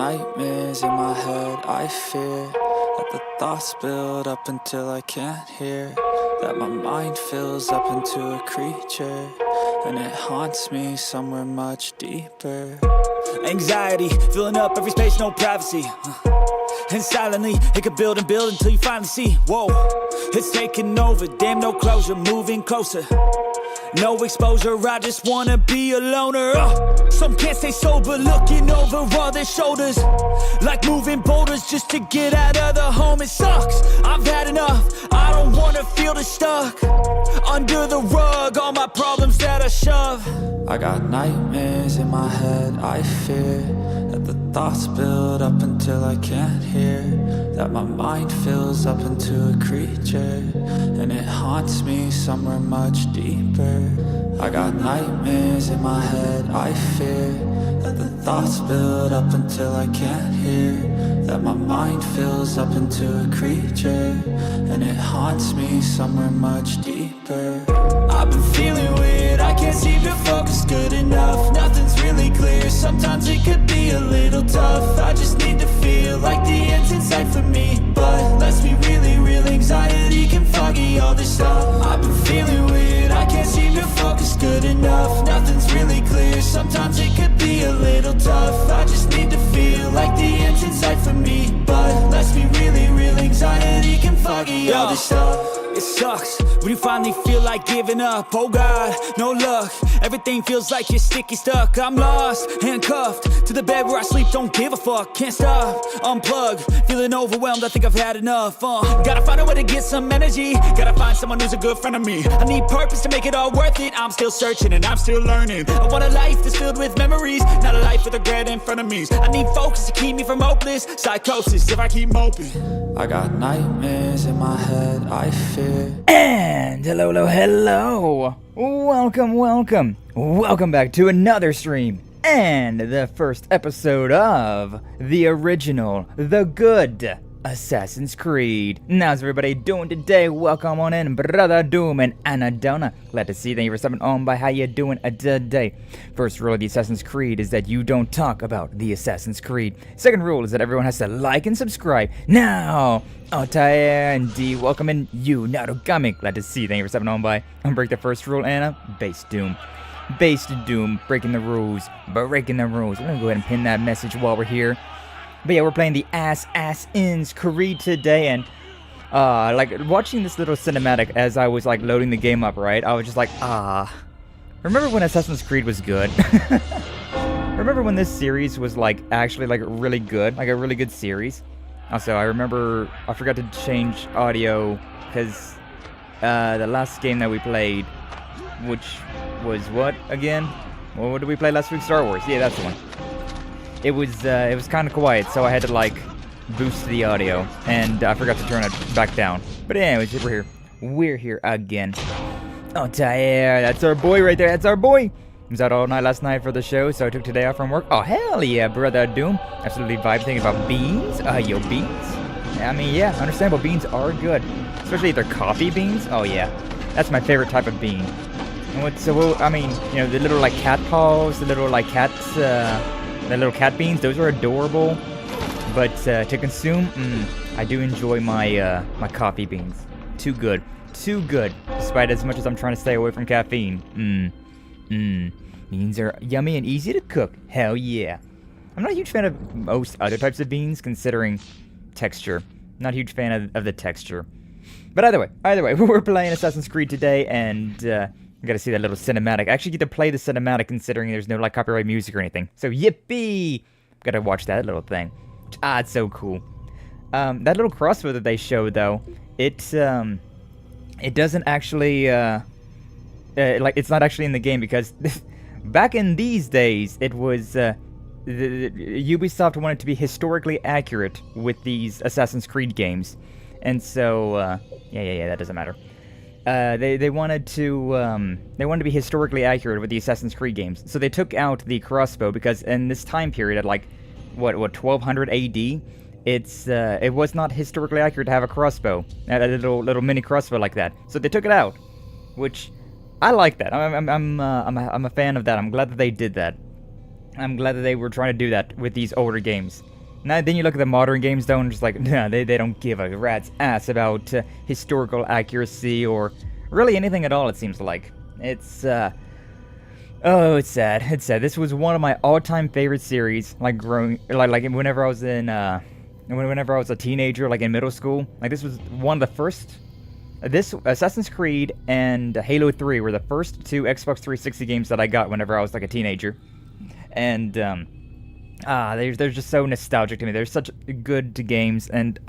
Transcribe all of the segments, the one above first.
nightmares in my head, I fear that the thoughts build up until I can't hear, that my mind fills up into a creature, and it haunts me somewhere much deeper. Anxiety, filling up every space, no privacy. And silently, it could build and build until you finally see, whoa, it's taking over, damn no closure, moving closer. No exposure, I just wanna be a loner. Some can't stay sober, looking over all their shoulders, like moving boulders just to get out of the home. It sucks, I've had enough, I don't wanna feel the stuck under the rug, all my problems that I shove. I got nightmares in my head, I fear that the thoughts build up until I can't hear, that my mind fills up into a creature, and it haunts me somewhere much deeper. I got nightmares in my head, I fear that the thoughts build up until I can't hear, that my mind fills up into a creature, and it haunts me somewhere much deeper. I've been feeling weird, I can't seem to focus good enough, nothing's really clear, sometimes it could be a little tough. I just need to feel like the end's in sight for me, but let's be really real, anxiety can foggy all this stuff. I've been feeling weird, I can't seem to focus good enough, nothing's really clear, sometimes it could be a little tough. I just need to feel like the end's in sight for me, but let's be really real, anxiety can foggy all this stuff. It sucks when you finally feel like giving up. Oh God, no luck, everything feels like you're sticky stuck. I'm lost, handcuffed to the bed where I sleep, don't give a fuck. Can't stop, unplug, feeling overwhelmed, I think I've had enough. Gotta find a way to get some energy, gotta find someone who's a good friend of me. I need purpose to make it all worth it, I'm still searching and I'm still learning. I want a life that's filled with memories, not a life with regret in front of me. I need focus to keep me from hopeless psychosis if I keep moping. I got nightmares in my head, I fear. And hello, welcome back to another stream, and the first episode of the original, the good Assassin's Creed. How's everybody doing today? Welcome on in, Brother Doom and Anadona. Glad to see you. Thank you for stopping on by. How you doing today? First rule of the Assassin's Creed is that you don't talk about the Assassin's Creed. Second rule is that everyone has to like and subscribe. Now, Altair and D, welcome in. You, Narugami. Glad to see you. Thank you for stopping on by. I'm break the first rule, Anna. Base Doom. Base Doom. Breaking the rules. Breaking the rules. We're gonna go ahead and pin that message while we're here. But yeah, we're playing the Axens Creed today, and like watching this little cinematic as I was like loading the game up, right? I was just like, remember when Assassin's Creed was good? Remember when this series was like actually like really good, like a really good series? Also, I remember I forgot to change audio because the last game that we played, which was what again? Well, what did we play last week? Star Wars. Yeah, that's the one. It was kind of quiet, so I had to like boost the audio, and I forgot to turn it back down. But anyways, we're here again. Altair, that's our boy right there. That's our boy. I was out all night last night for the show, so I took today off from work. Oh hell yeah, Brother Doom. Absolutely vibe thinking about beans. Yo beans. I mean, yeah, understandable. Beans are good, especially if they're coffee beans. Oh yeah, that's my favorite type of bean. And I mean, you know, the little like cat paws, the little like cats. The little cat beans, those are adorable, but to consume, I do enjoy my my coffee beans. Too good, despite as much as I'm trying to stay away from caffeine. Beans are yummy and easy to cook. Hell yeah. I'm not a huge fan of most other types of beans, considering texture. Not a huge fan of the texture. But either way, we're playing Assassin's Creed today, and you gotta see that little cinematic. I actually get to play the cinematic considering there's no like copyright music or anything. So yippee! Gotta watch that little thing. It's so cool. That little crossbow that they showed though, it doesn't actually like it's not actually in the game because back in these days it was Ubisoft wanted to be historically accurate with these Assassin's Creed games, and so yeah, that doesn't matter. They wanted to be historically accurate with the Assassin's Creed games, so they took out the crossbow because in this time period, at like what 1200 AD, it was not historically accurate to have a crossbow, a little mini crossbow like that. So they took it out, which I like that. I'm a fan of that. I'm glad that they did that. I'm glad that they were trying to do that with these older games. Now then you look at the modern games though, and just like, nah, they don't give a rat's ass about historical accuracy or really anything at all. It seems like it's oh, it's sad. It's sad. This was one of my all-time favorite series. Like growing, like whenever I was in whenever I was a teenager, like in middle school. Like this was one of the first. This Assassin's Creed and Halo 3 were the first two Xbox 360 games that I got whenever I was like a teenager, and they're just so nostalgic to me. They're such good games, and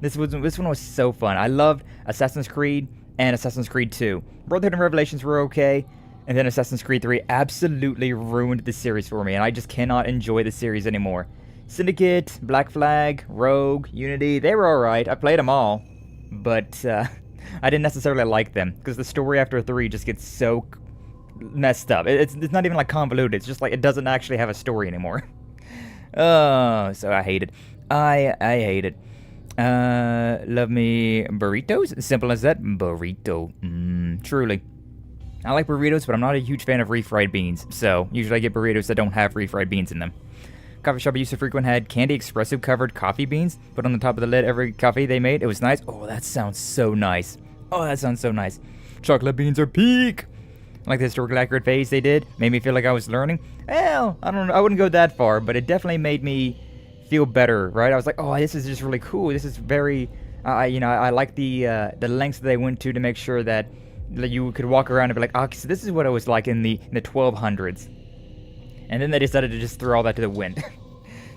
this one was so fun. I loved Assassin's Creed and Assassin's Creed 2. Brotherhood and Revelations were okay, and then Assassin's Creed 3 absolutely ruined the series for me, and I just cannot enjoy the series anymore. Syndicate, Black Flag, Rogue, Unity, they were alright. I played them all, but I didn't necessarily like them, because the story after 3 just gets so messed up. It's not even like convoluted, it's just like it doesn't actually have a story anymore. Oh, so I hate it. I hate it. Love me burritos? Simple as that. Burrito. Truly. I like burritos, but I'm not a huge fan of refried beans, so usually I get burritos that don't have refried beans in them. Coffee shop I used to frequent had candy espresso covered coffee beans put on the top of the lid every coffee they made. It was nice. Oh, that sounds so nice. Oh, that sounds so nice. Chocolate beans are peak. Like the historically accurate phase they did made me feel like I was learning. Well, I don't know. I wouldn't go that far, but it definitely made me feel better, right? I was like, oh, this is just really cool. This is very, I like the lengths that they went to make sure that you could walk around and be like, oh, so this is what it was like in the 1200s. And then they decided to just throw all that to the wind.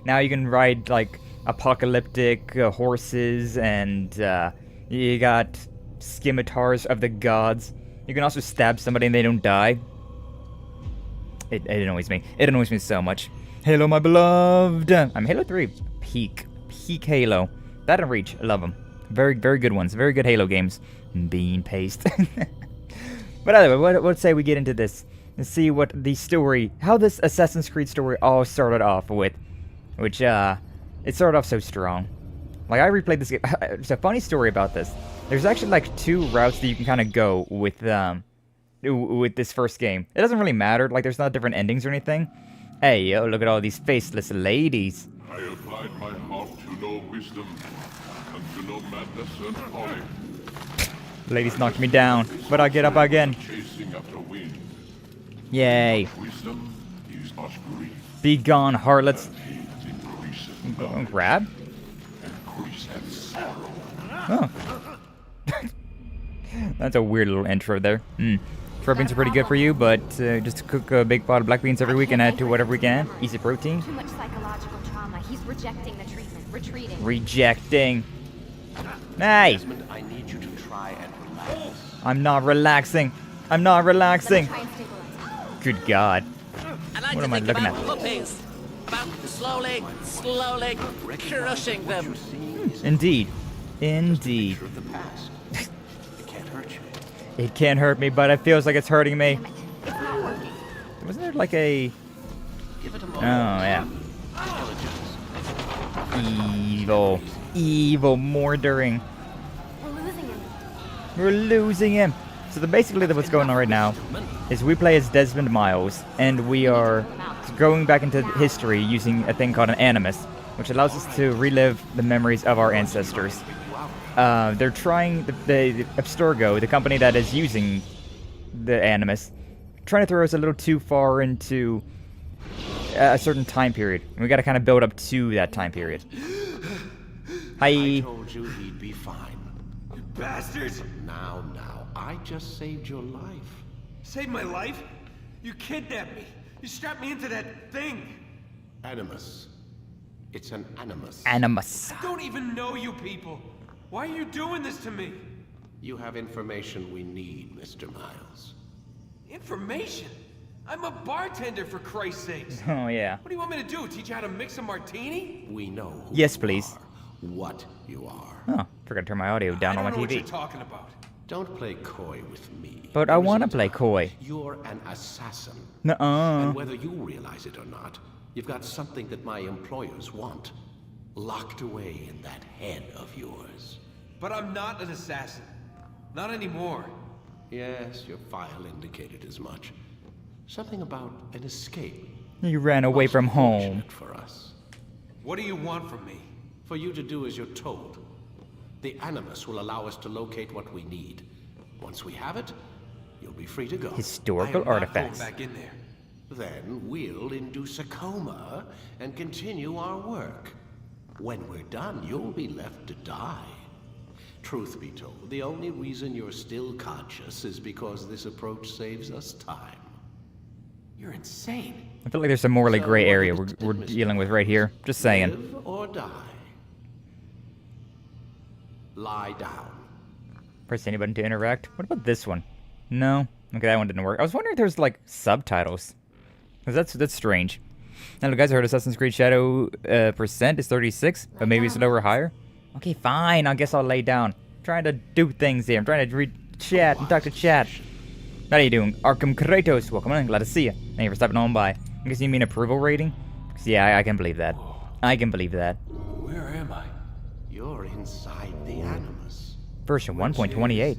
Now you can ride like apocalyptic horses, and you got scimitars of the gods. You can also stab somebody and they don't die. It annoys me. It annoys me so much. Halo, my beloved. I'm Halo 3. Peak Halo. That and Reach. I love them. Very, very good ones. Very good Halo games. Bean paste. But anyway, let's say we get into this and see what the story, how this Assassin's Creed story all started off with, which it started off so strong. Like I replayed this game. There's a funny story about this. There's actually like 2 routes that you can kind of go with this first game. It doesn't really matter. Like there's not different endings or anything. Hey yo, look at all these faceless ladies. I applied my heart to know wisdom and to know madness and folly. Ladies knocked me down, but I get up again. Chasing after wind. Yay. Wisdom is but grief. Be gone, harlots. Increases Grab? increases sorrow. Oh. That's a weird little intro there. Shred beans are pretty good for you, but just cook a big pot of black beans every week and add to whatever we can. Easy protein. Too much psychological trauma. He's rejecting the treatment. Retreating. Rejecting. Hey! Desmond, I need you to try and relax. I'm not relaxing. I'm not relaxing. Try and stabilize. Good God. I like What to am I think looking about at? puppies. About slowly crushing them. Indeed. Indeed. Picture of the past. It can't hurt you. It can't hurt me, but it feels like it's hurting me. Damn it. It's not working. Wasn't there like a... Give it a Oh, moment. yeah. Intelligence. Evil. Evil Mordering. We're losing him. We're losing him. So basically what's going on right now is we play as Desmond Miles, and we are going back into history using a thing called an animus, which allows us to relive the memories of our ancestors. They're trying, the Abstergo, the company that is using the animus, trying to throw us a little too far into a certain time period. And we gotta kind of build up to that time period. I Hi. told you he'd be fine. You bastards! Now, I just saved your life. Saved my life? You kidnapped me. You strapped me into that thing. Animus. It's an animus. Animus. I don't even know you people. Why are you doing this to me? You have information we need, Mr. Miles. Information? I'm a bartender, for Christ's sakes. Oh, yeah. What do you want me to do? Teach you how to mix a martini? We know who Yes, you please. are, what you are. Oh, forgot to turn my audio down I on don't my know what you're TV. talking about. Don't play coy with me. But I There is wanna a play time. coy. You're an assassin. Nuh-uh. And whether you realize it or not, you've got something that my employers want. Locked away in that head of yours. But I'm not an assassin. Not anymore. Yes, your file indicated as much. Something about an escape. You ran away Most from home. fortunate for us. What do you want from me? For you to do as you're told. The Animus will allow us to locate what we need. Once we have it, you'll be free to go. Historical I am not artifacts. going back in there. Then we'll induce a coma and continue our work. When we're done, you'll be left to die. Truth be told, the only reason you're still conscious is because this approach saves us time. You're insane. I feel like there's some morally So gray what area is we're it, Mr. dealing with right here. Just saying. Live or die. Lie down. Press any button to interact. What about this one? No. Okay, that one didn't work. I was wondering if there's like subtitles. Because that's strange. Hello guys, I heard Assassin's Creed Shadow percent is 36, but maybe it's lower or higher. Okay, fine. I guess I'll lay down. I'm trying to do things here. I'm trying to read chat and talk to chat. How are you doing? Arkham Kratos, welcome in. Glad to see you. Thank you for stopping on by. I guess you mean approval rating? 'Cause yeah, I can believe that. I can believe that. Where am I? You're inside the Animus. Version 1.28.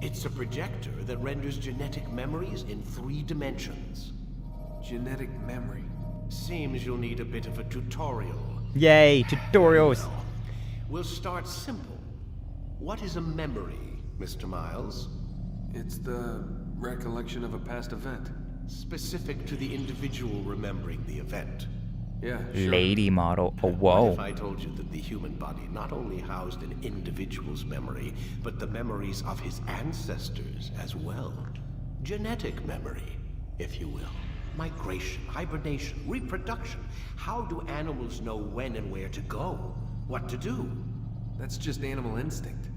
It's a projector that renders genetic memories in 3 dimensions. Genetic memory. Seems you'll need a bit of a tutorial. Yay, tutorials. We'll start simple. What is a memory, Mr. Miles? It's the recollection of a past event. Specific to the individual remembering the event. Yeah, sure. Lady model. Oh, What whoa. if I told you that the human body not only housed an individual's memory, but the memories of his ancestors as well? Genetic memory, if you will. Migration, hibernation, reproduction. How do animals know when and where to go? What to do? That's just animal instinct.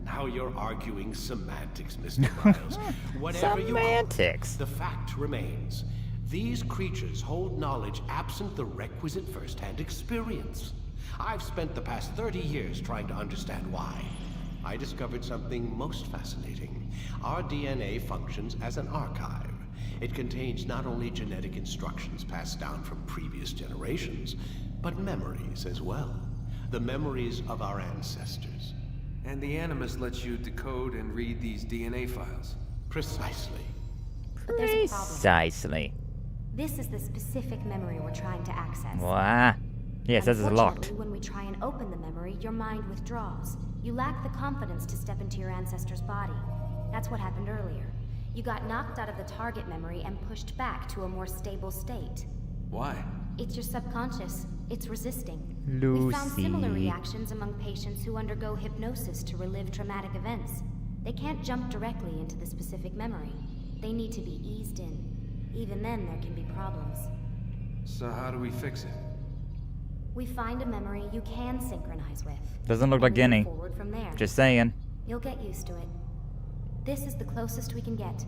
Now you're arguing semantics, Mr. Miles. Whatever you Semantics. are, the fact remains. These creatures hold knowledge absent the requisite first-hand experience. I've spent the past 30 years trying to understand why. I discovered something most fascinating. Our DNA functions as an archive. It contains not only genetic instructions passed down from previous generations, but memories as well. The memories of our ancestors. And the Animus lets you decode and read these DNA files. Precisely. But there's a problem. Precisely. This is the specific memory we're trying to access. Wow. Yes, this is locked. Unfortunately, when we try and open the memory, your mind withdraws. You lack the confidence to step into your ancestor's body. That's what happened earlier. You got knocked out of the target memory and pushed back to a more stable state. Why? It's your subconscious. It's resisting. Lucy. We found similar reactions among patients who undergo hypnosis to relive traumatic events. They can't jump directly into the specific memory. They need to be eased in. Even then, there can be problems. So how do we fix it? We find a memory you can synchronize with. Doesn't look like and move any. forward from there. Just saying. You'll get used to it. This is the closest we can get.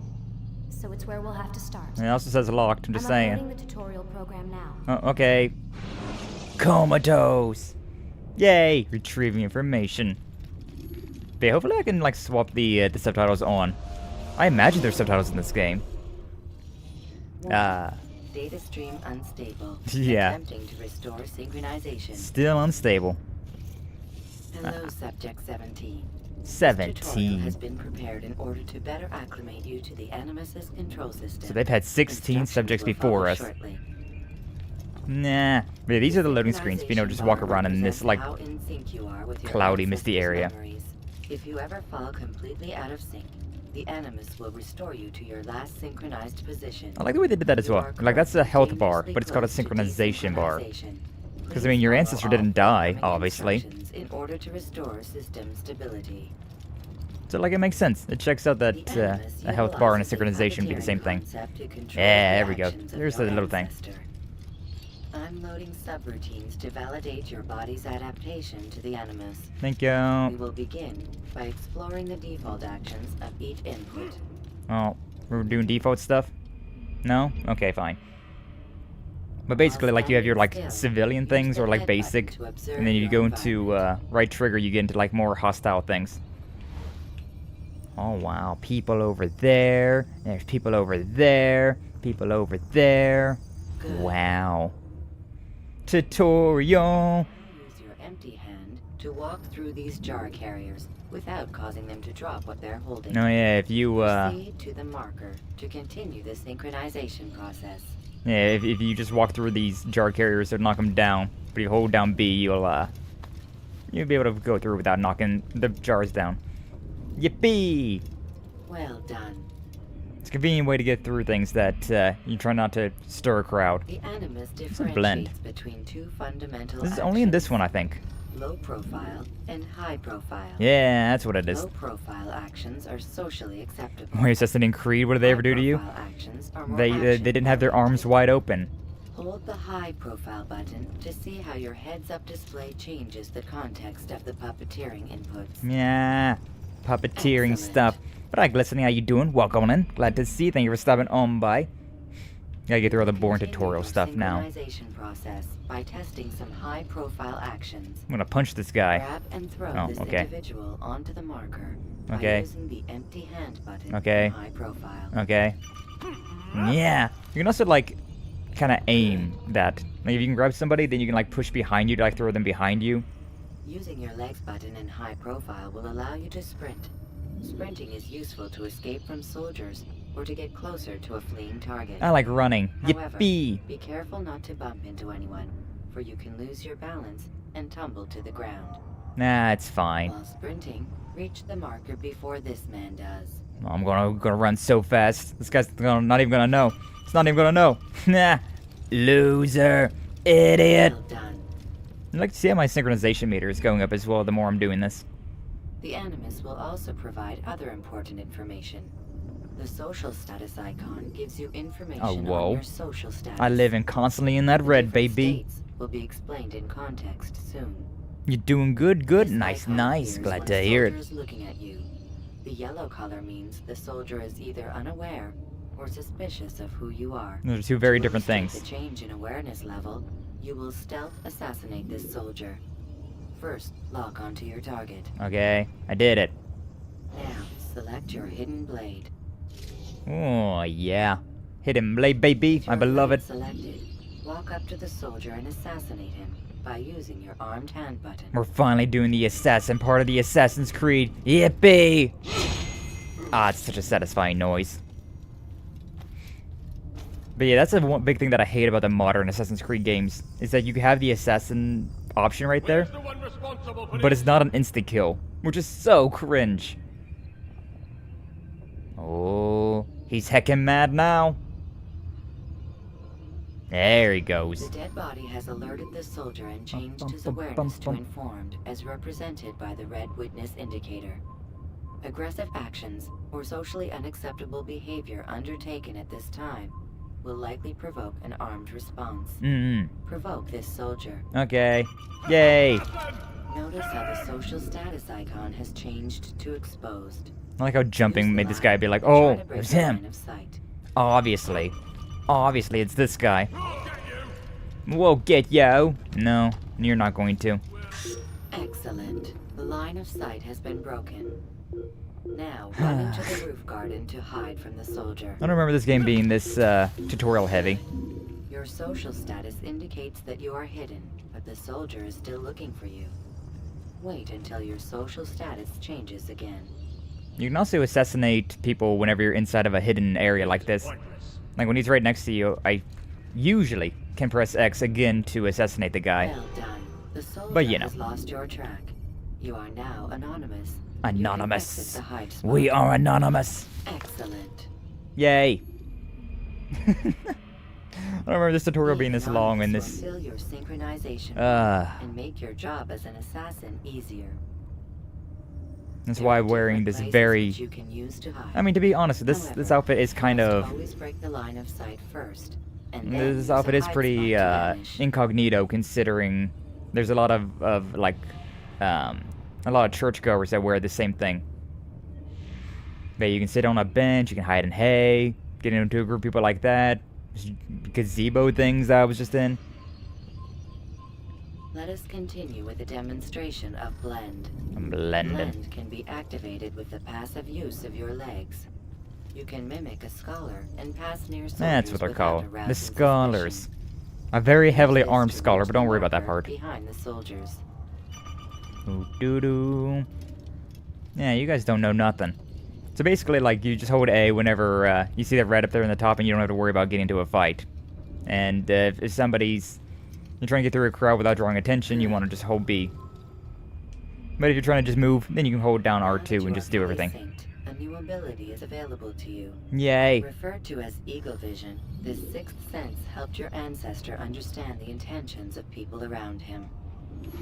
So it's where we'll have to start. It also says locked. I'm just saying. uploading the tutorial program now. Oh, okay. Comatose. Yay! Retrieving information. But yeah, hopefully I can like swap the subtitles on. I imagine there's subtitles in this game. Data stream unstable. Yeah. Attempting to restore synchronization. Still unstable. Hello, Subject 17. Tutorial 17. has been prepared in order to better acclimate you to the Animus's control system. So they've had 16 Instructions subjects will before follow us. shortly. Nah. But yeah, these are the loading screens. You know, just walk around in this like How in sync you are with your cloudy, misty ancestors' area. memories. If you ever fall completely out of sync, the Animus will restore you to your last synchronized position. I like the way they did that as You well. are Like that's a health bar, dangerously but it's called a close to synchronization bar. desynchronization. Because I mean, your Please ancestor follow didn't all die, forthcoming obviously. instructions in order to restore system stability. So like it makes sense. It checks out that The Animus a health bar and a utilizes synchronization would be the same thing. concept to control Yeah, the there we go. actions of There's the your little thing. ancestor. I'm loading subroutines to validate your body's adaptation to the Animus. Thank We you. will begin by exploring the default actions of each input. Oh, we're doing default stuff? No? Okay, fine. But basically, like, you have your, like, civilian things or, like, basic. And then you go into, right trigger, you get into, like, more hostile things. Oh, wow. People over there. There's people over there. People over there. Good. Wow. Tutorial. Use your empty hand to walk through these jar carriers without causing them to drop what they're holding. Oh, yeah, if you, Proceed to the marker to continue the synchronization process. yeah, if you just walk through these jar carriers, they'll knock them down. but you hold down B, you'll be able to go through without knocking the jars down. Yippee! Well done. It's a convenient way to get through things that you try not to stir a crowd. The animus a blend. differentiates between two fundamental This is only in this actions, one, I think. low profile and high profile. Yeah, that's what it is. Low profile actions are socially acceptable. Wait, Assassin's Creed, what did they ever do to you? High profile actions are more They didn't have their arms wide open. Hold the high profile button to see how your heads-up display changes the context of the puppeteering inputs. Yeah, puppeteering Excellent. stuff. But hi, Glistening, how you doing? Welcome on in. Glad to see you. Thank you for stopping on by. Gotta get through all the boring Continue tutorial your stuff now. synchronization process by testing some high-profile actions. I'm gonna punch this guy. Grab and throw Oh, this okay. individual onto the marker by Okay. using the empty hand button Okay. in high profile. Okay. Yeah. You can also, like, kind of aim that. Like, if you can grab somebody, then you can, like, push behind you to, like, throw them behind you. Using your legs button in high profile will allow you to sprint. Sprinting is useful to escape from soldiers or to get closer to a fleeing target. I like running. However, Yippee! be careful not to bump into anyone, for you can lose your balance and tumble to the ground. Nah, it's fine. While sprinting, reach the marker before this man does. I'm gonna run so fast. This guy's not even gonna know. It's not even gonna know. Nah. Loser. Idiot. Well done. I'd like to see how my synchronization meter is going up as well the more I'm doing this. The Animus will also provide other important information. The social status icon gives you information Oh, whoa. on your social status. I live in constantly in that red, Different baby. states will be explained in context soon. You doing good? Good? This Nice, icon nice. appears Glad when to a hear soldier it. is looking at you. The yellow color means the soldier is either unaware or suspicious of who you are. Those are two very To different illustrate things. The change in awareness level, you will stealth assassinate this soldier. First, lock onto your target. Okay, I did it. Now, select your hidden blade. Oh, yeah. Hidden blade, baby. With My your beloved. blade selected, walk up to the soldier and assassinate him by using your armed hand button. We're finally doing the assassin part of the Assassin's Creed. Yippee! Ah, it's such a satisfying noise. But yeah, that's the one big thing that I hate about the modern Assassin's Creed games, is that you have the assassin option right there, but it's not an insta-kill, which is so cringe. Oh, he's heckin' mad now. There he goes. The dead body has alerted the soldier and changed his awareness to informed, as represented by the red witness indicator. Aggressive actions or socially unacceptable behavior undertaken at this time will likely provoke an armed response. Provoke this soldier. Okay. Yay. Notice how the social status icon has changed to exposed. I like how jumping Use the made this line guy be like, to try oh, to break it was the line him. of sight. Obviously. Obviously, it's this guy. We'll get yo. No, you're not going to. Excellent. The line of sight has been broken. Now, run into the roof garden to hide from the soldier. I don't remember this game being this tutorial heavy. Your social status indicates that you are hidden, but the soldier is still looking for you. Wait until your social status changes again. You can also assassinate people whenever you're inside of a hidden area like this. Like when he's right next to you, I usually can press X again to assassinate the guy. Well done. The soldier But, you know. has lost your track. You are now anonymous. Anonymous. You can exit the hide spot. We are anonymous. Excellent. Yay. I don't remember this tutorial being this long and Anonymous this... will fill your synchronization and make your job as an assassin easier. That's There why are I'm wearing different this places very... which you can use to hide. I mean, to be honest, this However, outfit is kind you must of... always break the line of sight first, and then This use outfit a is hide pretty spot to vanish. incognito, considering there's a lot of like a lot of churchgoers that wear the same thing. But you can sit on a bench, you can hide in hay, get into a group of people like that. Gazebo things that I was just in. Let us continue with a demonstration of blend. I'm blending. Blend can be activated with the passive use of your legs. You can mimic a scholar and pass near soldiers That's what they're without called. arousing The scholars. suspicion. A very heavily Use this armed to scholar, reach but don't the worry about that marker part. Behind the soldiers. Ooh, doo-doo. Yeah, you guys don't know nothing. So basically, like, you just hold A whenever you see that red up there in the top and you don't have to worry about getting into a fight. And if somebody's you're trying to get through a crowd without drawing attention, you want to just hold B. But if you're trying to just move, then you can hold down R2 and just do everything. Synced, a new ability is available to you. Yay. Referred to as Eagle Vision, this sixth sense helped your ancestor understand the intentions of people around him.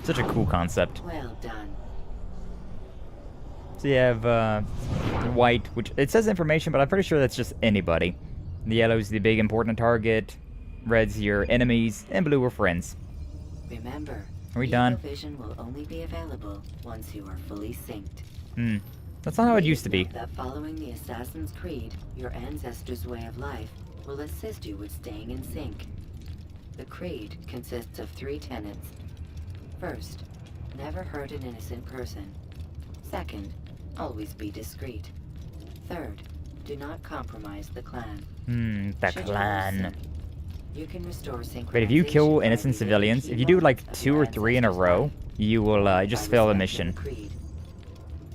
Such a cool concept. Well done. So you have white, which it says information, but I'm pretty sure that's just anybody. The yellow's the big important target, red's your enemies, and blue are friends. Remember, Are we done? Eagle Vision will only be available once you are fully synced. That's not how it used to be. Note that following the Assassin's Creed, your ancestors' way of life will assist you with staying in sync. The Creed consists of 3 tenets. First, never hurt an innocent person. Second, always be discreet. Third, do not compromise the clan. The Should you clan. lose sync, you can restore synchronization. But if you kill by innocent revealing civilians, key if you do like moments of 2 your or 3 in a ancestors' row, life you will just by fail the respecting mission. the Creed.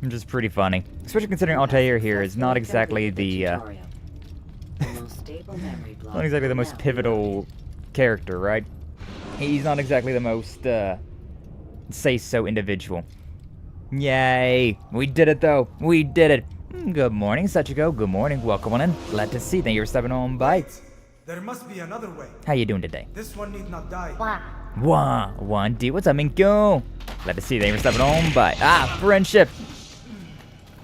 Which is pretty funny. Especially considering Altair here is not exactly the, not exactly the most pivotal character, right? He's not exactly the most, say-so individual. Yay! We did it, though! We did it! Good morning, Sachiko. Good morning. Welcome on in. Glad to see. Thank you for stepping on by. There must be another way. How you doing today? This one need not die. Wah! 1D, what's up, Minko? Glad to see you. Thank you for stepping on by. Ah, friendship!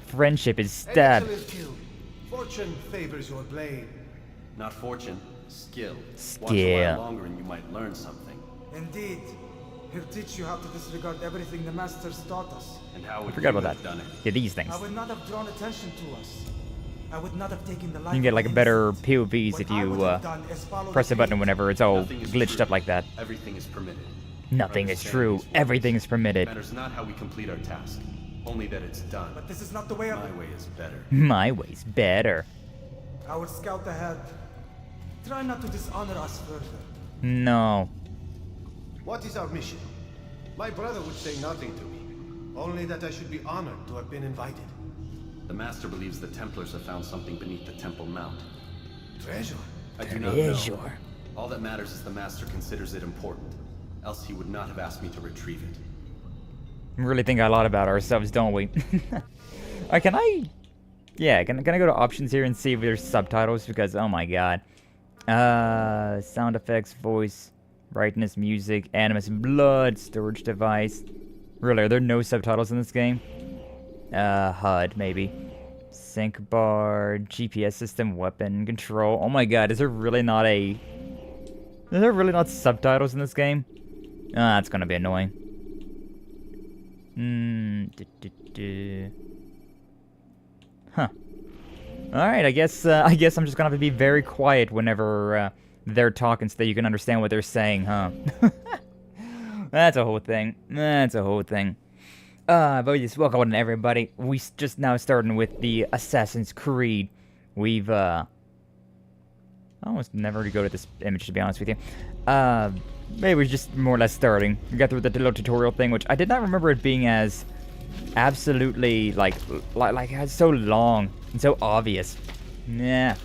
Friendship is stabbed. Fortune favors your blade. Not fortune, skill. Watch a Skill. while longer and you might learn something. Indeed. He'll teach you how to disregard everything the masters taught us. And how would Forgot you about have that. done it? Yeah, these things. I would not have drawn attention to us. I would not have taken the life You can get like of better innocent. POVs What if I you would have done is follow press the a button creed. whenever it's all Nothing is glitched true. up like that. Everything is permitted. Nothing is Understand true. these words. Everything is It permitted. matters not how we complete our task, only that it's done. But this is not the way I... My way is better. My way's better. I will scout ahead. Try not to dishonor us further. No. What is our mission? My brother would say nothing to me. Only that I should be honored to have been invited. The Master believes the Templars have found something beneath the Temple Mount. Treasure. I do not know. Treasure. All that matters is the Master considers it important. Else he would not have asked me to retrieve it. We really think a lot about ourselves, don't we? Can I... Yeah, can I go to options here and see if there's subtitles? Because, oh my god. Sound effects, voice, brightness, music, animus, blood, storage device. Really, are there no subtitles in this game? HUD, maybe. Sync bar, GPS system, weapon, control. Oh my god, is there really not subtitles in this game? Ah, that's gonna be annoying. Huh. Alright, I guess I'm just gonna have to be very quiet whenever they're talking so that you can understand what they're saying, huh? That's a whole thing. But just welcome on everybody. We just now starting with the Assassin's Creed. We've I almost never go to this image, to be honest with you. Maybe we're just more or less starting. We got through the little tutorial thing, which I did not remember it being as absolutely like it's so long and so obvious. Yeah,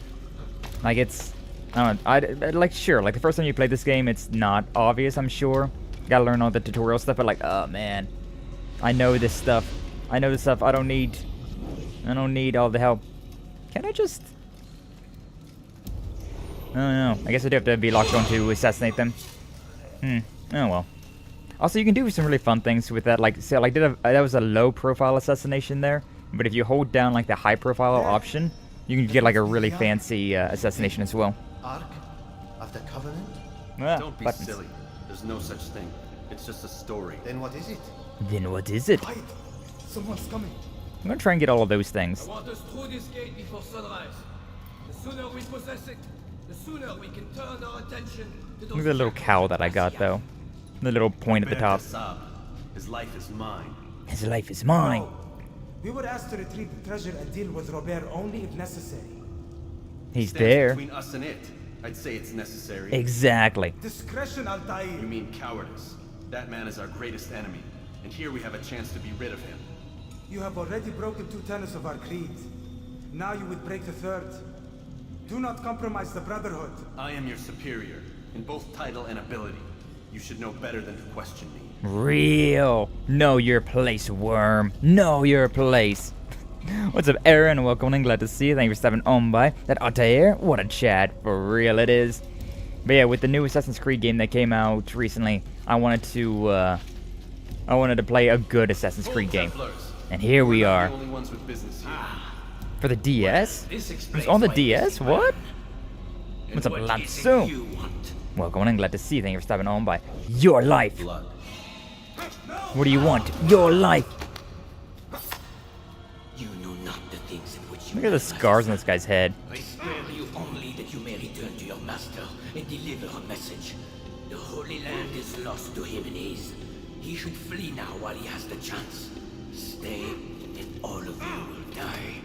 like it's I don't know. Sure, like the first time you play this game, it's not obvious. I'm sure. Gotta learn all the tutorial stuff, but like, oh man, I know this stuff. I don't need all the help. Can I just? I don't know. I guess I do have to be locked on to assassinate them. Oh well. Also, you can do some really fun things with that. Like, say, like that was a low-profile assassination there. But if you hold down like the high-profile option, you can get like a really fancy assassination as well. Ark of the Covenant? Don't be buttons. silly. There's no such thing. It's just a story. Then what is it? Then what is it? Wait! Someone's coming. I'm gonna try and get all of those things. I want us through this gate before sunrise. The sooner we possess it, the sooner we can turn our attention to those... Look at the little cow that I got, though. The little point at the top. His life is mine. His life is mine. No. We were asked to retrieve the treasure and deal with Robert only if necessary. He's Stands there. Between us and it, I'd say it's necessary. Exactly. Discretion, Altair. You mean cowardice. That man is our greatest enemy, and here we have a chance to be rid of him. You have already broken 2 tenets of our creed. Now you would break the 3rd. Do not compromise the Brotherhood. I am your superior, in both title and ability. You should know better than to question me. Real. Know your place, worm. Know your place. What's up, Aaron? Welcome and glad to see you. Thank you for stopping on by. That Altair, what a chat. For real it is. But yeah, with the new Assassin's Creed game that came out recently, I wanted to play a good Assassin's Creed game. And here we are. The only ones with business here. For the DS? It's on the DS? What? What's up, Lansu? Welcome and glad to see you. Thank you for stopping on by. Your life. Blood. What do you want? Your life. You know not the things in which you Look at the scars on this guy's head. I spare you only that you may return to your master and deliver a message. The Holy Land is lost to him and his. He should flee now while he has the chance. Stay, and all of you will die.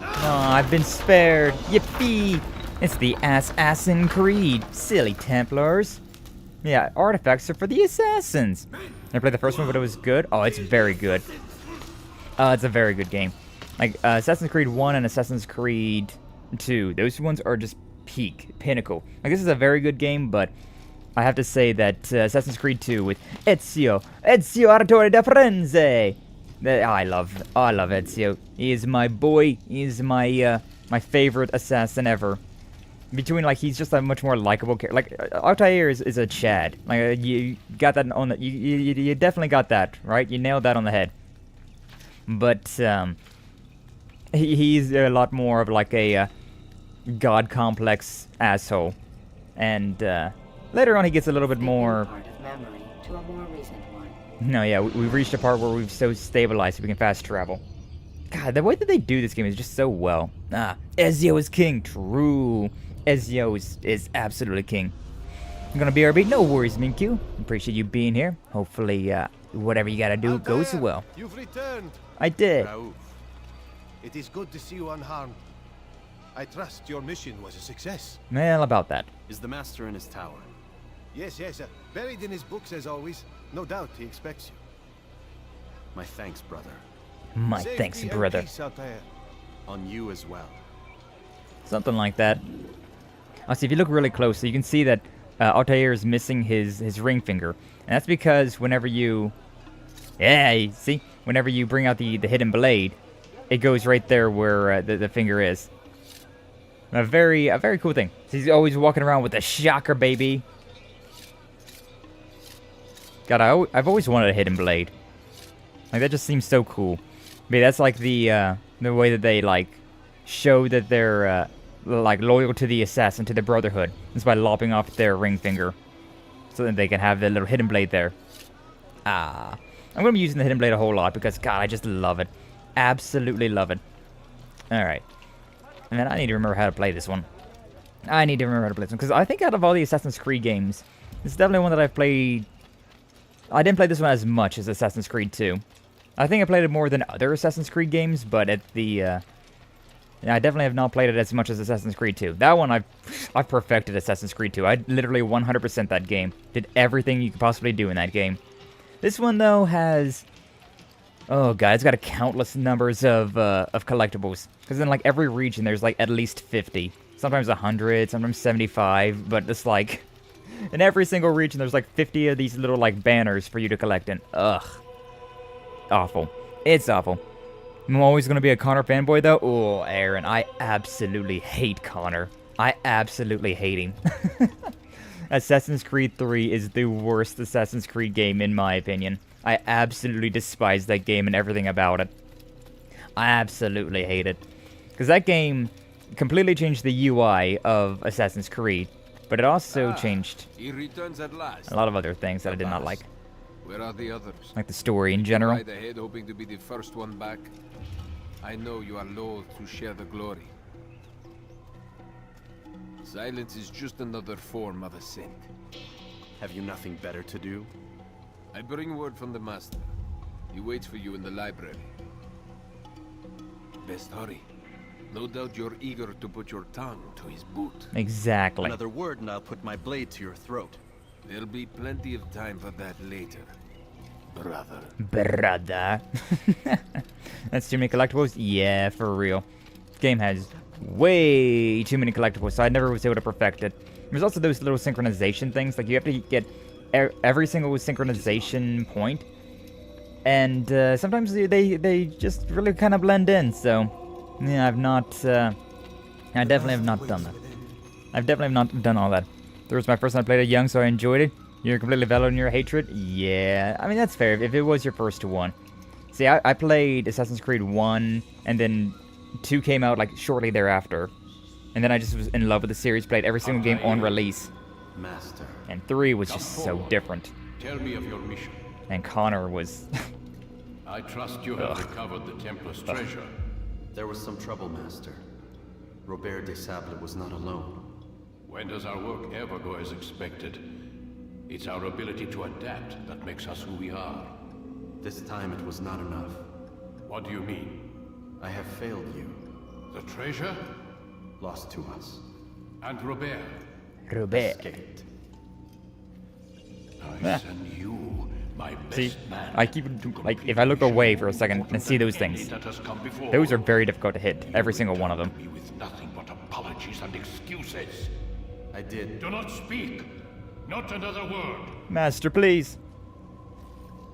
Oh, I've been spared. Yippee! It's the Assassin's Creed. Silly Templars. Yeah, artifacts are for the assassins. I played the first one, but it was good. Oh, it's very good. It's a very good game. Like, Assassin's Creed 1 and Assassin's Creed 2. Those ones are just pinnacle. Like, this is a very good game, but I have to say that Assassin's Creed 2 with Ezio Auditore da Firenze. I love Ezio. He is my boy. He is my my favorite assassin ever. Between, like, he's just a much more likable character. Like, Altair is a Chad. Like, you got that on the... You definitely got that, right? You nailed that on the head. But, he's a lot more of, like, a god complex asshole. And, later on he gets a little bit more... Part of memory to a more recent one. No, yeah, we've reached a part where we've so stabilized so we can fast travel. God, the way that they do this game is just so well. Ezio is king. True. Ezio is absolutely king. I'm gonna BRB. No worries, Minkyu. Appreciate you being here. Hopefully, whatever you gotta do goes well. You've returned. I did. Raouf. It is good to see you unharmed. I trust your mission was a success. Well, about that. Is the master in his tower? Yes, buried in his books as always. No doubt he expects you. My thanks, brother. My Safety thanks, and brother. peace, Altair. On you as well. Something like that. Also, if you look really close, you can see that Altair is missing his ring finger. And that's because whenever you... Yeah, see? Whenever you bring out the hidden blade, it goes right there where the finger is. A very cool thing. So he's always walking around with a shocker, baby. God, I've always wanted a hidden blade. Like, that just seems so cool. But that's like the way that they, like, show that they're, like, loyal to the assassin, to the Brotherhood. It's by lopping off their ring finger. So that they can have their little hidden blade there. I'm going to be using the hidden blade a whole lot because, God, I just love it. Absolutely love it. Alright. And then I need to remember how to play this one. Because I think out of all the Assassin's Creed games, it's definitely one that I've played... I didn't play this one as much as Assassin's Creed 2. I think I played it more than other Assassin's Creed games, but at the... I definitely have not played it as much as Assassin's Creed 2. That one, I've perfected Assassin's Creed 2. I literally 100% that game. Did everything you could possibly do in that game. This one, though, has... Oh, God, it's got a countless numbers of collectibles. Because in, like, every region, there's, like, at least 50. Sometimes 100, sometimes 75, but it's, like... In every single region, there's, like, 50 of these little, like, banners for you to collect in. Ugh. Awful. It's awful. I'm always going to be a Connor fanboy, though. Oh, Aaron, I absolutely hate Connor. I absolutely hate him. Assassin's Creed 3 is the worst Assassin's Creed game, in my opinion. I absolutely despise that game and everything about it. I absolutely hate it. Because that game completely changed the UI of Assassin's Creed. But it also changed He returns at last. a lot of other things that I did not like. Where are the others? Like the story in general. Ride ahead, hoping to be the first one back. I know you are loath to share the glory. Silence is just another form of assent. Have you nothing better to do? I bring word from the master. He waits for you in the library. Best hurry. No doubt you're eager to put your tongue to his boot. Exactly. Another word and I'll put my blade to your throat. There'll be plenty of time for that later, brother. Brother. That's too many collectibles? Yeah, for real. This game has way too many collectibles, so I never was able to perfect it. There's also those little synchronization things. Like, you have to get every single synchronization point. And sometimes they just really kind of blend in. So, yeah, I definitely have not done that. I've definitely not done all that. There was my first time I played it young, so I enjoyed it. You're completely valid in your hatred? Yeah, I mean, that's fair, if it was your first one. See, I played Assassin's Creed 1, and then 2 came out, like, shortly thereafter. And then I just was in love with the series, played every single game on release. Master. And 3 was just so different. Tell me of your mission. And Connor was... I trust you have recovered the Templar's treasure. There was some trouble, Master. Robert de Sable was not alone. When does our work ever go as expected? It's our ability to adapt that makes us who we are. This time it was not enough. What do you mean? I have failed you. The treasure? Lost to us. And Robert? Robert. Escaped. I send you, my best See, man. I keep, like, if I look away for a second and see those things, those are very difficult to hit, every single one of them. Me with nothing but apologies and excuses. I did. Do not speak. Not another word. Master, please.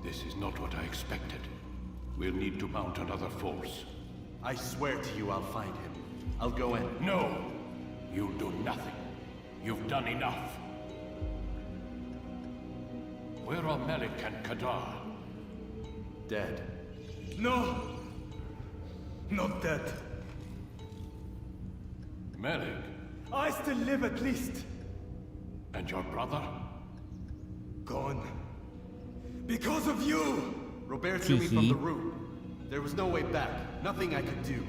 This is not what I expected. We'll need to mount another force. I swear to you I'll find him. I'll go in. No! You'll do nothing. You've done enough. Where are Malik and Kadar? Dead. No! Not dead. Malik? I still live at least. And your brother? Gone. Because of you! Robert threw me from the roof. There was no way back. Nothing I could do.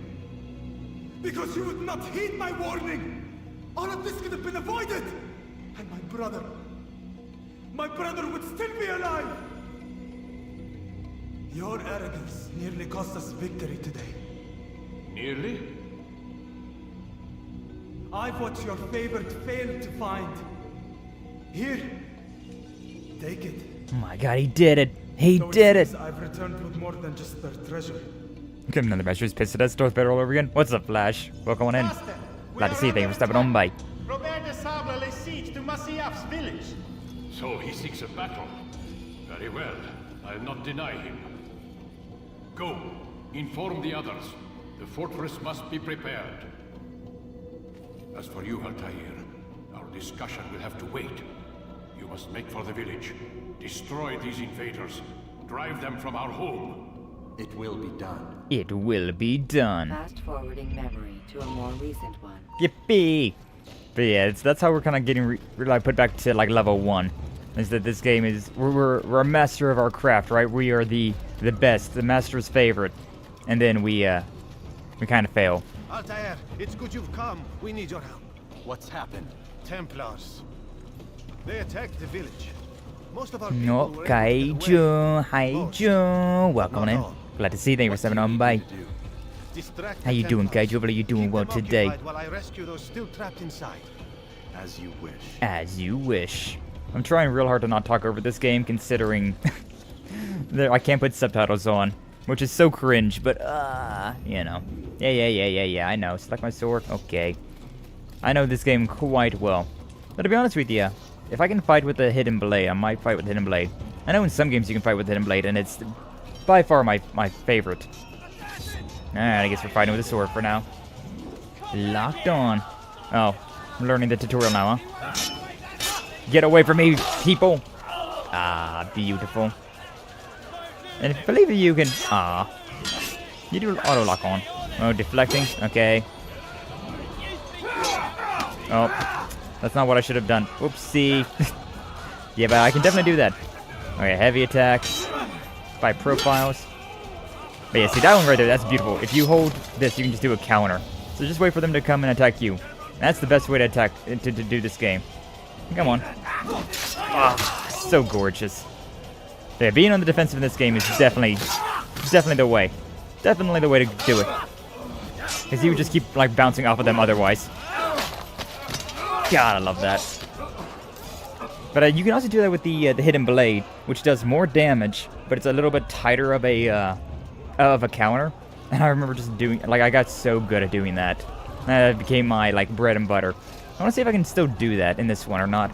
Because you would not heed my warning! All of this could have been avoided! And my brother would still be alive! Your arrogance nearly cost us victory today. Nearly? I've what your favorite failed to find. Here, take it. Oh my god, he did it. He did it. I've returned with more than just their treasure. Come another measures pissed at us, Darth Vader all over again. What's up, Flash? Welcome on in. Glad to see you. Thank you for stepping on by. Robert de Sable lays siege to Masyaf's village. So he seeks a battle. Very well. I'll not deny him. Go. Inform the others. The fortress must be prepared. As for you, Altair, our discussion will have to wait. You must make for the village. Destroy these invaders. Drive them from our home. It will be done. It will be done. Fast-forwarding memory to a more recent one. Yippee! But yeah, that's how we're kind of getting like put back to like level 1. Is that this game is we're a master of our craft, right? We are the best, the master's favorite, and then we kind of fail. Altair, it's good you've come. We need your help. What's happened? Templars. They attacked the village. Most of our No, people were Kaiju, Haiju. Welcome in. Glad to see you. Thank you for stepping on by. How you doing, Kaiju? Hopefully you're doing well today. While I rescue those still trapped inside. As you wish. As you wish. I'm trying real hard to not talk over this game, considering I can't put subtitles on, which is so cringe. But you know, yeah. I know. Select my sword. Okay. I know this game quite well. But to be honest with you, if I can fight with a hidden blade, I might fight with a hidden blade. I know in some games you can fight with a hidden blade, and it's by far my favorite. Alright, I guess we're fighting with a sword for now. Locked on. Oh, I'm learning the tutorial now, huh? Get away from me, people! Ah, beautiful. And I believe you can... Ah. You do auto lock on. Oh, deflecting? Okay. Oh. That's not what I should have done. Oopsie. Yeah, but I can definitely do that. Okay, heavy attacks. By profiles. But yeah, see that one right there, that's beautiful. If you hold this, you can just do a counter. So just wait for them to come and attack you. That's the best way to attack, to do this game. Come on. Ah, so gorgeous. Yeah, being on the defensive in this game is definitely the way. Definitely the way to do it. Because you would just keep like bouncing off of them otherwise. God, I love that. But you can also do that with the hidden blade, which does more damage, but it's a little bit tighter of a counter. And I remember just doing, like, I got so good at doing that. That became my like bread and butter. I want to see if I can still do that in this one or not.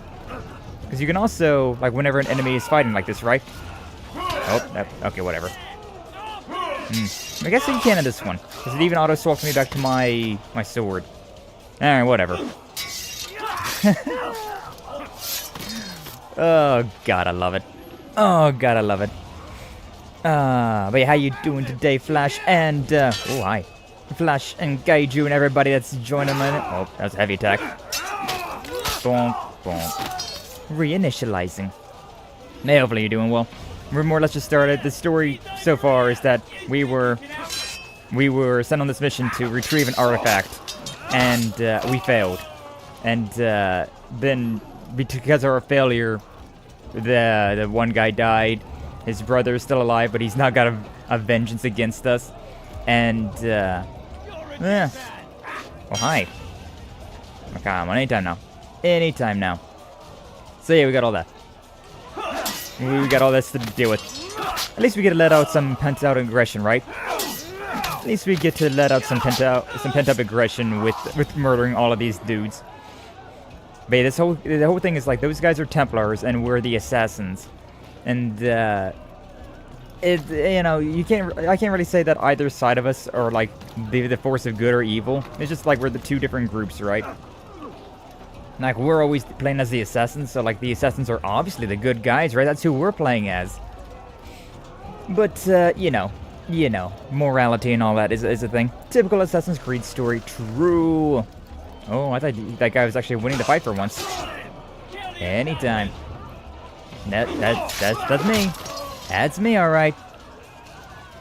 Because you can also, like, whenever an enemy is fighting like this, right? Oh, okay, whatever. I guess you can in this one. Because it even auto-swapped me back to my sword. Alright, whatever. Oh, God, I love it. Oh, God, I love it. But yeah, how you doing today, Flash and, oh, hi. Flash and Gaiju and everybody that's joining me. Oh, that's a heavy attack. Bonk, bonk. Reinitializing. Hey, hopefully you're doing well. We're more or less just started. The story so far is that we were sent on this mission to retrieve an artifact, and we failed. And then, because of our failure, the one guy died. His brother is still alive, but he's now got a vengeance against us. And yeah. Oh, hi. Okay, I'm on anytime now. Anytime now. So yeah, we got all that. We got all this to deal with. At least we get to let out some pent-up aggression, right? At least we get to let out some pent-up aggression with murdering all of these dudes. But yeah, the whole thing is like those guys are Templars and we're the Assassins, and I can't really say that either side of us are like the force of good or evil. It's just like we're the two different groups, right? Like, we're always playing as the Assassins, so, like, the Assassins are obviously the good guys, right? That's who we're playing as. But, you know, morality and all that is a thing. Typical Assassin's Creed story. True. Oh, I thought that guy was actually winning the fight for once. Anytime. That's me. That's me, alright.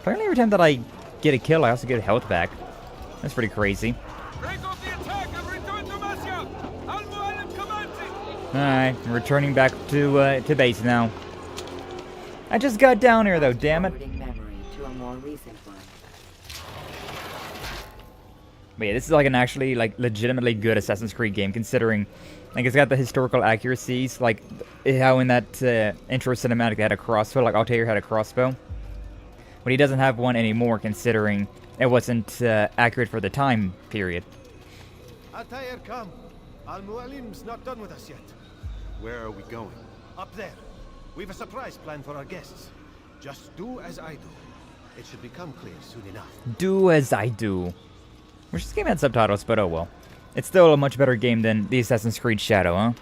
Apparently every time that I get a kill, I also get health back. That's pretty crazy. Alright, returning back to base now. I just got down here though, damn it. But yeah, this is like an actually like legitimately good Assassin's Creed game, considering like it's got the historical accuracies, like how in that intro cinematic they had a crossbow, like Altair had a crossbow. But he doesn't have one anymore, considering it wasn't accurate for the time period. Altair, come. Al-Mualim's not done with us yet. Where are we going? Up there. We've a surprise planned for our guests. Just do as I do. It should become clear soon enough. Do as I do. Wish this game had subtitles, but oh well. It's still a much better game than the Assassin's Creed Shadow, huh?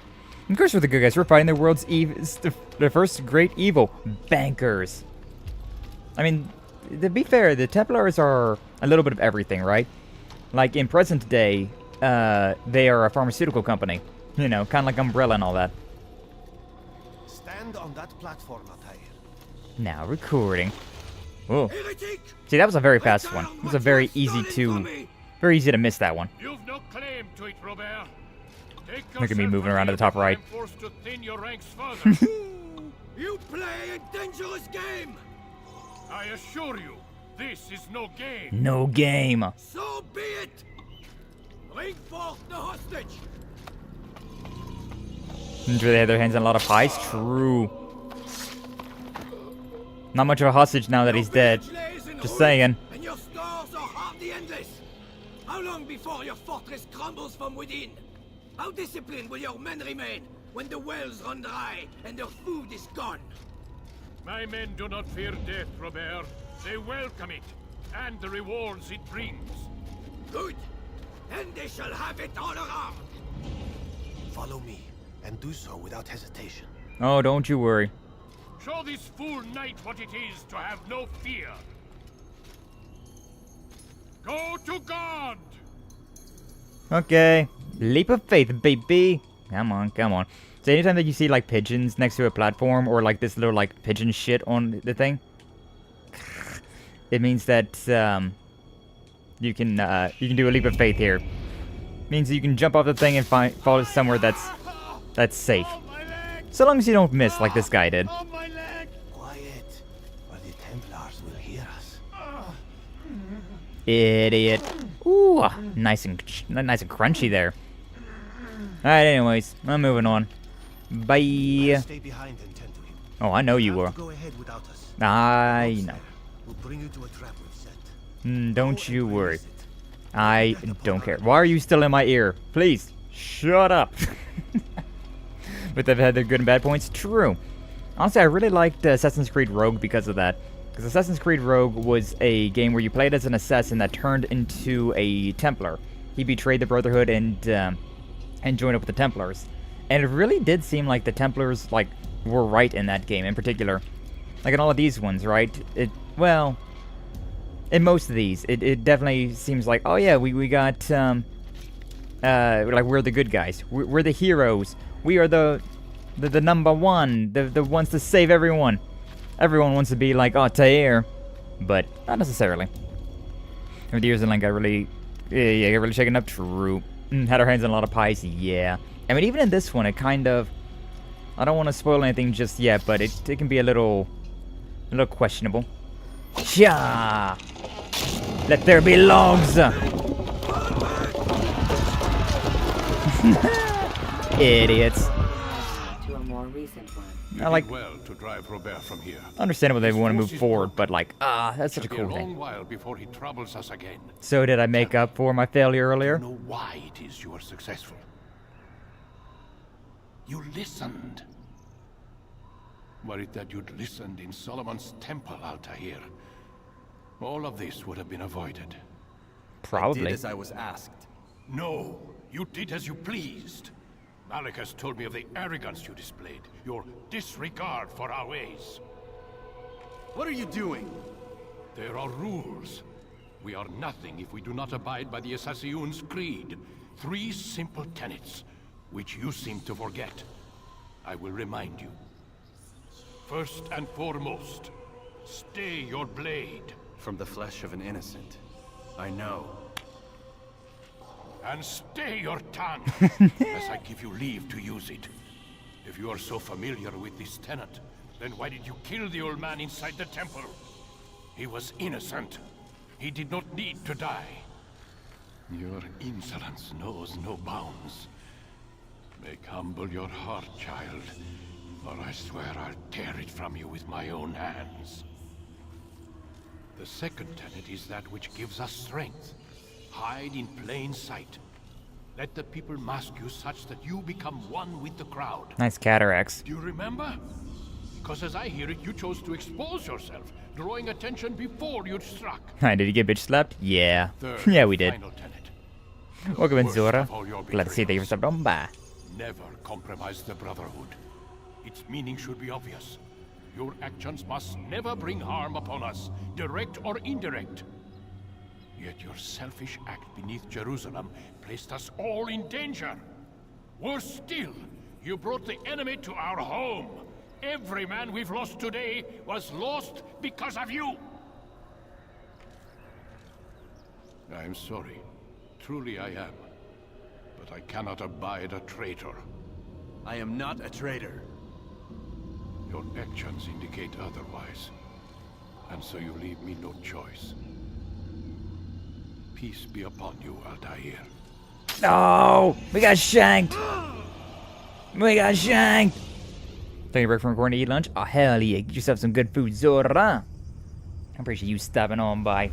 Of course we're the good guys. We're fighting the world's the first great evil. Bankers. I mean, to be fair, the Templars are a little bit of everything, right? Like, in present day, they are a pharmaceutical company. You know, kind of like Umbrella and all that. Stand on that platform, Altair. Now recording. Oh, see, that was a very fast one. It was a very easy to miss that one. You've no claim to it, Robert. Look at me moving around to the top right. You play a dangerous game. I assure you, this is no game. No game. So be it. Bring forth the hostage. Do they have their hands on a lot of pies? True. Not much of a hostage now that he's dead. Just saying. And your stores are hardly endless. How long before your fortress crumbles from within? How disciplined will your men remain when the wells run dry and their food is gone? My men do not fear death, Robert. They welcome it, and the rewards it brings. Good. Then they shall have it all around. Follow me, and do so without hesitation. Oh, don't you worry. Show this fool knight what it is to have no fear. Go to God! Okay. Leap of faith, baby. Come on, come on. So anytime that you see, like, pigeons next to a platform, or, like, this little, like, pigeon shit on the thing, it means that, you can do a leap of faith here. It means you can jump off the thing and fall somewhere that's safe. So long as you don't miss, like this guy did. Quiet, or the Templars will hear us. Idiot. Ooh, nice and crunchy there. Alright, anyways, I'm moving on. Bye. Stay behind and tend to him. Oh, I know you will. Go ahead without us. I know. We'll bring you to a trap we've set. Don't you worry. I don't care. Why are you still in my ear? Please. Shut up. But they've had their good and bad points. True. Honestly, I really liked Assassin's Creed Rogue because of that. Because Assassin's Creed Rogue was a game where you played as an assassin that turned into a Templar. He betrayed the Brotherhood and joined up with the Templars. And it really did seem like the Templars like were right in that game in particular. Like in all of these ones, right? Well, in most of these, it definitely seems like, oh yeah, we got like we're the good guys. We're the heroes. We are the number one, the ones to save everyone. Everyone wants to be like Altair, but not necessarily. Over the years, and like got really shaken up. True. Had our hands on a lot of pies. Yeah. I mean, even in this one, it kind of. I don't want to spoil anything just yet, but it can be a little questionable. Sha! Let there be logs. Idiots. To a more recent one. You I like. did well to drive Robert from here. Understandable they want to move His force is forward, but broken. like, that's such a It'll cool be a long thing. while before he troubles us again. So did I make up for my failure earlier? You know why it is you are successful. You listened. Were it that you'd listened in Solomon's temple, Altair, all of this would have been avoided. Probably. I did as I was asked. No, you did as you pleased. Malik has told me of the arrogance you displayed, your disregard for our ways. What are you doing? There are rules. We are nothing if we do not abide by the Assassin's creed. 3 simple tenets, which you seem to forget. I will remind you. First and foremost, stay your blade. From the flesh of an innocent. I know. And stay your tongue, as I give you leave to use it. If you are so familiar with this tenet, then why did you kill the old man inside the temple? He was innocent. He did not need to die. Your insolence knows no bounds. Make humble your heart, child, or I swear I'll tear it from you with my own hands. The second tenet is that which gives us strength. Hide in plain sight. Let the people mask you such that you become one with the crowd. Nice cataracts. Do you remember? Because as I hear it, you chose to expose yourself, drawing attention before you'd struck. Hi, did you get bitch slapped? Yeah. Third Yeah, we did. final tenet. Welcome in, Worst Zora. of all your Glad to see that you're betrayals. subbed on. Never compromise the Brotherhood. Its meaning should be obvious. Your actions must never bring harm upon us, direct or indirect. Yet your selfish act beneath Jerusalem placed us all in danger. Worse still, you brought the enemy to our home. Every man we've lost today was lost because of you. I am sorry. Truly I am. But I cannot abide a traitor. I am not a traitor. Your actions indicate otherwise. And so you leave me no choice. Peace be upon you, Altair. No! We got shanked! We got shanked! Taking a break from recording to eat lunch? Oh, hell yeah. Get yourself some good food, Zora. I'm pretty sure you stopping on by.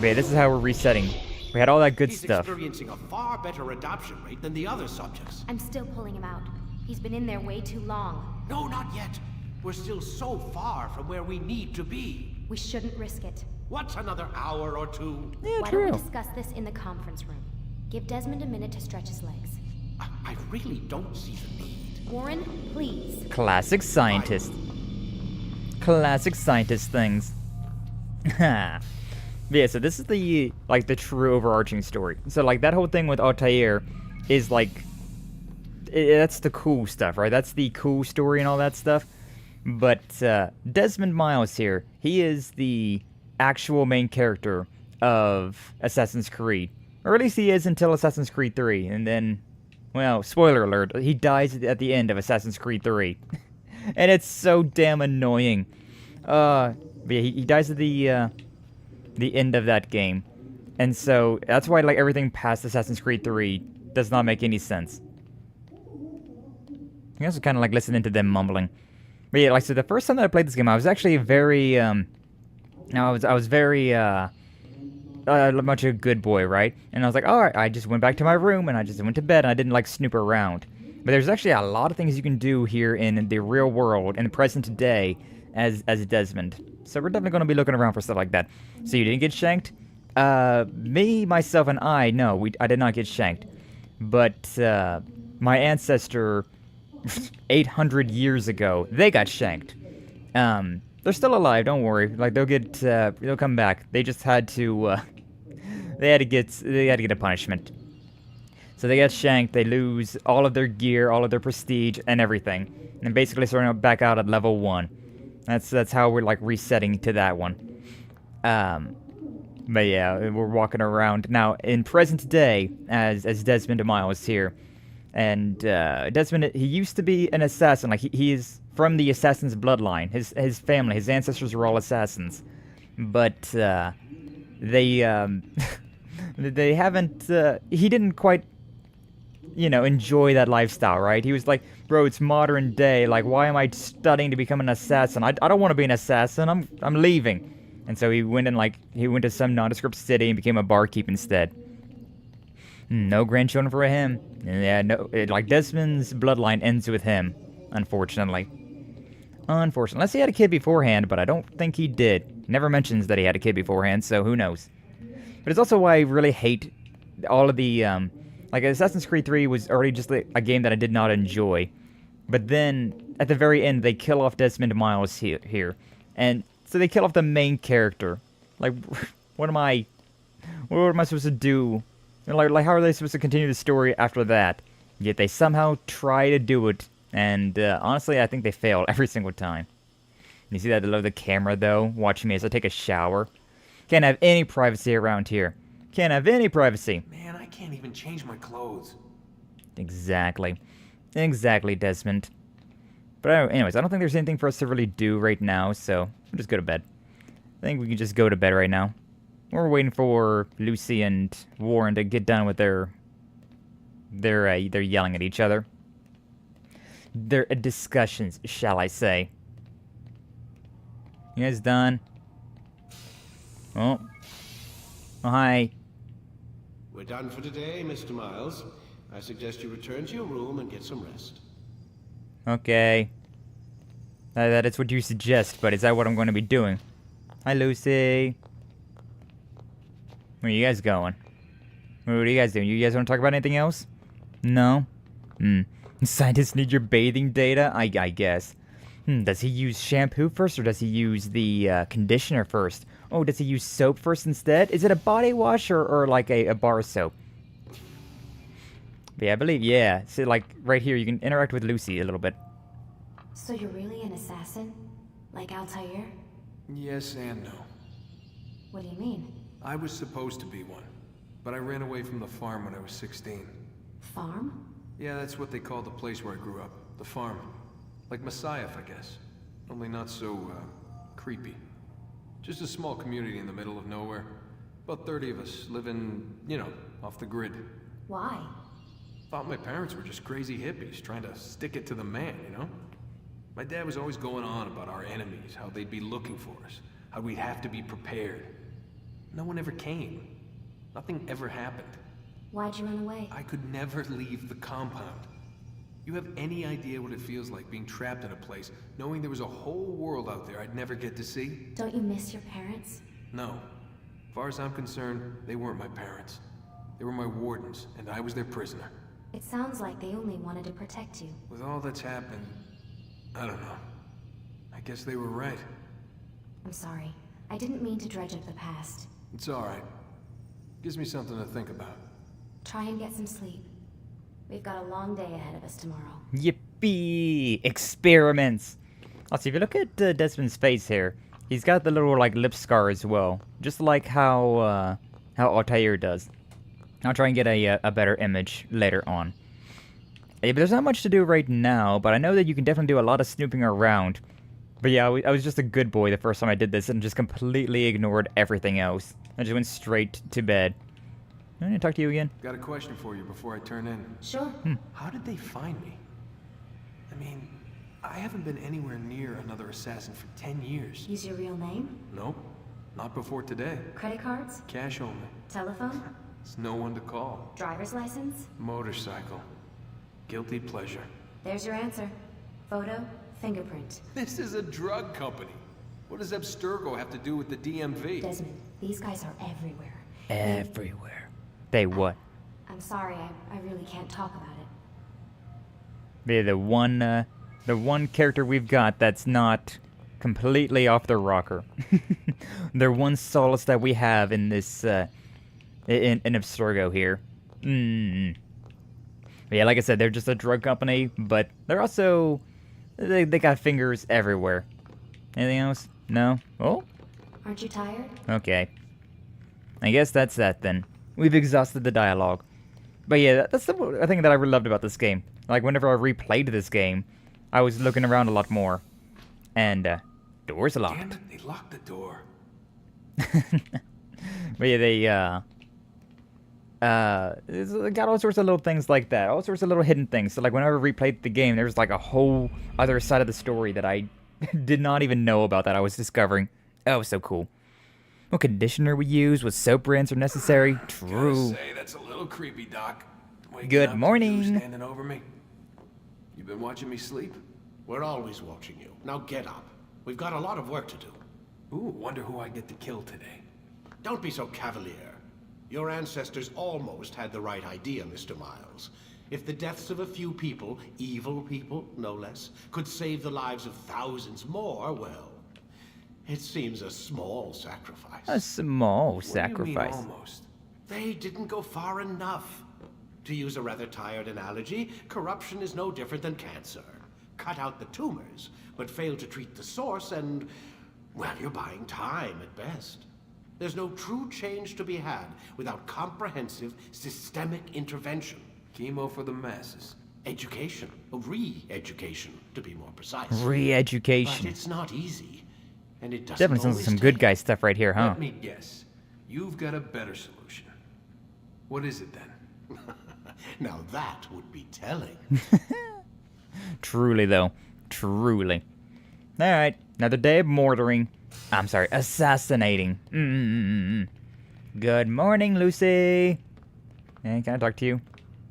But yeah, this is how we're resetting. We had all that good He's stuff. experiencing a far better adoption rate than the other subjects. I'm still pulling him out. He's been in there way too long. No, not yet. We're still so far from where we need to be. We shouldn't risk it. What's another hour or 2? Yeah, Why true. don't we discuss this in the conference room? Give Desmond a minute to stretch his legs. I really don't see the need. Warren, please. Classic scientist. Classic scientist things. Ha. Yeah, so this is the true overarching story. So like that whole thing with Altair is like that's the cool stuff, right? That's the cool story and all that stuff. But Desmond Miles here, he is the actual main character of Assassin's Creed. Or at least he is until Assassin's Creed 3. And then, well, spoiler alert, he dies at the end of Assassin's Creed 3. And it's so damn annoying. But yeah, he dies at the end of that game. And so that's why like everything past Assassin's Creed 3 does not make any sense. I also kind of like listening to them mumbling. But yeah, like so the first time that I played this game, I was actually very I was very much of a good boy, right? And I was like, alright, I just went back to my room and I just went to bed and I didn't like snoop around. But there's actually a lot of things you can do here in the real world, in the present day, as Desmond. So we're definitely going to be looking around for stuff like that. So you didn't get shanked? Me, myself, and I, no, I did not get shanked. But, my ancestor, 800 years ago, they got shanked. They're still alive, don't worry. Like, they'll come back. They just had to, they had to get a punishment. So they get shanked, they lose all of their gear, all of their prestige, and everything. And basically starting back out at level 1. That's how we're, like, resetting to that one. But yeah, we're walking around. Now, in present day, as Desmond Miles here, and Desmond, he used to be an assassin. Like, he is from the assassin's bloodline. His family, his ancestors were all assassins. But, they haven't, he didn't quite, you know, enjoy that lifestyle, right? He was like, bro, it's modern day, like, why am I studying to become an assassin? I don't want to be an assassin, I'm leaving. And so he went to some nondescript city and became a barkeep instead. No grandchildren for him. Yeah, no, like, Desmond's bloodline ends with him, unfortunately. Unless he had a kid beforehand, but I don't think he did. He never mentions that he had a kid beforehand, so who knows. But it's also why I really hate all of the, like, Assassin's Creed 3 was already just a game that I did not enjoy. But then, at the very end, they kill off Desmond Miles here. And so they kill off the main character. Like, what am I supposed to do? Like, how are they supposed to continue the story after that? Yet they somehow try to do it. And, honestly, I think they fail every single time. You see that below the camera, though? Watching me as I take a shower? Can't have any privacy around here. Can't have any privacy. Man, I can't even change my clothes. Exactly. Exactly, Desmond. But anyways, I don't think there's anything for us to really do right now, so we'll just go to bed. I think we can just go to bed right now. We're waiting for Lucy and Warren to get done with their yelling at each other. Their discussions, shall I say. You guys done? Oh, hi. We're done for today, Mr. Miles. I suggest you return to your room and get some rest. Okay. That is what you suggest, but is that what I'm going to be doing? Hi, Lucy. Where are you guys going? What are you guys doing? You guys want to talk about anything else? No? Scientists need your bathing data? I guess. Does he use shampoo first, or does he use the conditioner first? Oh, does he use soap first instead? Is it a body wash or like a bar soap? But yeah, I believe, yeah. So, like, right here, you can interact with Lucy a little bit. So you're really an assassin? Like Altair? Yes and no. What do you mean? I was supposed to be one, but I ran away from the farm when I was 16. Farm? Yeah, that's what they call the place where I grew up. The farm. Like Messiah, I guess. Only not so, creepy. Just a small community in the middle of nowhere. About 30 of us living, you know, off the grid. Why? Thought my parents were just crazy hippies trying to stick it to the man, you know? My dad was always going on about our enemies, how they'd be looking for us, how we'd have to be prepared. No one ever came. Nothing ever happened. Why'd you run away? I could never leave the compound. You have any idea what it feels like being trapped in a place, knowing there was a whole world out there I'd never get to see? Don't you miss your parents? No. As far as I'm concerned, they weren't my parents. They were my wardens, and I was their prisoner. It sounds like they only wanted to protect you. With all that's happened, I don't know. I guess they were right. I'm sorry. I didn't mean to dredge up the past. It's alright. Gives me something to think about. Try and get some sleep. We've got a long day ahead of us tomorrow. Yippee! Experiments! Also, if you look at Desmond's face here, he's got the little, like, lip scar as well. Just like how Altair does. I'll try and get a better image later on. But there's not much to do right now, but I know that you can definitely do a lot of snooping around. But yeah, I was just a good boy the first time I did this and just completely ignored everything else. I just went straight to bed. I need to talk to you again. Got a question for you before I turn in. Sure. How did they find me? I mean, I haven't been anywhere near another assassin for 10 years. Use your real name? Nope. Not before today. Credit cards? Cash only. Telephone? There's no one to call. Driver's license? Motorcycle. Guilty pleasure. There's your answer. Photo, fingerprint. This is a drug company. What does Abstergo have to do with the DMV? Desmond, these guys are everywhere. Everywhere. They what? I'm sorry, I really can't talk about it. They're the one character we've got that's not completely off the rocker. They're one solace that we have in this, in Abstergo here. But yeah, like I said, they're just a drug company, but they're also, they got fingers everywhere. Anything else? No? Oh? Aren't you tired? Okay. I guess that's that then. We've exhausted the dialogue. But yeah, that's the thing that I really loved about this game. Like, whenever I replayed this game, I was looking around a lot more. And, door's locked. Damn it, they locked the door. But yeah, they got all sorts of little things like that. All sorts of little hidden things. So, like, whenever I replayed the game, there was, like, a whole other side of the story that I did not even know about that I was discovering. Oh, it was so cool. What conditioner we use, what soap rinse are necessary. True. Gotta say, that's a little creepy, Doc. Good morning. Standing over me. You been watching me sleep? We're always watching you. Now get up. We've got a lot of work to do. Ooh, wonder who I get to kill today. Don't be so cavalier. Your ancestors almost had the right idea, Mr. Miles. If the deaths of a few people, evil people, no less, could save the lives of thousands more, well, it seems a small sacrifice. A small What do sacrifice. you mean, almost? They didn't go far enough. To use a rather tired analogy, corruption is no different than cancer. Cut out the tumors, but fail to treat the source and, well, you're buying time at best. There's no true change to be had without comprehensive, systemic intervention. Chemo for the masses. Education. Re-education, to be more precise. Re-education. But it's not easy. And it doesn't Definitely always some good guy stuff right here, huh? Let me guess. You've got a better solution. What is it then? Now that would be telling. Truly, though. Truly. Alright, another day of mortaring. I'm sorry, assassinating. Good morning, Lucy. Hey, can I talk to you?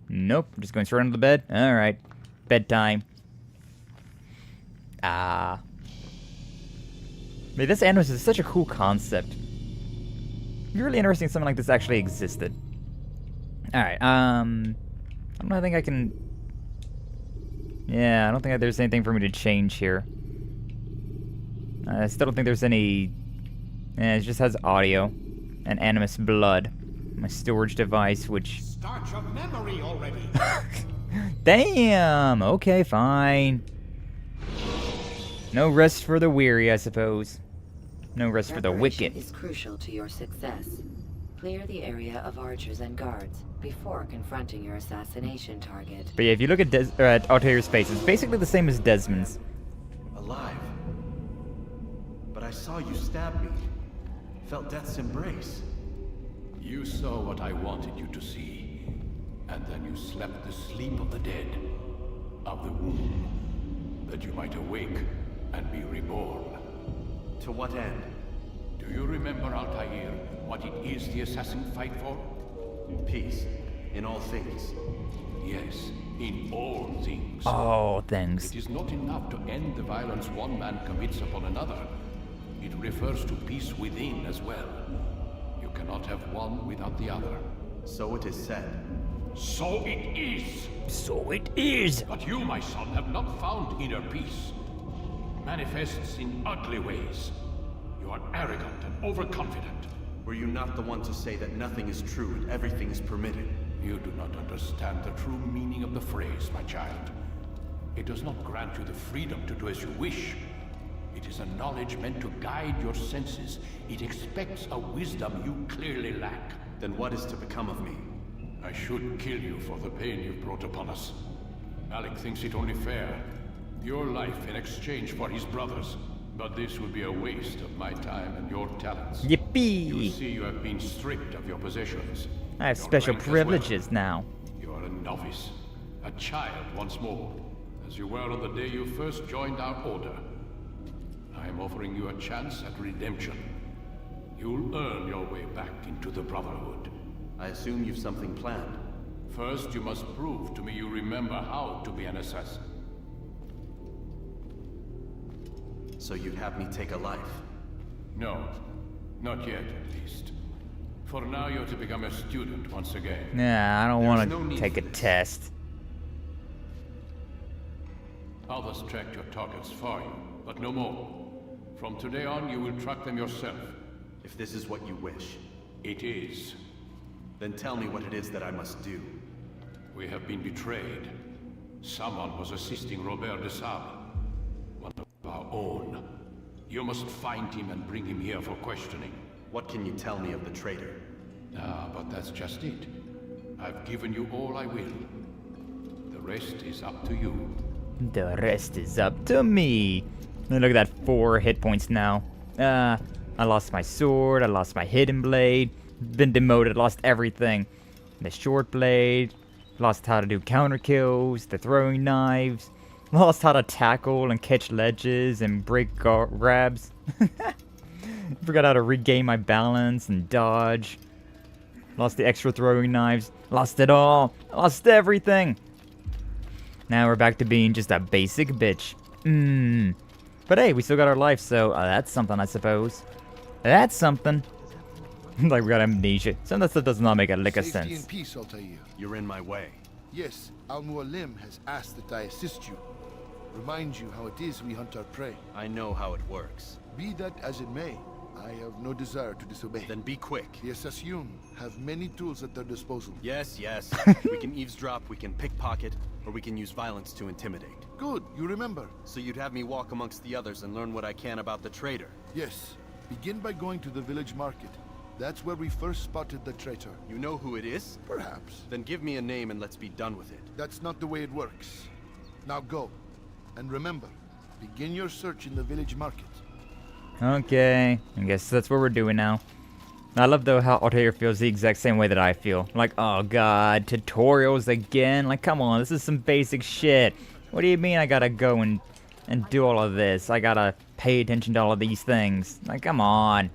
Nope, I'm just going straight under the bed. Alright, bedtime. Man, this Animus is such a cool concept. It'd be really interesting if something like this actually existed. Alright, I don't think I can... Yeah, I don't think there's anything for me to change here. I still don't think there's any... it just has audio and Animus blood. My storage device, which... Start your memory already! Damn! Okay, fine. No rest for the weary, I suppose. No rest for the wicked. Preparation is crucial to your success. Clear the area of archers and guards before confronting your assassination target. But yeah, if you look at Altair's face, it's basically the same as Desmond's. Alive. But I saw you stab me. Felt death's embrace. You saw what I wanted you to see, and then you slept the sleep of the dead, of the womb, that you might awake and be reborn. To what end? Do you remember, Altair, what it is the assassin fight for? Peace. In all things. Yes, in all things. All things. It is not enough to end the violence one man commits upon another. It refers to peace within as well. You cannot have one without the other. So it is said. So it is! So it is! But you, my son, have not found inner peace. It manifests in ugly ways. You are arrogant and overconfident. Were you not the one to say that nothing is true and everything is permitted? You do not understand the true meaning of the phrase, my child. It does not grant you the freedom to do as you wish. It is a knowledge meant to guide your senses. It expects a wisdom you clearly lack. Then what is to become of me? I should kill you for the pain you've brought upon us. Alec thinks it only fair. Your life in exchange for his brother's. But this would be a waste of my time and your talents. Yippee! You see, you have been stripped of your possessions. I have special privileges now. You are a novice, a child once more, as you were on the day you first joined our order. I am offering you a chance at redemption. You'll earn your way back into the Brotherhood. I assume you've something planned. First, you must prove to me you remember how to be an assassin. So you'd have me take a life? No, not yet at least. For now, you're to become a student once again. Nah, I don't want no to need take a for this. test. Others tracked your targets for you, but no more. From today on, you will track them yourself. If this is what you wish, It is. then tell me what it is that I must do. We have been betrayed. Someone was assisting Robert de Sable, one of our own. You must find him and bring him here for questioning. What can you tell me of the traitor? Ah, but that's just it. I've given you all I will. The rest is up to you. The rest is up to me. And look at that, 4 hit points now. I lost my sword, I lost my hidden blade, been demoted, lost everything. The short blade, lost how to do counter kills, the throwing knives, lost how to tackle and catch ledges and break grabs. Forgot how to regain my balance and dodge. Lost the extra throwing knives, lost it all, lost everything. Now we're back to being just a basic bitch. But hey, we still got our life, so that's something, I suppose. That's something. Like we got amnesia. Some of that stuff does not make a lick of Safety sense. and peace, Altair. You're in my way. Yes, Al-Mualim has asked that I assist you. Remind you how it is we hunt our prey. I know how it works. Be that as it may, I have no desire to disobey. Then be quick. The Assassin have many tools at their disposal. Yes, yes. We can eavesdrop, we can pickpocket, or we can use violence to intimidate. Good, you remember. So you'd have me walk amongst the others and learn what I can about the traitor? Yes. Begin by going to the village market. That's where we first spotted the traitor. You know who it is? Perhaps. Then give me a name and let's be done with it. That's not the way it works. Now go. And remember, begin your search in the village market. Okay, I guess that's what we're doing now. I love though how Altair feels the exact same way that I feel. Like, oh god, tutorials again? Like, come on, this is some basic shit. What do you mean I gotta go and do all of this? I gotta pay attention to all of these things. Like, come on.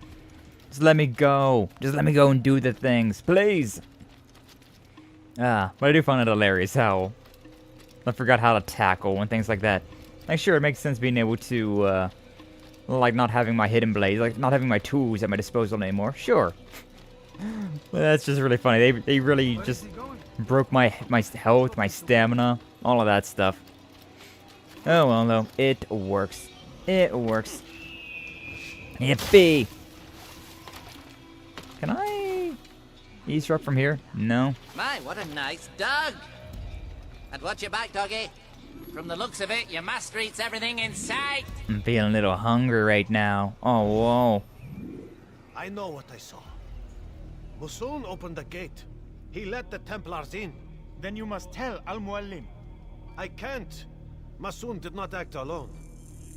Just let me go. Just let me go and do the things, please. But I do find it hilarious how I forgot how to tackle and things like that. Like, sure, it makes sense being able to, like, not having my hidden blades, like, not having my tools at my disposal anymore. Sure. But that's just really funny. They really just broke my health, my stamina, all of that stuff. Oh, well, though. It works. It works. Yippee! Can I eavesdrop from here? No. My, what a nice dog. And watch your back, doggy. From the looks of it, your master eats everything in sight. I'm feeling a little hungry right now. Oh, whoa. I know what I saw. Musun opened the gate. He let the Templars in. Then you must tell Al-Mualim. I can't. Musun did not act alone.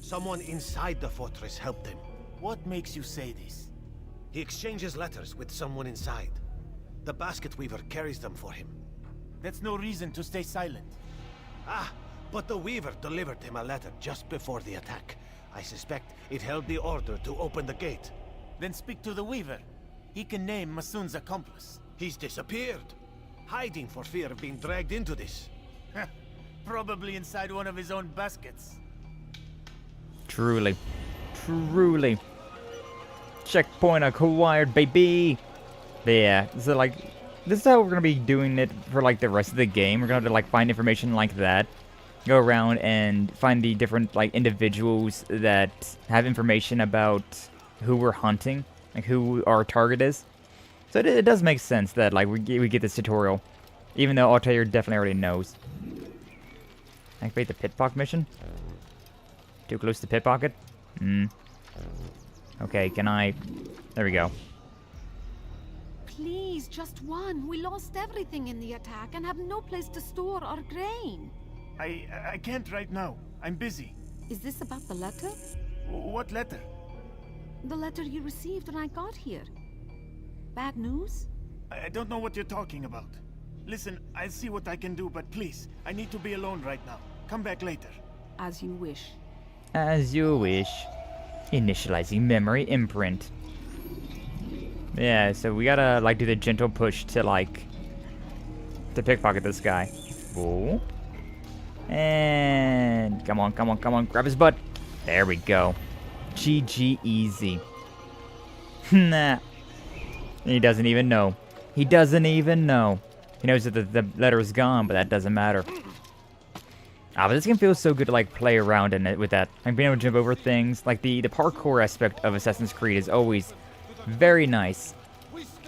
Someone inside the fortress helped him. What makes you say this? He exchanges letters with someone inside. The basket weaver carries them for him. That's no reason to stay silent. Ah, but the weaver delivered him a letter just before the attack. I suspect it held the order to open the gate. Then speak to the weaver. He can name Masun's accomplice. He's disappeared. Hiding for fear of being dragged into this. Probably inside one of his own baskets. Truly. Truly. Checkpoint acquired, baby! But yeah, so like, this is how we're gonna be doing it for like the rest of the game. We're gonna have to like find information like that. Go around and find the different like individuals that have information about who we're hunting, like who our target is. So it does make sense that like we get this tutorial, even though Altair definitely already knows. Activate the pickpocket mission. Too close to pickpocket. Okay, can I? There we go. Please, just one. We lost everything in the attack and have no place to store our grain. I can't right now. I'm busy. Is this about the letter? What letter? The letter you received when I got here. Bad news? I don't know what you're talking about. Listen, I'll see what I can do, but please, I need to be alone right now. Come back later. As you wish. As you wish. Initializing memory imprint. Yeah, so we gotta, like, do the gentle push to, like, to pickpocket this guy. Ooh. And come on, come on, come on, grab his butt. There we go. GG easy. Nah. He doesn't even know. He doesn't even know. He knows that the letter is gone, but that doesn't matter. Ah, but this game feels so good to, like, play around in it with that. Like, being able to jump over things. Like, the parkour aspect of Assassin's Creed is always very nice.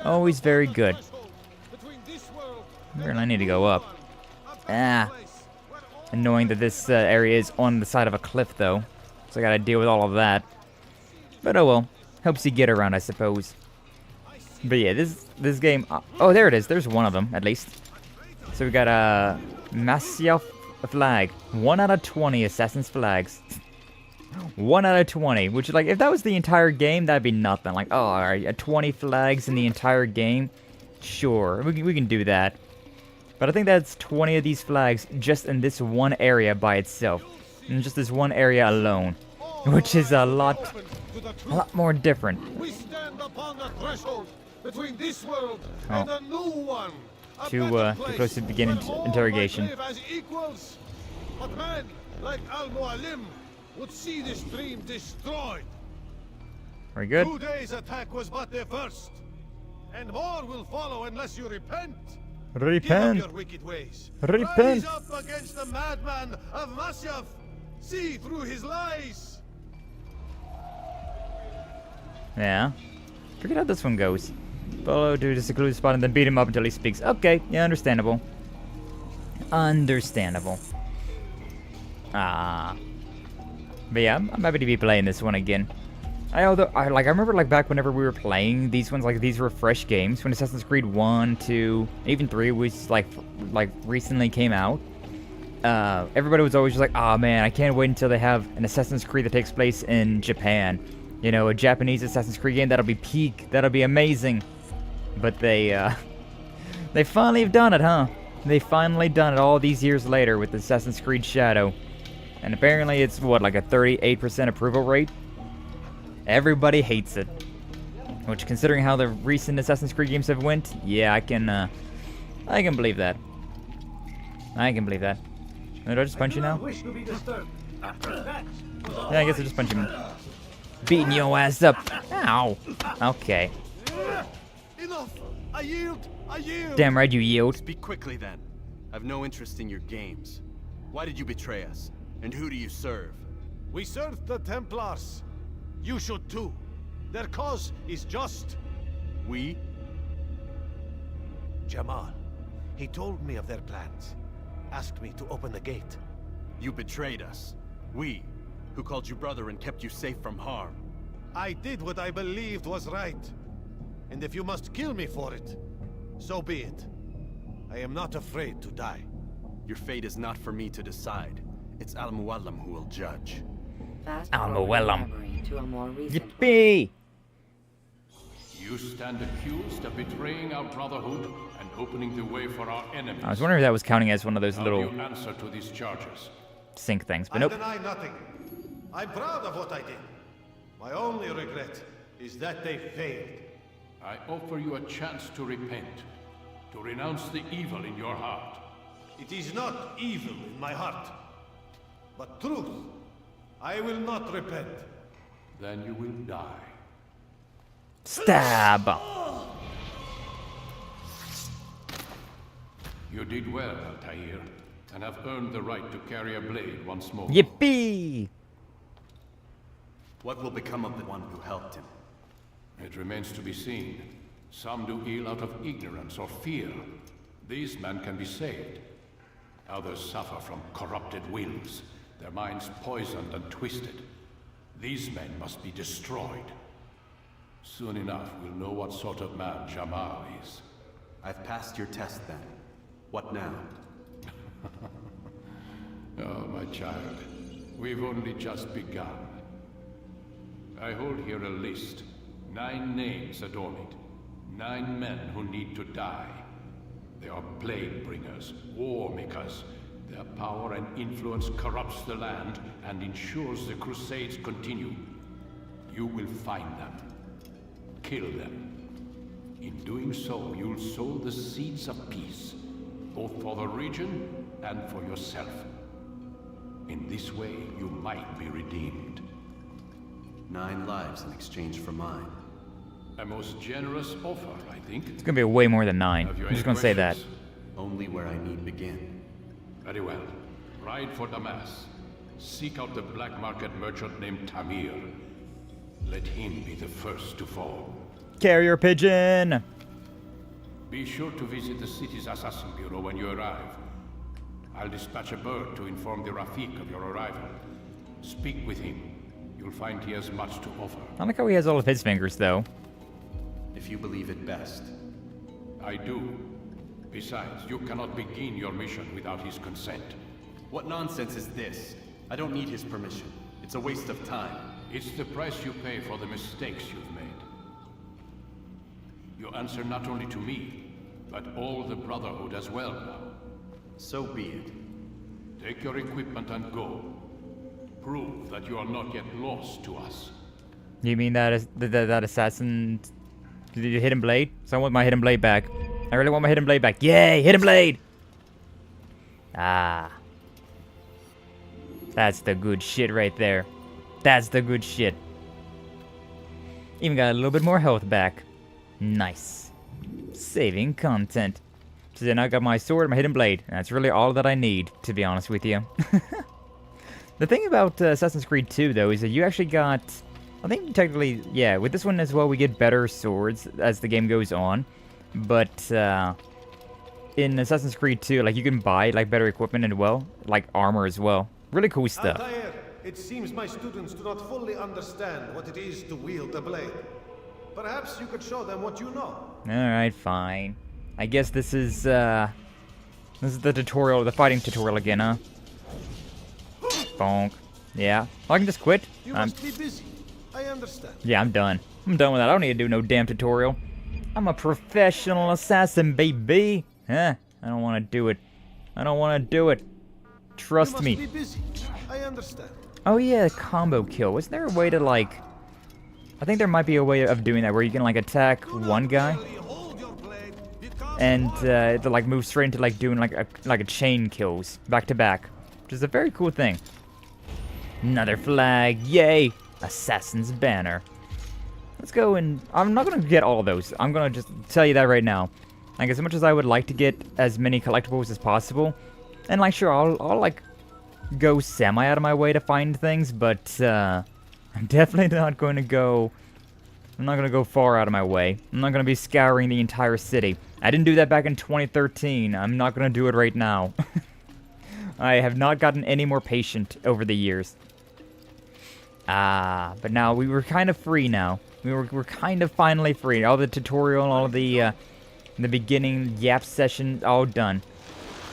Always very good. Where do I need to go up? Ah. Annoying that this area is on the side of a cliff, though. So I gotta deal with all of that. But oh well. Helps you get around, I suppose. But yeah, this game... oh, there it is. There's one of them, at least. So we got a Masyaf flag. 1 out of 20 Assassin's flags. 1 out of 20. Which, like, if that was the entire game, that'd be nothing. Like, oh, alright, 20 flags in the entire game? Sure, we can do that. But I think that's 20 of these flags just in this one area by itself. In just this one area alone. Which is a lot more different. We stand upon the threshold between this world Oh. and a new one. Too close to begin interrogation. As equals. But men like Al-Mualim would see this dream destroyed. Very good. Today's attack was but the first. And more will follow unless you repent. Repent. Give up your wicked ways. Repent. Rise up against the madman of Masyaf. See through his lies. Yeah. Forget how this one goes. Follow to the secluded spot and then beat him up until he speaks. Okay, yeah, understandable. Understandable. Ah. But yeah, I'm happy to be playing this one again. I remember, like, back whenever we were playing these ones, like, these were fresh games when Assassin's Creed 1, 2, even 3 was like recently came out. Everybody was always just like, oh man, I can't wait until they have an Assassin's Creed that takes place in Japan. You know, a Japanese Assassin's Creed game, that'll be peak, that'll be amazing. But they finally have done it, huh? They finally done it all these years later with Assassin's Creed Shadow. And apparently it's, what, like a 38% approval rate? Everybody hates it. Which, considering how the recent Assassin's Creed games have went, yeah, I can believe that. I can believe that. Did I just punch you now? Yeah, I guess I just punch him. Beating your ass up. Ow. Okay. Enough! I yield! I yield! Damn right you yield. Speak quickly then. I've no interest in your games. Why did you betray us? And who do you serve? We serve the Templars. You should too. Their cause is just. We? Jamal. He told me of their plans. Asked me to open the gate. You betrayed us. We, who called you brother and kept you safe from harm. I did what I believed was right. And if you must kill me for it, so be it. I am not afraid to die. Your fate is not for me to decide. It's Al-Mualim who will judge. Al-Mualim. Yippee! You stand accused of betraying our brotherhood and opening the way for our enemies. I was wondering if that was counting as one of those How little do you answer to these charges? sync things, but I nope. deny nothing. I'm proud of what I did. My only regret is that they failed. I offer you a chance to repent, to renounce the evil in your heart. It is not evil in my heart, but truth. I will not repent. Then you will die. Stab! You did well, Altair, and have earned the right to carry a blade once more. Yippee! What will become of the one who helped him? It remains to be seen. Some do ill out of ignorance or fear. These men can be saved. Others suffer from corrupted wills, their minds poisoned and twisted. These men must be destroyed. Soon enough, we'll know what sort of man Jamal is. I've passed your test then. What now? Oh, my child. We've only just begun. I hold here a list. 9 names adorn it. 9 men who need to die. They are plague bringers, war makers. Their power and influence corrupts the land and ensures the Crusades continue. You will find them. Kill them. In doing so, you'll sow the seeds of peace, both for the region and for yourself. In this way, you might be redeemed. 9 lives in exchange for mine. A most generous offer, I think. It's gonna be way more than 9. I'm just gonna say that. Only where I need begin. Very well. Ride for Damas. Seek out the black market merchant named Tamir. Let him be the first to fall. Carrier pigeon! Be sure to visit the city's assassin bureau when you arrive. I'll dispatch a bird to inform the Rafik of your arrival. Speak with him. You'll find he has much to offer. I like how he has all of his fingers, though. If you believe it best. I do. Besides, you cannot begin your mission without his consent. What nonsense is this? I don't need his permission. It's a waste of time. It's the price you pay for the mistakes you've made. You answer not only to me, but all the Brotherhood as well now. So be it. Take your equipment and go. Prove that you are not yet lost to us. You mean that assassin... The hidden blade? So I want my hidden blade back. I really want my hidden blade back. Yay! Hidden blade! Ah. That's the good shit right there. That's the good shit. Even got a little bit more health back. Nice. Saving content. So then I got my sword and my hidden blade. And that's really all that I need, to be honest with you. The thing about Assassin's Creed 2, though, is that you actually got... I think technically, yeah, with this one as well, we get better swords as the game goes on. But in Assassin's Creed 2, like, you can buy, like, better equipment as well. Like, armor as well. Really cool stuff. Altair, it seems my students do not fully understand what it is to wield a blade. Perhaps you could show them what you know. Alright, fine. I guess this is the tutorial, the fighting tutorial again, huh? Bonk. Yeah. I can just quit. You must be busy. I understand. Yeah, I'm done. I'm done with that. I don't need to do no damn tutorial. I'm a professional assassin, baby. Huh? I don't want to do it. I don't want to do it. Trust me. You must be busy. I understand. Oh yeah, combo kill. Was there a way to, like... I think there might be a way of doing that where you can, like, attack one guy and to, like, move straight into, like, doing like a chain kills back to back, which is a very cool thing. Another flag, yay! Assassin's banner. Let's go and I'm not gonna get all of those. I'm gonna just tell you that right now. Like, as much as I would like to get as many collectibles as possible, and like, sure, I'll like go semi out of my way to find things, but I'm definitely not going to go. I'm not going to go far out of my way. I'm not going to be scouring the entire city. I didn't do that back in 2013. I'm not going to do it right now. I have not gotten any more patient over the years. But now we were kind of free now. We're kind of finally free. All the tutorial, all of the beginning yap session, all done.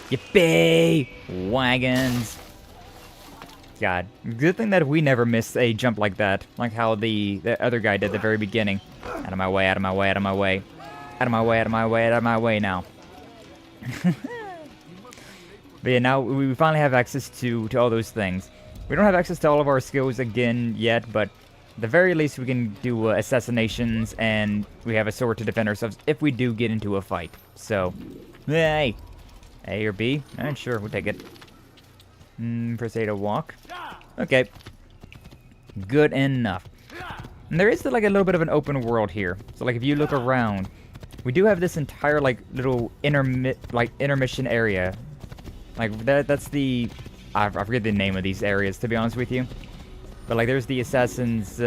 Yippee! Wagons. God, good thing that we never missed a jump like that, like how the other guy did at the very beginning. Out of my way, out of my way, out of my way. Out of my way, out of my way, out of my way now. But yeah, now we finally have access to all those things. We don't have access to all of our skills again yet, but at the very least we can do assassinations, and we have a sword to defend ourselves if we do get into a fight. So, hey! A or B? Sure, we'll take it. Press A to walk. Okay. Good enough. And there is like a little bit of an open world here. So like if you look around, we do have this entire like little intermission area. Like that's the I forget the name of these areas, to be honest with you. But like there's the assassins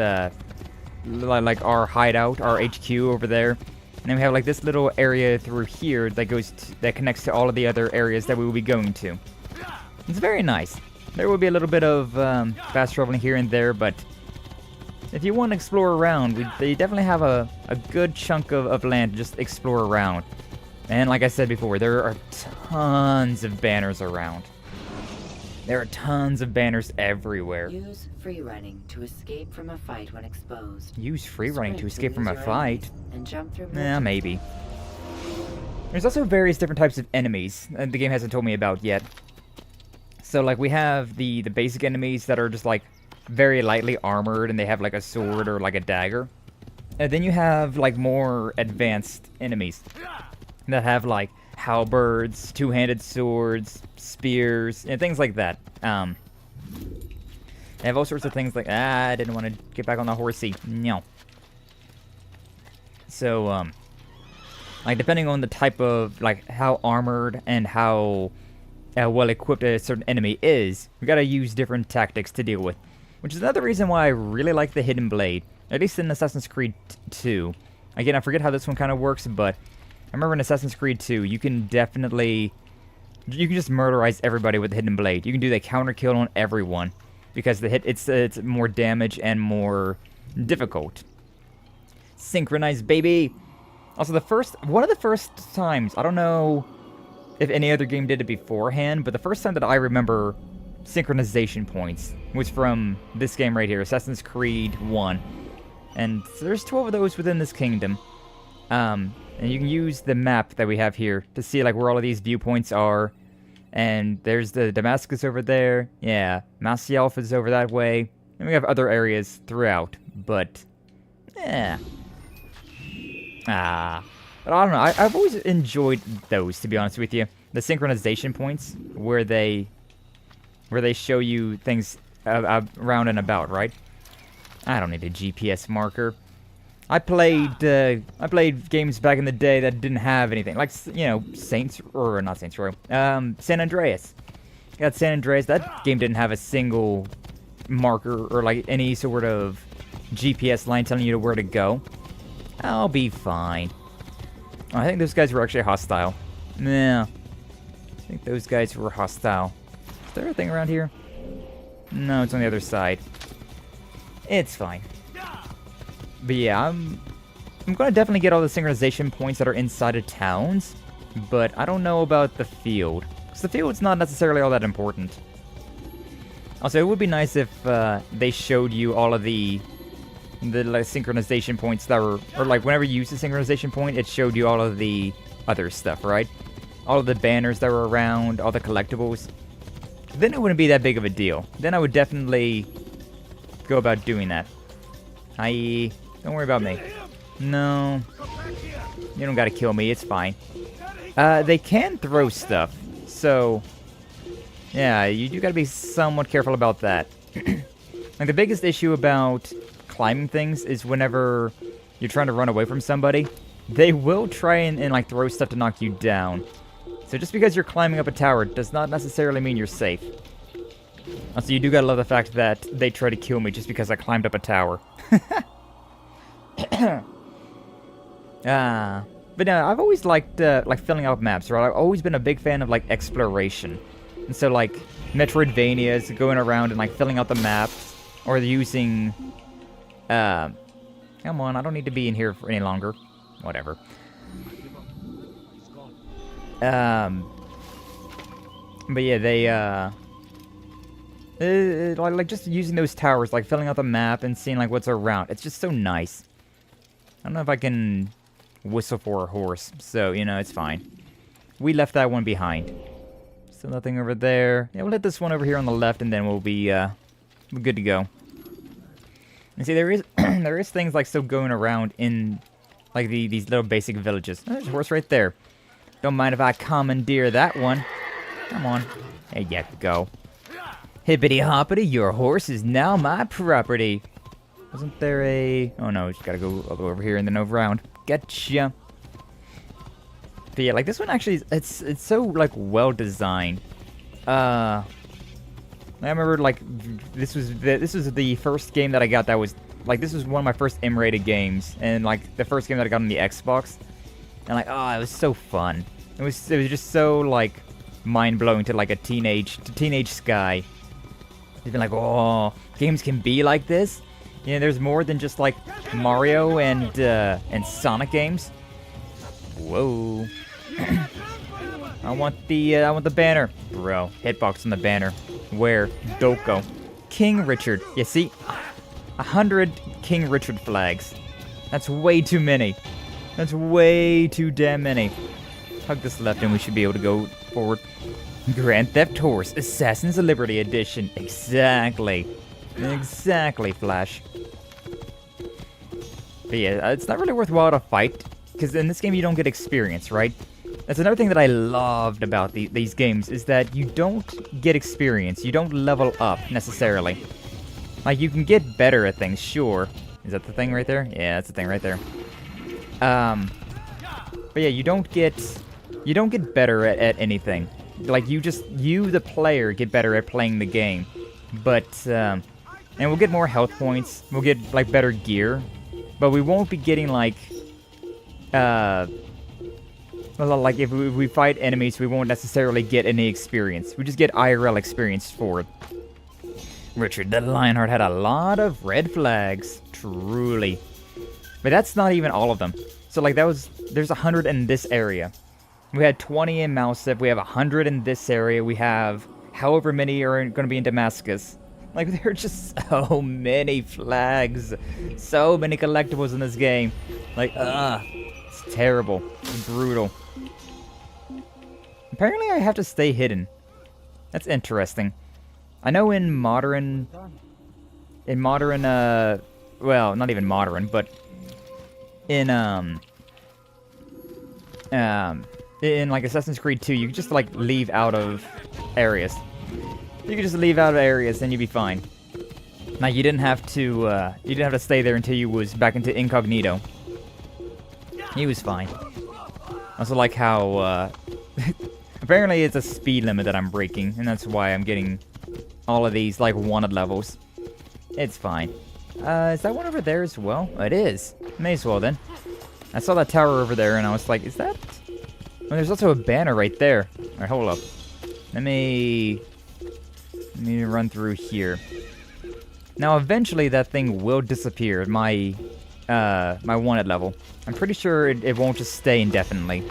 like our hideout, our HQ over there. And then we have like this little area through here that connects to all of the other areas that we will be going to. It's very nice. There will be a little bit of fast traveling here and there, but if you want to explore around, they definitely have a good chunk of land to just explore around. And like I said before, there are tons of banners around. There are tons of banners everywhere. Use free running to escape from a fight when exposed. Use free running to escape from a fight? And jump through maybe. There's also various different types of enemies that the game hasn't told me about yet. So, like, we have the basic enemies that are just, like, very lightly armored, and they have, like, a sword or, like, a dagger. And then you have like more advanced enemies that have like halberds, two-handed swords, spears, and things like that. They have all sorts of things like I didn't want to get back on the horsey. No. So like depending on the type of like how armored and how well equipped a certain enemy is, we gotta use different tactics to deal with. Which is another reason why I really like the Hidden Blade. At least in Assassin's Creed 2. Again, I forget how this one kind of works, but I remember in Assassin's Creed 2, you can definitely... You can just murderize everybody with the Hidden Blade. You can do the counter kill on everyone. Because the hit it's more damage and more difficult. Synchronized, baby! Also, one of the first times, I don't know if any other game did it beforehand, but the first time that I remember synchronization points was from this game right here, Assassin's Creed 1. And there's 12 of those within this kingdom. And you can use the map that we have here to see like where all of these viewpoints are. And there's the Damascus over there. Yeah, Masyaf is over that way. And we have other areas throughout. But, yeah. But I don't know. I've always enjoyed those, to be honest with you. The synchronization points where they show you things around and about, right? I don't need a GPS marker. I played games back in the day that didn't have anything, like, you know, not Saints Row, San Andreas. Got San Andreas. That game didn't have a single marker or like any sort of GPS line telling you where to go. I'll be fine. Oh, I think those guys were actually hostile. Nah, I think those guys were hostile. Is there a thing around here? No, it's on the other side. It's fine. But yeah, I'm gonna definitely get all the synchronization points that are inside of towns, but I don't know about the field. Because the field's not necessarily all that important. Also, it would be nice if they showed you all of the like, synchronization points that were... Or like, whenever you used a synchronization point, it showed you all of the other stuff, right? All of the banners that were around, all the collectibles. Then it wouldn't be that big of a deal. Then I would definitely go about doing that. Hi. Don't worry about me. No. You don't gotta kill me, it's fine. They can throw stuff, so... Yeah, you do gotta be somewhat careful about that. Like, the biggest issue about climbing things is whenever you're trying to run away from somebody, they will try and like, throw stuff to knock you down. So just because you're climbing up a tower does not necessarily mean you're safe. Also, you do gotta love the fact that they try to kill me just because I climbed up a tower. But no, I've always liked like filling out maps, right? I've always been a big fan of like exploration. And so like Metroidvanias, going around and like filling out the maps, or using come on, I don't need to be in here for any longer. Whatever. But yeah, they like just using those towers, like filling out the map and seeing like what's around. It's just so nice. I don't know if I can whistle for a horse, so you know it's fine. We left that one behind. Still nothing over there. Yeah, we'll hit this one over here on the left, and then we'll be good to go. And see, there is there is things like still going around in like these little basic villages. Oh, there's a horse right there. Don't mind if I commandeer that one. Come on. There you go. Hippity hoppity, your horse is now my property. Wasn't there a... Oh no, we just gotta go over here and then over around. Gotcha. But yeah, like this one actually, it's so like well designed. I remember like this was the first game that I got that was like, this was one of my first M-rated games, and like the first game that I got on the Xbox. And like, oh, it was so fun. It was just so like mind blowing to like a teenage Skye. He's been like, oh, games can be like this. You know, there's more than just like Mario and Sonic games. Whoa. I want the banner, bro. Hitbox on the banner. Where? Doko. King Richard. You see, 100 King Richard flags. That's way too many. That's way too damn many. Hug this left and we should be able to go forward. Grand Theft Horse, Assassins of Liberty Edition. Exactly. Exactly, Flash. But yeah, it's not really worthwhile to fight, because in this game you don't get experience, right? That's another thing that I loved about these games, is that you don't get experience. You don't level up, necessarily. Like, you can get better at things, sure. Is that the thing right there? Yeah, that's the thing right there. But yeah, you don't get better at anything. Like, you, the player, get better at playing the game. But, and we'll get more health points. We'll get, like, better gear. But we won't be getting, like, well, like, if we fight enemies, we won't necessarily get any experience. We just get IRL experience for it. Richard the Lionheart had a lot of red flags. Truly. But that's not even all of them. So, like, there's 100 in this area. We had 20 in Mousef. We have 100 in this area. We have however many are going to be in Damascus. Like, there are just so many flags. So many collectibles in this game. Like, it's terrible. It's brutal. Apparently, I have to stay hidden. That's interesting. I know in modern, well, not even modern, but in like Assassin's Creed 2, you can just like leave out of areas. You can just leave out of areas, then you'd be fine. Now you didn't have to stay there until you was back into incognito. He was fine. Also like how apparently it's a speed limit that I'm breaking, and that's why I'm getting all of these like wanted levels. It's fine. Is that one over there as well? It is. May as well then. I saw that tower over there and I was like, is that? Oh, there's also a banner right there. Alright, hold up. Let me run through here. Now eventually that thing will disappear, my wanted level. I'm pretty sure it won't just stay indefinitely.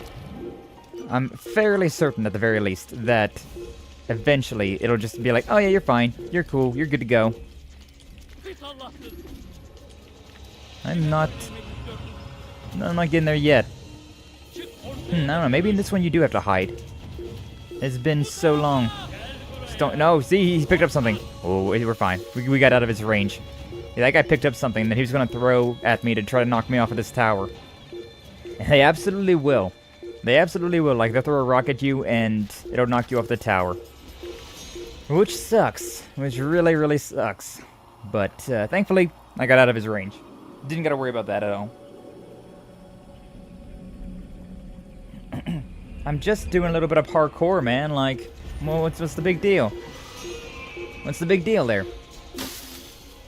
I'm fairly certain at the very least that eventually it'll just be like, oh yeah, you're fine, you're cool, you're good to go. I'm not getting there yet. I don't know, maybe in this one you do have to hide. It's been so long. Just don't, no, see, he picked up something. Oh, we're fine. We got out of his range. Yeah, that guy picked up something that he was going to throw at me to try to knock me off of this tower. And they absolutely will. They absolutely will. Like, they'll throw a rock at you and it'll knock you off the tower. Which sucks. Which really, really sucks. But, thankfully, I got out of his range. Didn't got to worry about that at all. I'm just doing a little bit of parkour, man. Like, well, what's the big deal? What's the big deal there?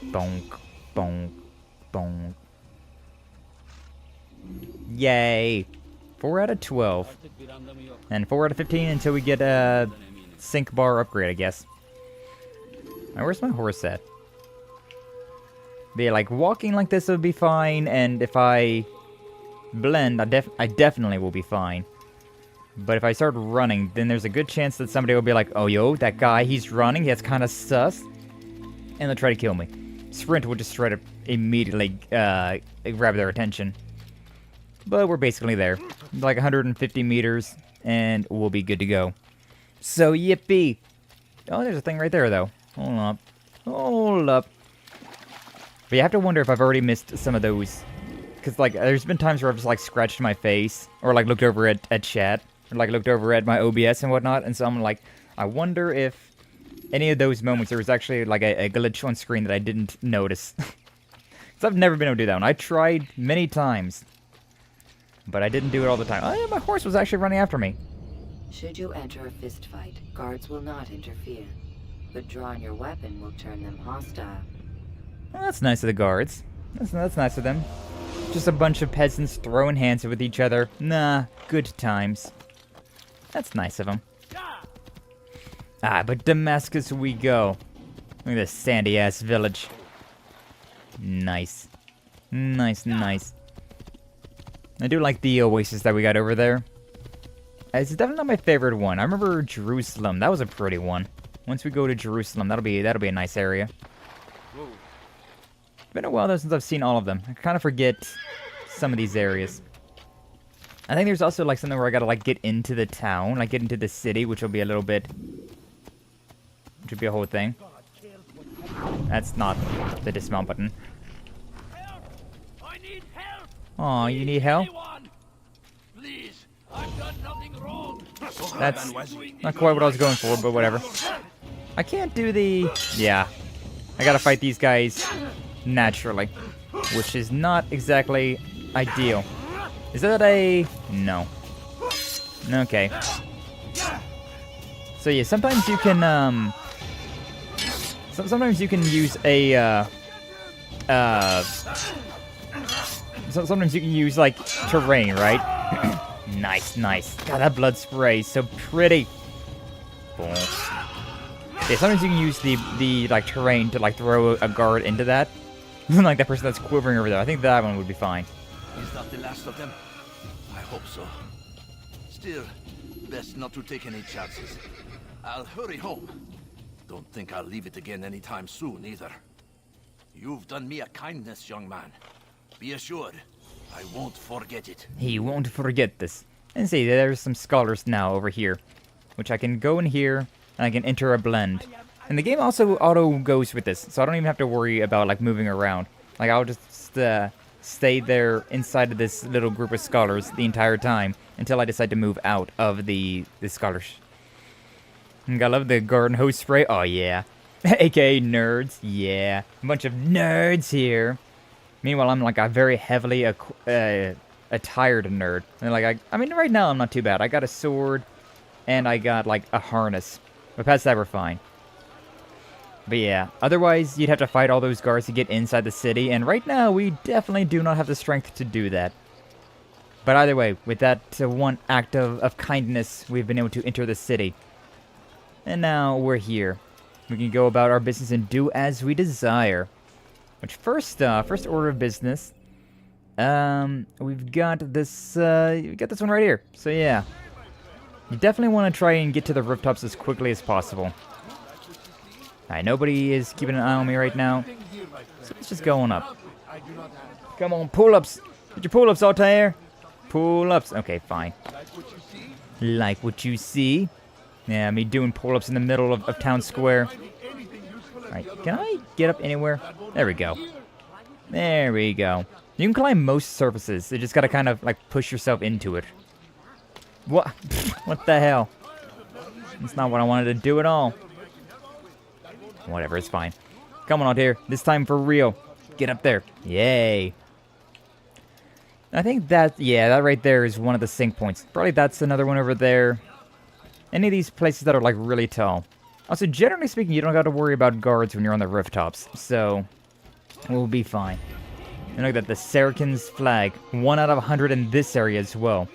Bonk, bonk, bonk. Yay. 4 out of 12. And 4 out of 15 until we get a sync bar upgrade, I guess. Now, where's my horse at? But yeah, like, walking like this would be fine, and if I blend, I definitely will be fine. But if I start running, then there's a good chance that somebody will be like, oh, yo, that guy, he's running, that's kind of sus. And they'll try to kill me. Sprint will just try to immediately grab their attention. But we're basically there. Like 150 meters, and we'll be good to go. So, yippee. Oh, there's a thing right there, though. Hold up. Hold up. But you have to wonder if I've already missed some of those. Because, like, there's been times where I've just, like, scratched my face. Or, like, looked over at chat. Or, like, looked over at my OBS and whatnot. And so I'm like, I wonder if any of those moments there was actually, like, a glitch on screen that I didn't notice. Because I've never been able to do that one. I tried many times. But I didn't do it all the time. Oh, yeah, my horse was actually running after me. Should you enter a fist fight, guards will not interfere. But drawing your weapon will turn them hostile. Well, that's nice of the guards. That's nice of them. Just a bunch of peasants throwing hands with each other. Nah, good times. That's nice of them. Ah, but Damascus we go. Look at this sandy-ass village. Nice. Nice, nice. I do like the oasis that we got over there. It's definitely not my favorite one. I remember Jerusalem. That was a pretty one. Once we go to Jerusalem, that'll be a nice area. It's been a while though since I've seen all of them. I kind of forget some of these areas. I think there's also like something where I gotta like get into the town, like get into the city, which will be a little bit, which would be a whole thing. That's not the dismount button. Aw, you need help? Please, I've done nothing wrong. That's not quite what I was going for, but whatever. I can't do the... Yeah. I gotta fight these guys naturally, which is not exactly ideal. Is that a... No. Okay. So yeah, sometimes you can, sometimes you can use a, sometimes you can use, like, terrain, right? Nice, nice. God, that blood spray is so pretty. Boom. Yeah, sometimes you can use the like, terrain to, like, throw a guard into that. Like that person that's quivering over there. I think that one would be fine. Is that the last of them? I hope so. Still, best not to take any chances. I'll hurry home. Don't think I'll leave it again anytime soon, either. You've done me a kindness, young man. Be assured, I won't forget it. He won't forget this. And see, there's some scholars now over here, which I can go in here, and I can enter a blend. And the game also auto goes with this, so I don't even have to worry about, like, moving around. Like, I'll just stay there inside of this little group of scholars the entire time until I decide to move out of the scholars. And I love the garden hose spray. Oh, yeah. AKA nerds. Yeah. A bunch of nerds here. Meanwhile, I'm, like, a very heavily attired nerd. And, like, I mean, right now I'm not too bad. I got a sword, and I got, like, a harness. But past that, we're fine. But yeah, otherwise, you'd have to fight all those guards to get inside the city, and right now, we definitely do not have the strength to do that. But either way, with that one act of kindness, we've been able to enter the city. And now, we're here. We can go about our business and do as we desire. Which, first order of business, we've got this one right here. So yeah, you definitely want to try and get to the rooftops as quickly as possible. Alright, nobody is keeping an eye on me right now, so let's just go on up. Come on, pull-ups! Get your pull-ups, Altair! Pull-ups. Okay, fine. Like what you see? Yeah, me doing pull-ups in the middle of town square. Alright, can I get up anywhere? There we go. There we go. You can climb most surfaces, you just gotta kind of, like, push yourself into it. What? What the hell? That's not what I wanted to do at all. Whatever, it's fine. Come on out here. This time for real. Get up there. Yay. I think that, yeah, that right there is one of the sync points. Probably that's another one over there. Any of these places that are, like, really tall. Also, generally speaking, you don't got to worry about guards when you're on the rooftops. So, we'll be fine. And look at that, the Saracens flag. 1 out of 100 in this area as well.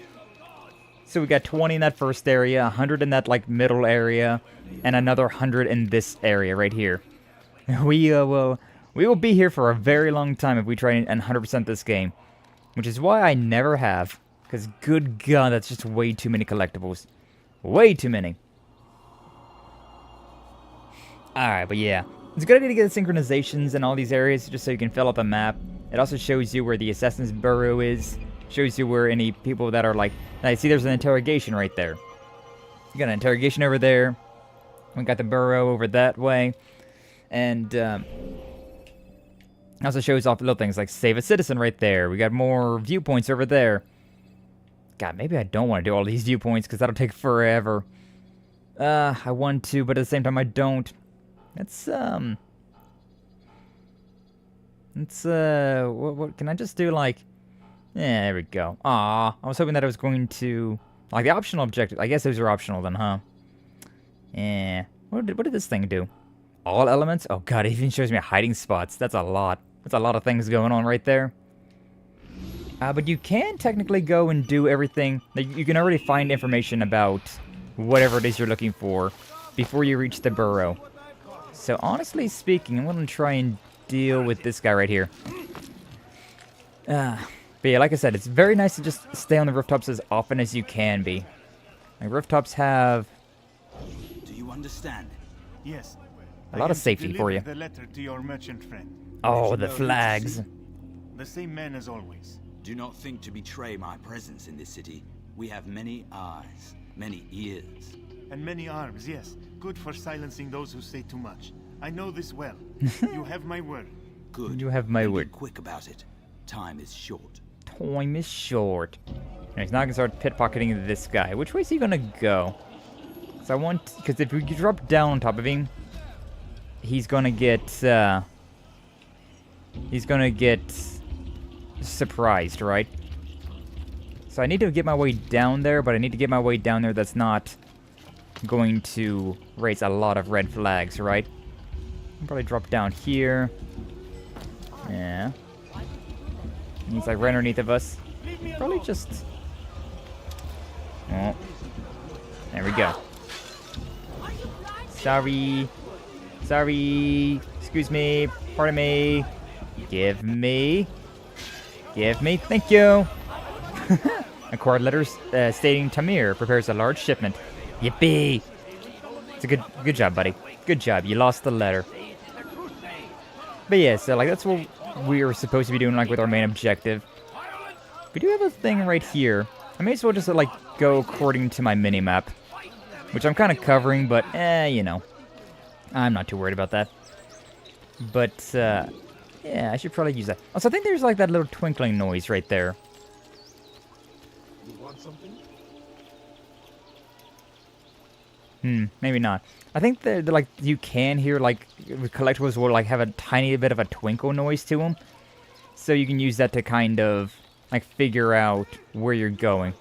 So we got 20 in that first area, 100 in that, like, middle area, and another 100 in this area right here. We will be here for a very long time if we try and 100% this game. Which is why I never have. Because, good God, that's just way too many collectibles. Way too many. Alright, but yeah. It's a good idea to get the synchronizations in all these areas just so you can fill out the map. It also shows you where the Assassin's Burrow is. Shows you where any people that are like... I see there's an interrogation right there. You got an interrogation over there. We got the burrow over that way. And also shows off little things like save a citizen right there. We got more viewpoints over there. God, maybe I don't want to do all these viewpoints because that'll take forever. I want to, but at the same time I don't. What can I just do, like... Yeah, there we go. Aw, I was hoping that I was going to... Like, the optional objective. I guess those are optional then, huh? Yeah. What did this thing do? All elements? Oh god, it even shows me hiding spots. That's a lot. That's a lot of things going on right there. But you can technically go and do everything. Like, you can already find information about whatever it is you're looking for before you reach the burrow. So, honestly speaking, I'm going to try and deal with this guy right here. But yeah, like I said, it's very nice to just stay on the rooftops as often as you can be. Like, rooftops have... Do you understand? Yes. A lot of safety for you. The letter to your merchant friend. Oh, the flags. The same man as always. Do not think to betray my presence in this city. We have many eyes, many ears. And many arms, yes. Good for silencing those who say too much. I know this well. You have my word. Good. You have my word. Be quick about it. Time is short. Time is short. And he's not gonna start pickpocketing this guy. Which way is he gonna go? Because if we drop down on top of him, he's gonna get surprised, right? So I need to get my way down there, but I need to get my way down there that's not going to raise a lot of red flags, right? I'll probably drop down here. Yeah. He's like right underneath of us. Probably just... Oh. There we go. Sorry. Sorry. Excuse me. Pardon me. Give me. Thank you. Acquired letters stating Tamir prepares a large shipment. Yippee. It's a good job, buddy. Good job. You lost the letter. But yeah, so like that's what we were supposed to be doing like with our main objective. We do have a thing right here. I may as well just like go according to my minimap, which I'm kind of covering, but you know, I'm not too worried about that. But yeah, I should probably use that. Also, I think there's like that little twinkling noise right there. You want something? Maybe not. I think that like you can hear like collectibles will like have a tiny bit of a twinkle noise to them, so you can use that to kind of like figure out where you're going.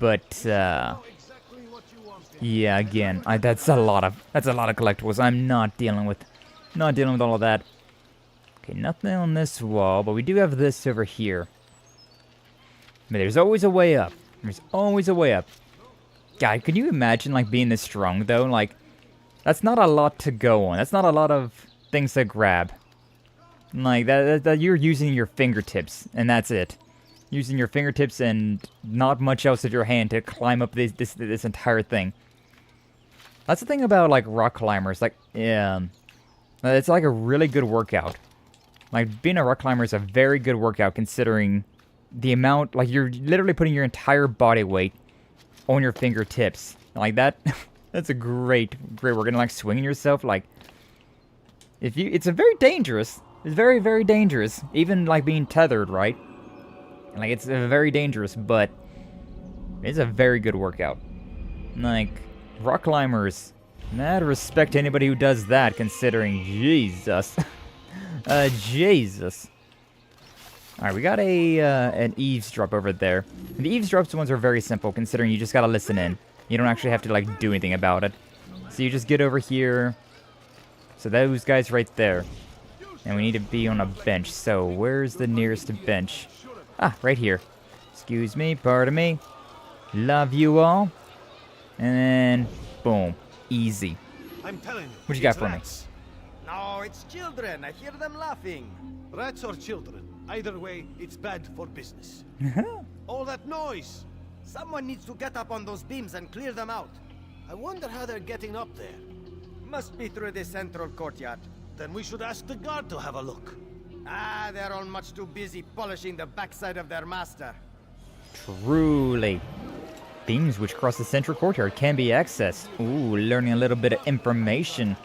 But yeah, again, that's a lot of collectibles. I'm not dealing with all of that. Okay, nothing on this wall, but we do have this over here. But there's always a way up. There's always a way up. God, can you imagine like being this strong though? Like, that's not a lot to go on. That's not a lot of things to grab. Like that you're using your fingertips, and that's it. Using your fingertips and not much else of your hand to climb up this entire thing. That's the thing about like rock climbers. Like, yeah, it's like a really good workout. Like being a rock climber is a very good workout considering the amount. Like you're literally putting your entire body weight on your fingertips like that. That's a great work. And like swinging yourself, like it's a very dangerous. It's very, very dangerous. Even like being tethered, right? Like it's very dangerous, but it's a very good workout. Like rock climbers, mad respect to anybody who does that, considering Jesus. Jesus. Alright, we got an eavesdrop over there. And the eavesdrops ones are very simple, considering you just gotta listen in. You don't actually have to, like, do anything about it. So you just get over here. So those guys right there. And we need to be on a bench. So where's the nearest bench? Ah, right here. Excuse me, pardon me. Love you all. And then, boom. Easy. I'm telling you. What you got for rats. No, it's children. I hear them laughing. Rats or children. Either way, it's bad for business. All that noise! Someone needs to get up on those beams and clear them out. I wonder how they're getting up there. Must be through the central courtyard. Then we should ask the guard to have a look. Ah, they're all much too busy polishing the backside of their master. Truly. Beams which cross the central courtyard can be accessed. Ooh, learning a little bit of information.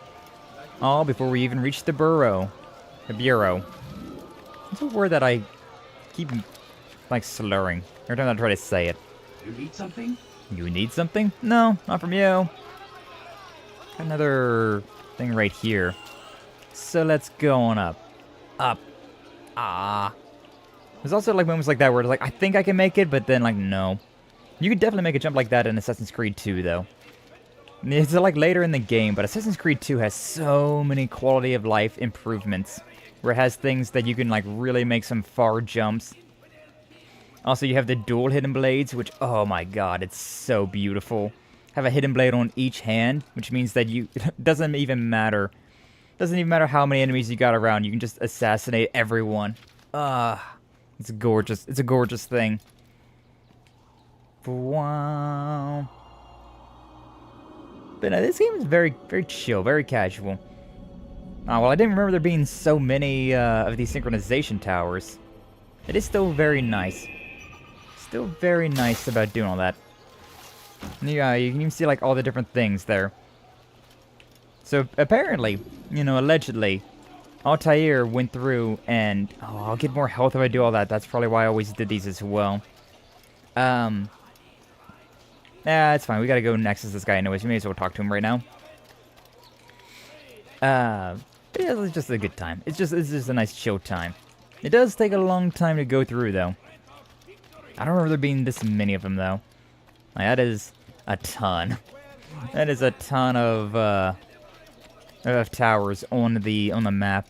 All before we even reach the bureau. The bureau. It's a word that I keep, like, slurring every time I try to say it. You need something? You need something? No, not from you. Got another thing right here. So let's go on up. Up. Ah. There's also, like, moments like that where it's like, I think I can make it, but then, like, no. You could definitely make a jump like that in Assassin's Creed 2, though. It's, like, later in the game, but Assassin's Creed 2 has so many quality of life improvements. Where it has things that you can, like, really make some far jumps. Also, you have the dual hidden blades, which, oh my god, it's so beautiful. Have a hidden blade on each hand, which means that you, it doesn't even matter. Doesn't even matter how many enemies you got around, you can just assassinate everyone. It's gorgeous. It's a gorgeous thing. Wow. But this game is very, very chill, very casual. Well, I didn't remember there being so many of these synchronization towers. It is still very nice. Still very nice about doing all that. Yeah, you can even see like all the different things there. So apparently, you know, allegedly, Altair went through and... Oh, I'll get more health if I do all that. That's probably why I always did these as well. Yeah, it's fine. We gotta go next as this guy anyways. We may as well talk to him right now. Yeah, it's just a good time. It's just a nice chill time. It does take a long time to go through, though. I don't remember there being this many of them, though. Like, that is a ton. That is a ton of towers on the map.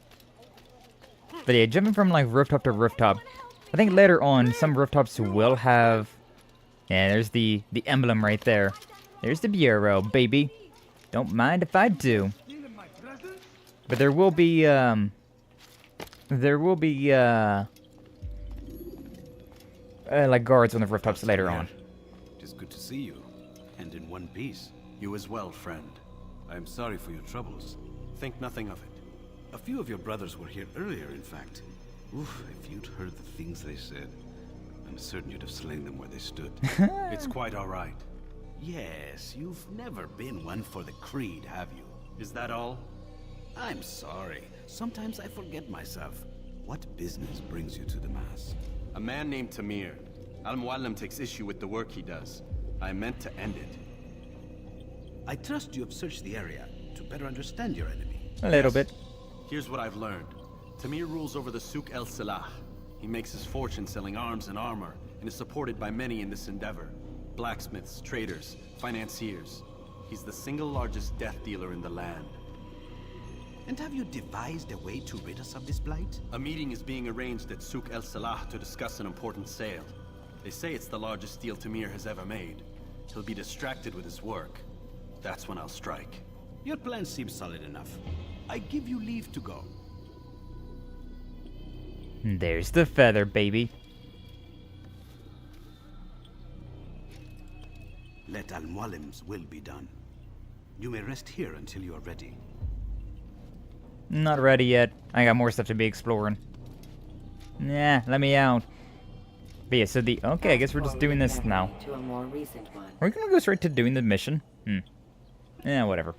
But yeah, jumping from like rooftop to rooftop. I think later on some rooftops will have. Yeah, there's the emblem right there. There's the bureau, baby. Don't mind if I do. But there will be like guards on the rooftops later on. It is good to see you, and in one piece. You as well, friend. I am sorry for your troubles. Think nothing of it. A few of your brothers were here earlier, in fact. Oof, if you'd heard the things they said, I'm certain you'd have slain them where they stood. It's quite all right. Yes, you've never been one for the creed, have you? Is that all? I'm sorry. Sometimes I forget myself. What business brings you to the Mass? A man named Tamir. Al-Muallim takes issue with the work he does. I meant to end it. I trust you have searched the area to better understand your enemy. A little bit. Here's what I've learned. Tamir rules over the Souk el-Salah. He makes his fortune selling arms and armor, and is supported by many in this endeavor. Blacksmiths, traders, financiers. He's the single largest death dealer in the land. And have you devised a way to rid us of this blight? A meeting is being arranged at Souk el-Salah to discuss an important sale. They say it's the largest deal Tamir has ever made. He'll be distracted with his work. That's when I'll strike. Your plan seems solid enough. I give you leave to go. There's the feather, baby. Let Al-Muallim's will be done. You may rest here until you are ready. Not ready yet. I got more stuff to be exploring. Nah, let me out. But yeah, so okay, I guess we're just doing this now. To a more recent one. Are we gonna go straight to doing the mission? Yeah, whatever.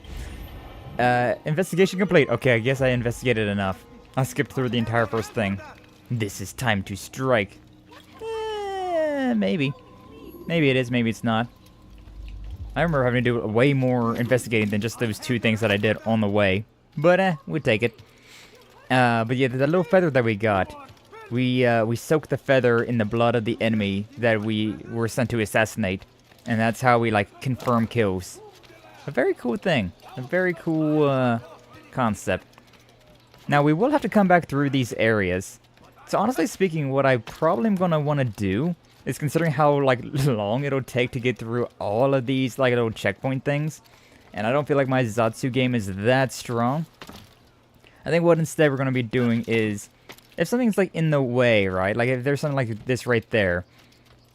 Investigation complete. Okay, I guess I investigated enough. I skipped through the entire first thing. This is time to strike. Maybe. Maybe it is, maybe it's not. I remember having to do way more investigating than just those two things that I did on the way. But, we'll take it. But yeah, the little feather that we got. We soaked the feather in the blood of the enemy that we were sent to assassinate. And that's how we, like, confirm kills. A very cool thing. A very cool, concept. Now, we will have to come back through these areas. So, honestly speaking, what I probably am going to want to do is, considering how, like, long it'll take to get through all of these, like, little checkpoint things. And I don't feel like my Zatsu game is that strong. I think what instead we're going to be doing is, if something's, like, in the way, right? Like, if there's something like this right there,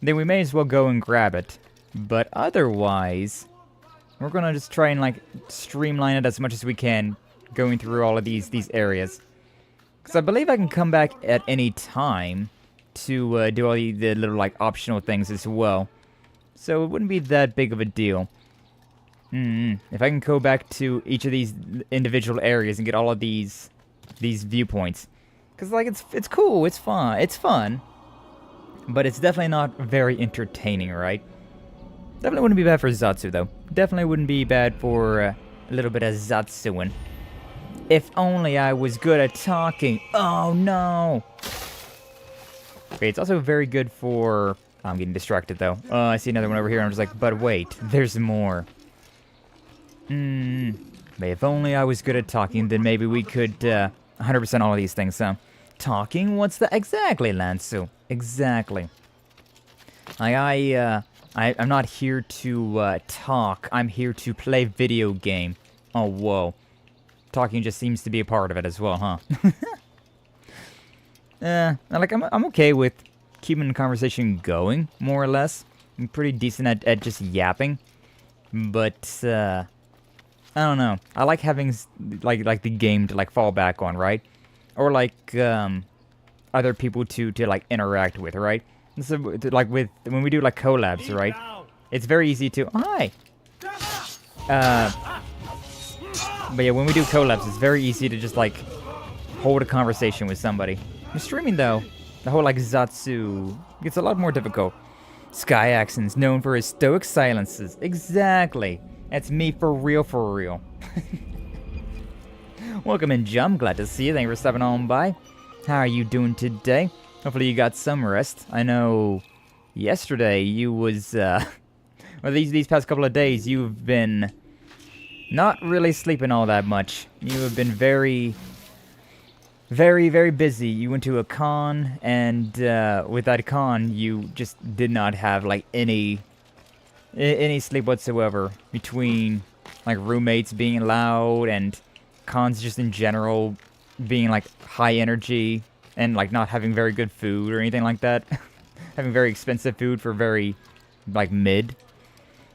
then we may as well go and grab it. But otherwise, we're going to just try and, like, streamline it as much as we can, going through all of these areas. Because I believe I can come back at any time to do all the little, like, optional things as well. So it wouldn't be that big of a deal. If I can go back to each of these individual areas and get all of these viewpoints. Because, like, it's cool, it's fun. But it's definitely not very entertaining, right? Definitely wouldn't be bad for Zatsu, though. Definitely wouldn't be bad for a little bit of Zatsuing. If only I was good at talking. Oh, no! Okay, it's also very good for... I'm getting distracted, though. I see another one over here, and I'm just like, but wait, there's more. But if only I was good at talking, then maybe we could 100% all of these things, so... Talking? What's that? Exactly, Lansu. Exactly. I'm not here to talk. I'm here to play video game. Oh, whoa. Talking just seems to be a part of it as well, huh? Like, I'm okay with keeping the conversation going, more or less. I'm pretty decent at just yapping. But, I don't know. I like having, like the game to, like, fall back on, right? Or, like, other people to like, interact with, right? So, like, when we do, like, collabs, right? It's very easy to... Hi! But yeah, when we do collabs, it's very easy to just, like, hold a conversation with somebody. In streaming though, the whole like Zatsu gets a lot more difficult. Skye Axens, known for his stoic silences. Exactly. That's me for real, for real. Welcome in, Jum. Glad to see you. Thank you for stopping on by. How are you doing today? Hopefully you got some rest. I know yesterday you was, well, these past couple of days you've been not really sleeping all that much. You have been very busy. You went to a con, and with that con, you just did not have like any sleep whatsoever. Between like roommates being loud and cons just in general being like high energy and like not having very good food or anything like that. Having very expensive food for very like mid.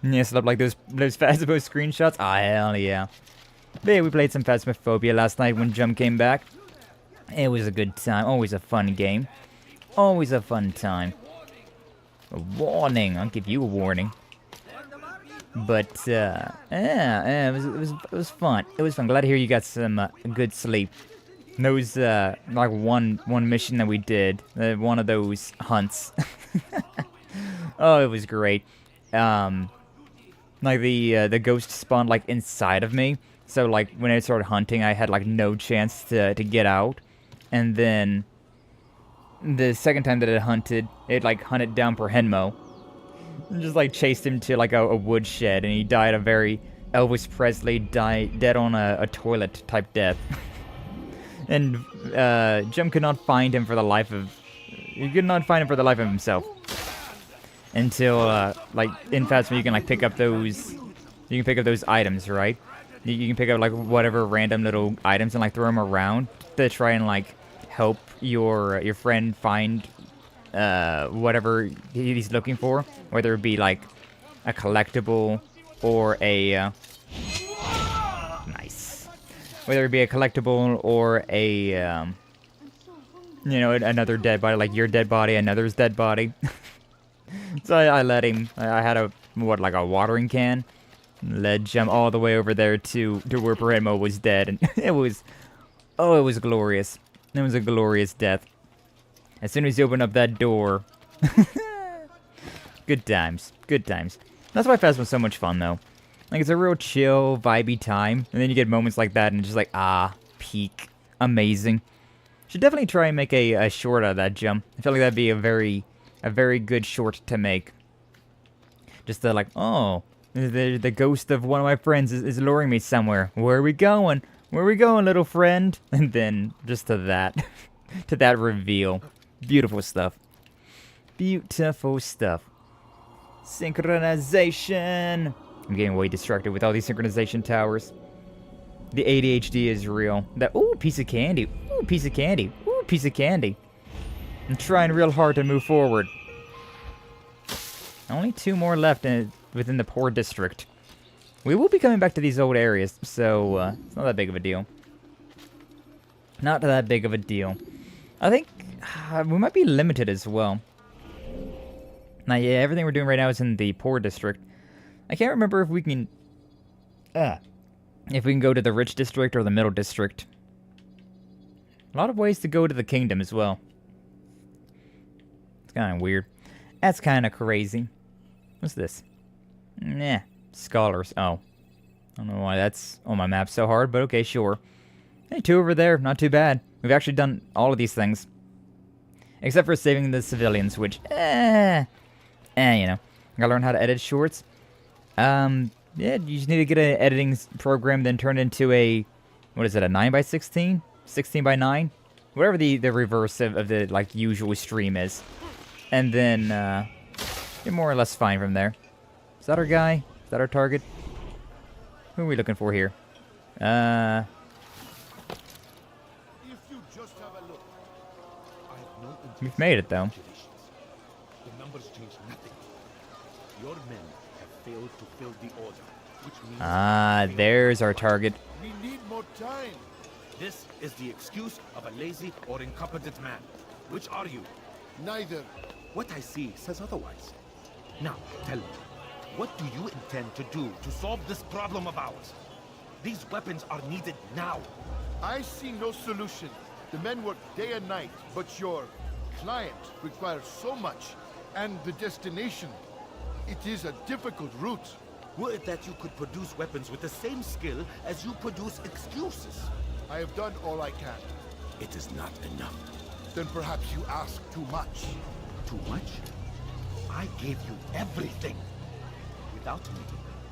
Yeah, set up like those Phasmo screenshots. Ah, hell yeah. But yeah, we played some Phasmophobia last night when Jum came back. It was a good time. Always a fun game. Always a fun time. A warning. I'll give you a warning. But, yeah, it was fun. It was fun. Glad to hear you got some good sleep. Those, like one mission that we did. One of those hunts. Oh, it was great. Like the ghost spawned like inside of me. So like when I started hunting, I had like no chance to get out. And then the second time that it hunted hunted down for Henmo. And just like chased him to like a woodshed, and he died a very Elvis Presley dead on a toilet type death. And Jim could not find him for the life of himself. Until like in Phasmo you can like pick up those items, right? You can pick up like whatever random little items and like throw them around to try and like help your friend find whatever he's looking for, whether it be like a collectible or a nice, whether it be a collectible or a you know, another dead body, like your dead body, another's dead body. So I let him. I had a watering can. Led Jum all the way over there to where Parenmo was dead, and it was glorious. It was a glorious death. As soon as you open up that door, good times, good times. That's why Phasmo's so much fun though. Like it's a real chill, vibey time, and then you get moments like that, and it's just like peak, amazing. Should definitely try and make a short out of that, Jum. I feel like that'd be a very good short to make. Just like, oh, the ghost of one of my friends is luring me somewhere. Where are we going? Where are we going, little friend? And then just to that, to that reveal. Beautiful stuff. Beautiful stuff. Synchronization. I'm getting way distracted with all these synchronization towers. The ADHD is real. Ooh, piece of candy. Ooh, piece of candy. Ooh, piece of candy. I'm trying real hard to move forward. Only 2 more left within the poor district. We will be coming back to these old areas, so it's not that big of a deal. Not that big of a deal. I think we might be limited as well. Now, yeah, everything we're doing right now is in the poor district. I can't remember if we can go to the rich district or the middle district. A lot of ways to go to the kingdom as well. It's kind of weird. That's kind of crazy. What's this? Nah. Scholars. Oh. I don't know why that's on my map so hard, but okay, sure. Hey, 2 over there. Not too bad. We've actually done all of these things. Except for saving the civilians, which, you know. Gotta learn how to edit shorts. Yeah, you just need to get an editing program, then turn it into a, what is it, a 9x16? 16x9? Whatever the reverse of the, like, usual stream is. And then, you're more or less fine from there. Is that our guy? Is that our target? Who are we looking for here? We've made it, though. The numbers change nothing. Your men have failed to fill the order, which means there's our target. we need more time. This is the excuse of a lazy or incompetent man. Which are you? Neither. What I see says otherwise. Now, tell me, what do you intend to do to solve this problem of ours? These weapons are needed now. I see no solution. The men work day and night, but your client requires so much, and the destination, it is a difficult route. Were it that you could produce weapons with the same skill as you produce excuses? I have done all I can. It is not enough. Then perhaps you ask too much. Too much? I gave you everything. Without me,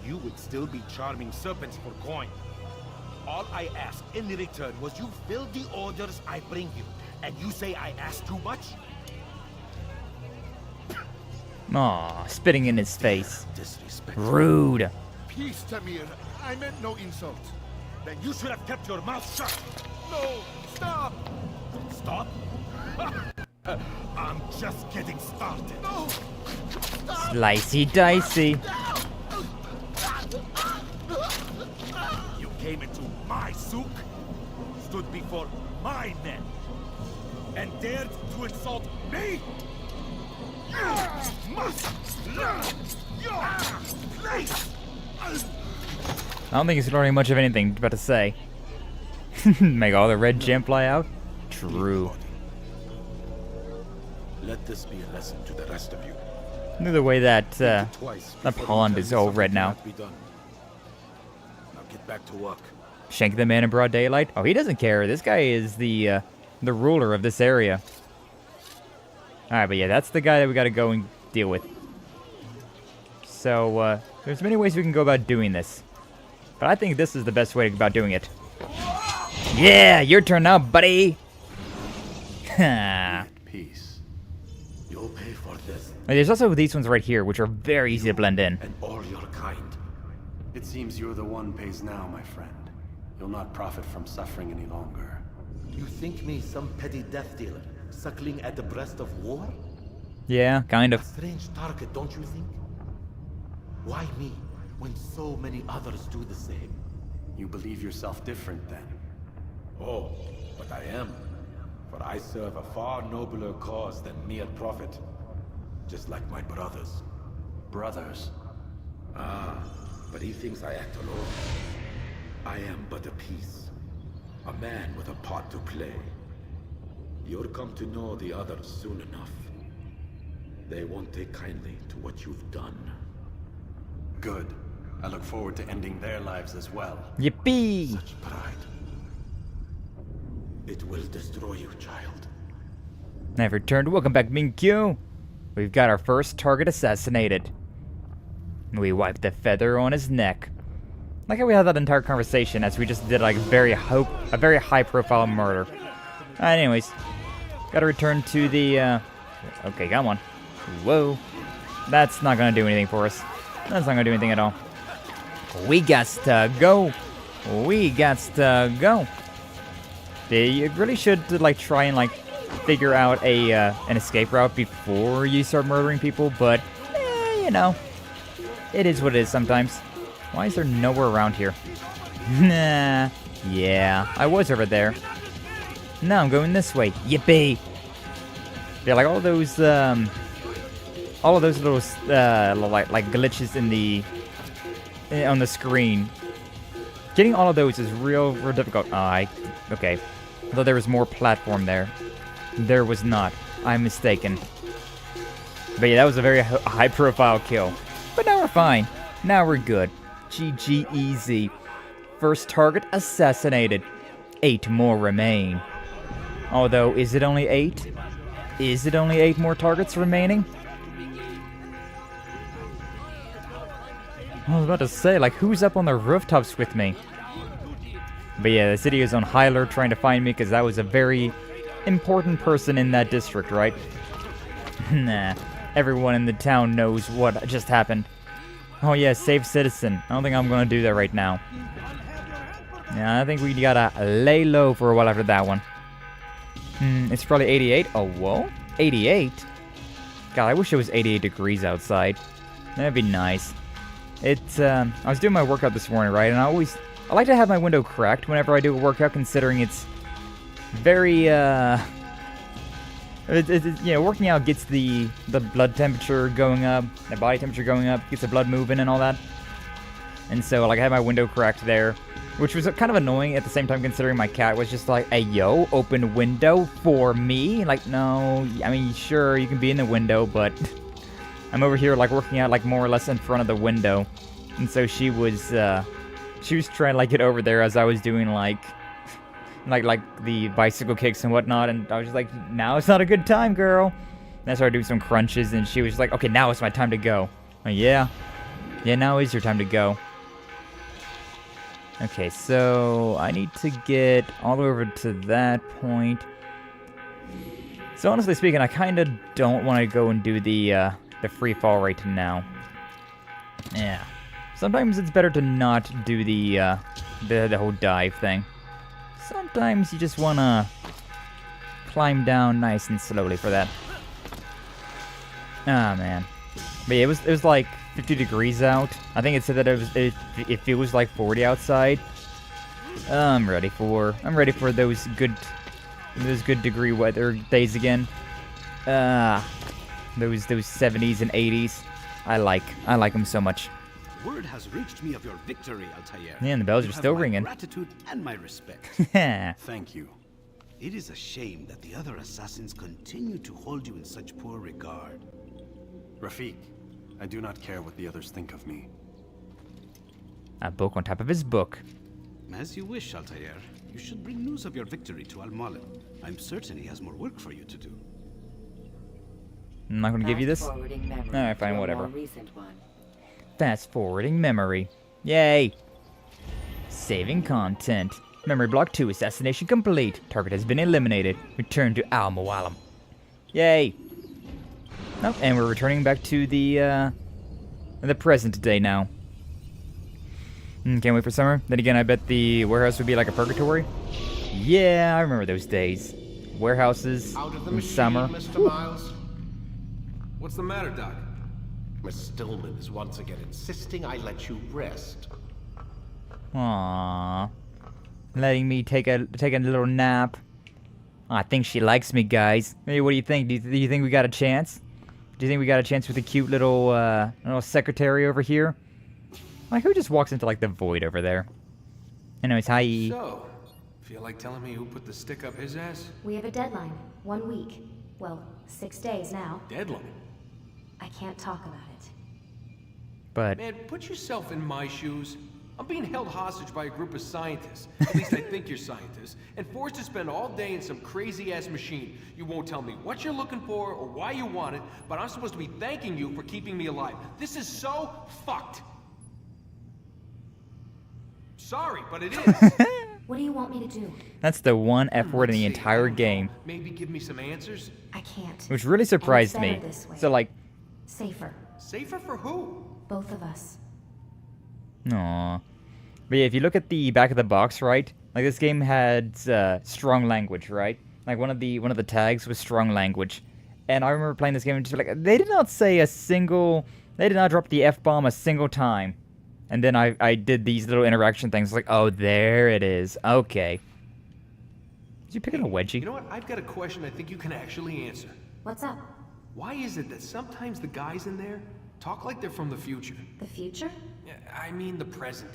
you would still be charming serpents for coin. All I ask in return was you fill the orders I bring you, and you say I ask too much? Aw, spitting in his face. Disrespectful. Rude. Peace, Tamir. I meant no insult. Then you should have kept your mouth shut. No, stop! Stop? I'm just getting started. No! Slicey dicey. You came into my souk, stood before my men, and dared to insult me? You must learn your place! I don't think he's learning much of anything, about to say. Make all the red gem fly out? True. Let this be a lesson to the rest of you. Look at the way that, that pond is all red now. Now get back to work. Shank the man in broad daylight? Oh, he doesn't care. This guy is the ruler of this area. Alright, but yeah, that's the guy that we gotta go and deal with. So, there's many ways we can go about doing this. But I think this is the best way to go about doing it. Yeah, your turn now, buddy! Peace. You'll pay for this. There's also these ones right here, which are very easy to blend in. And all your kind. It seems you're the one pays now, my friend. You'll not profit from suffering any longer. You think me some petty death dealer, suckling at the breast of war? Yeah, kind of. A strange target, don't you think? Why me, when so many others do the same? You believe yourself different, then? Oh, but I am. For I serve a far nobler cause than mere profit. Just like my brothers. Brothers? Ah, but he thinks I act alone. I am but a piece. A man with a part to play. You'll come to know the others soon enough. They won't take kindly to what you've done. Good. I look forward to ending their lives as well. Yippee! Such pride. It will destroy you, child. I've returned. Welcome back, Minkyu. We've got our first target assassinated. We wiped the feather on his neck. Like how we had that entire conversation as we just did like a very high-profile murder. Anyways, gotta return to the. Okay, come on. Whoa, that's not gonna do anything for us. That's not gonna do anything at all. We got to go. We got to go. You really should like try and like figure out a an escape route before you start murdering people, but you know, it is what it is sometimes. Why is there nowhere around here? Nah. Yeah, I was over there. Now I'm going this way. Yippee! Yeah, like all of those little like glitches in the on the screen. Getting all of those is real difficult. Okay. Although there was more platform there. There was not. I'm mistaken. But yeah, that was a very high-profile kill. But now we're fine. Now we're good. GG easy. First target assassinated. 8 more remain. Although, is it only 8? Is it only 8 more targets remaining? I was about to say, like, who's up on the rooftops with me? But yeah, the city is on high alert trying to find me because that was a very important person in that district, right? Nah, everyone in the town knows what just happened. Oh yeah, save citizen. I don't think I'm gonna do that right now. Yeah, I think we gotta lay low for a while after that one. It's probably 88. Oh, whoa. 88? God, I wish it was 88 degrees outside. That'd be nice. I was doing my workout this morning, right? And I like to have my window cracked whenever I do a workout, considering it's very, you know, working out gets the blood temperature going up, the body temperature going up, gets the blood moving and all that. And so, like, I have my window cracked there. Which was kind of annoying at the same time, considering my cat was just like, hey, yo, open window for me? Like, no, I mean, sure, you can be in the window, but I'm over here, like, working out, like, more or less in front of the window. And so she was trying to, like, get over there as I was doing, like the bicycle kicks and whatnot, and I was just like, now it's not a good time, girl. And I started doing some crunches, and she was like, okay, now it's my time to go. I'm like, yeah, now is your time to go. Okay, so I need to get all the way over to that point. So honestly speaking, I kind of don't want to go and do the free fall right now. Yeah, sometimes it's better to not do the whole dive thing. Sometimes you just want to climb down nice and slowly for that. Ah, man. But yeah, it was like 50 degrees out. I think it said that it feels like 40 outside. I'm ready for those good degree weather days again. Those 70s and 80s. I like them so much. Word has reached me of your victory, Altair. Yeah, and the bells are still ringing. Gratitude and my respect. Thank you. It is a shame that the other assassins continue to hold you in such poor regard. Rafik, I do not care what the others think of me. A book on top of his book. As you wish, Altair. You should bring news of your victory to Al-Malin. I'm certain he has more work for you to do. I'm not going to give you this. Alright, fine, whatever. Fast forwarding memory. Yay! Saving content. Memory block 2, assassination complete. Target has been eliminated. Return to Al-Mualim. Yay! Nope, and we're returning back to the present day now. Can't wait for summer. Then again, I bet the warehouse would be like a purgatory. Yeah, I remember those days. Warehouses in summer. Mr. Miles. What's the matter, Doc? Miss Stillman is once again insisting I let you rest. Aww. Letting me take a little nap. I think she likes me, guys. Hey, what do you think? Do you think we got a chance? Do you think we got a chance with the cute little secretary over here? Like, who just walks into, like, the void over there? Anyways, hi. So, feel like telling me who put the stick up his ass? We have a deadline. 1 week. Well, 6 days now. Deadline? I can't talk about it. But... Man, put yourself in my shoes. I'm being held hostage by a group of scientists. At least I think you're scientists. And forced to spend all day in some crazy-ass machine. You won't tell me what you're looking for or why you want it, but I'm supposed to be thanking you for keeping me alive. This is so fucked. Sorry, but it is. What do you want me to do? That's the one F word in the entire game. Maybe give me some answers? I can't. Which really surprised me. So, like... Safer. Safer for who? Both of us. Aww. But yeah, if you look at the back of the box, right? Like, this game had strong language, right? Like, one of the tags was strong language. And I remember playing this game and just like, they did not say a single... They did not drop the F-bomb a single time. And then I did these little interaction things, like, oh, there it is. Okay. Did you pick up a wedgie? You know what? I've got a question I think you can actually answer. What's up? Why is it that sometimes the guys in there talk like they're from the future? The future? I mean the present.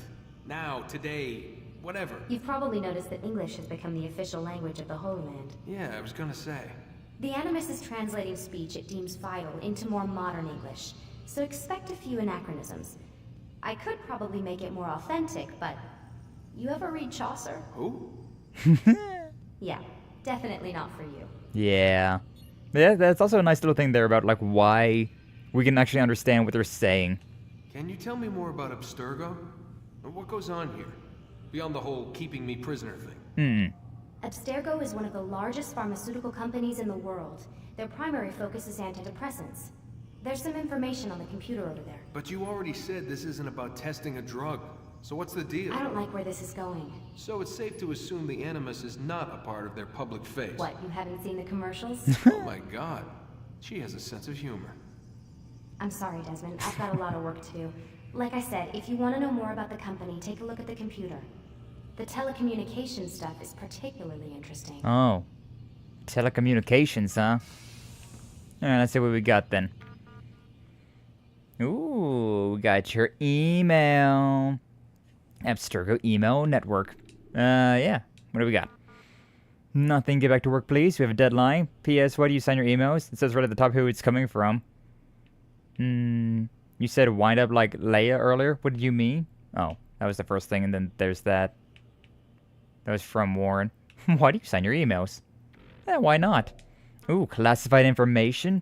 Now, today, whatever. You've probably noticed that English has become the official language of the Holy Land. Yeah, I was gonna say. The Animus is translating speech it deems vital into more modern English, so expect a few anachronisms. I could probably make it more authentic, but... You ever read Chaucer? Who? Yeah, definitely not for you. Yeah. Yeah, that's also a nice little thing there about, like, why we can actually understand what they're saying. Can you tell me more about Abstergo? What goes on here? Beyond the whole keeping me prisoner thing. Abstergo is one of the largest pharmaceutical companies in the world. Their primary focus is antidepressants. There's some information on the computer over there. But you already said this isn't about testing a drug. So what's the deal? I don't like where this is going. So it's safe to assume the Animus is not a part of their public face. What, you haven't seen the commercials? Oh my god. She has a sense of humor. I'm sorry, Desmond. I've got a lot of work to do. Like I said, if you want to know more about the company, take a look at the computer. The telecommunications stuff is particularly interesting. Oh. Telecommunications, huh? Alright, let's see what we got then. Ooh, we got your email. Abstergo email network. Yeah. What do we got? Nothing. Get back to work, please. We have a deadline. P.S. Why do you sign your emails? It says right at the top who it's coming from. You said wind up like Leia earlier. What did you mean? Oh, that was the first thing, and then there's that. That was from Warren. Why do you sign your emails? Why not? Ooh, classified information.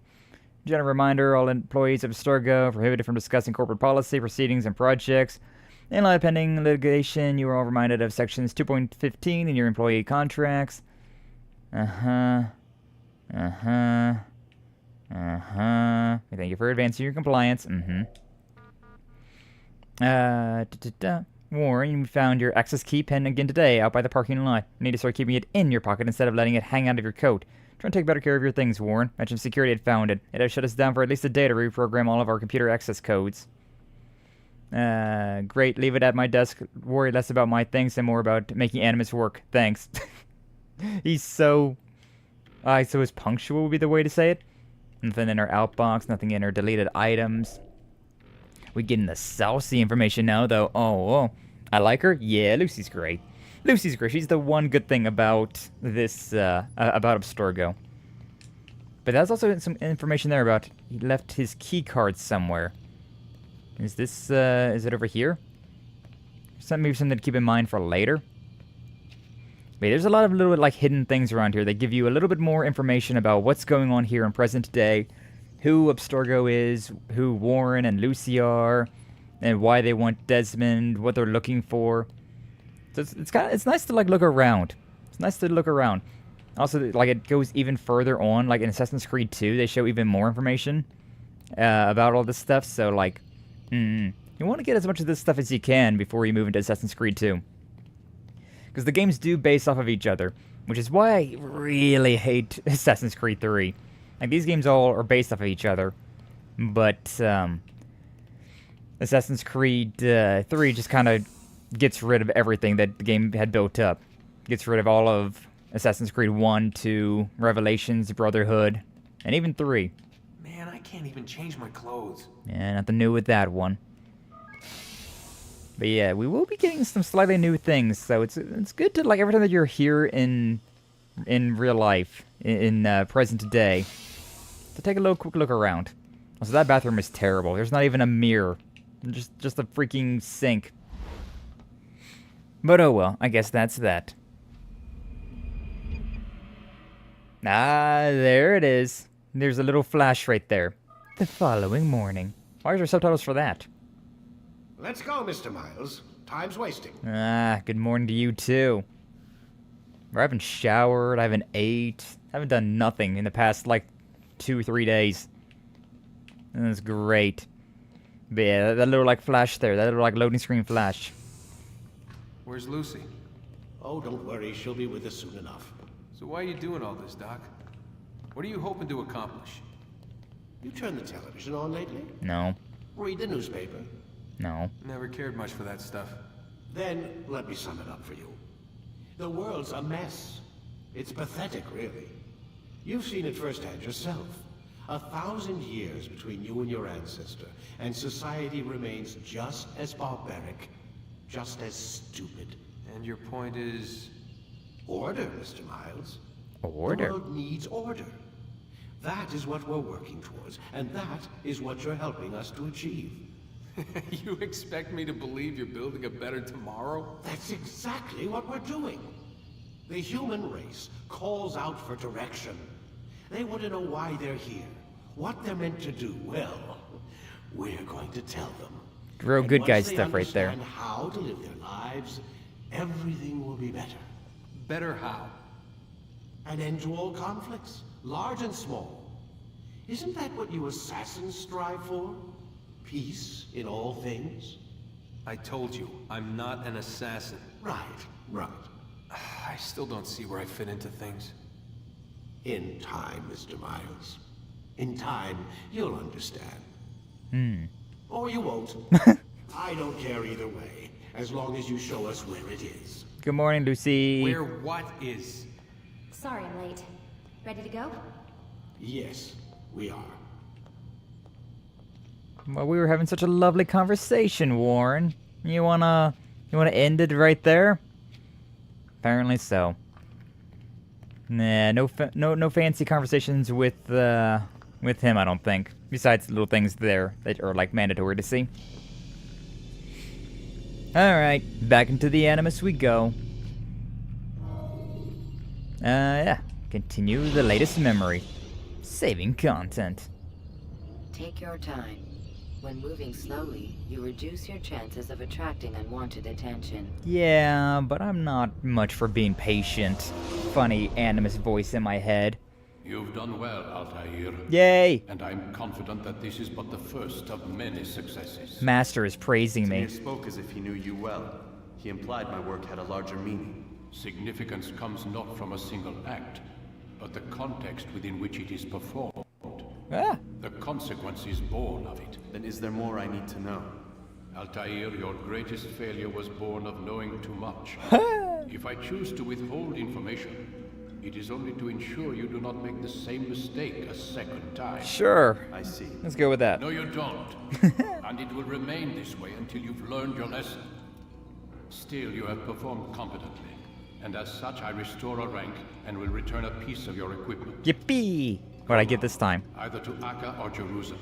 General reminder, all employees of Abstergo prohibited from discussing corporate policy, proceedings, and projects. In light of pending litigation, you are all reminded of sections 2.15 in your employee contracts. Thank you for advancing your compliance. Warren, you found your access key pen again today out by the parking lot. You need to start keeping it in your pocket instead of letting it hang out of your coat. Try and take better care of your things, Warren. Mention security had found it. It has shut us down for at least a day to reprogram all of our computer access codes. Great. Leave it at my desk. Worry less about my things and more about making Animus work. Thanks. He's so... so is punctual would be the way to say it. Nothing in our outbox. Nothing in our deleted items. We getting the saucy information now, though. Oh. I like her. Yeah, Lucy's great. Lucy's great. She's the one good thing about this, about Abstergo. But there's also some information there about he left his key card somewhere. Is this, is it over here? Maybe something to keep in mind for later. But there's a lot of little, like, hidden things around here that give you a little bit more information about what's going on here in present day, who Abstergo is, who Warren and Lucy are, and why they want Desmond, what they're looking for. So it's nice to, like, look around. It's nice to look around. Also, like, it goes even further on. Like, in Assassin's Creed 2, they show even more information about all this stuff. So, like, you want to get as much of this stuff as you can before you move into Assassin's Creed 2. Because the games do base off of each other, which is why I really hate Assassin's Creed 3. Like, these games all are based off of each other. But, Assassin's Creed 3 just kind of gets rid of everything that the game had built up. Gets rid of all of Assassin's Creed 1, 2, Revelations, Brotherhood, and even 3. Man, I can't even change my clothes. Yeah, nothing new with that one. But yeah, we will be getting some slightly new things, so it's good to, like, every time that you're here in real life, in present day, to take a quick look around. Also, that bathroom is terrible. There's not even a mirror. Just a freaking sink. But oh well, I guess that's that. There it is. There's a little flash right there. The following morning. Why is there subtitles for that? Let's go, Mr. Miles. Time's wasting. Good morning to you too. I haven't showered, I haven't ate, I haven't done nothing in the past, like, 2-3 days. And that's great. But yeah, that little, like, flash there, that little, like, loading screen flash. Where's Lucy? Oh, don't worry, she'll be with us soon enough. So why are you doing all this, Doc? What are you hoping to accomplish? You turned the television on lately? No. Read the newspaper? No. Never cared much for that stuff. Then, let me sum it up for you. The world's a mess. It's pathetic, really. You've seen it firsthand yourself. 1,000 years between you and your ancestor, and society remains just as barbaric, just as stupid. And your point is? Order, Mr. Miles. Order? The world needs order. That is what we're working towards, and that is what you're helping us to achieve. You expect me to believe you're building a better tomorrow? That's exactly what we're doing. The human race calls out for direction. They want to know why they're here, what they're meant to do. Well, we're going to tell them. Real good guy stuff right there. And how to live their lives, everything will be better. Better how? An end to all conflicts, large and small. Isn't that what you assassins strive for? Peace in all things? I told you, I'm not an assassin. Right. I still don't see where I fit into things. In time, Mr. Miles. In time, you'll understand. Or you won't. I don't care either way, as long as you show us where it is. Good morning, Lucy. Where what is? Sorry I'm late. Ready to go? Yes, we are. Well, we were having such a lovely conversation, Warren. You wanna You want to end it right there? Apparently so. Nah, no fancy conversations with him, I don't think. Besides little things there that are like mandatory to see. Alright, back into the Animus we go. Yeah. Continue the latest memory. Saving content. Take your time. When moving slowly, you reduce your chances of attracting unwanted attention. Yeah, but I'm not much for being patient. Funny Animus voice in my head. You've done well, Altair. Yay! And I'm confident that this is but the first of many successes. Master is praising me. He spoke as if he knew you well. He implied my work had a larger meaning. Significance comes not from a single act, but the context within which it is performed. Ah. The consequence is born of it. Then is there more I need to know? Altair, your greatest failure was born of knowing too much. If I choose to withhold information, it is only to ensure you do not make the same mistake a second time. Sure. I see. Let's go with that. No, you don't. And it will remain this way until you've learned your lesson. Still, you have performed competently. And as such, I restore a rank and will return a piece of your equipment. Yippee! What'd I get this time? Either to Akka or Jerusalem.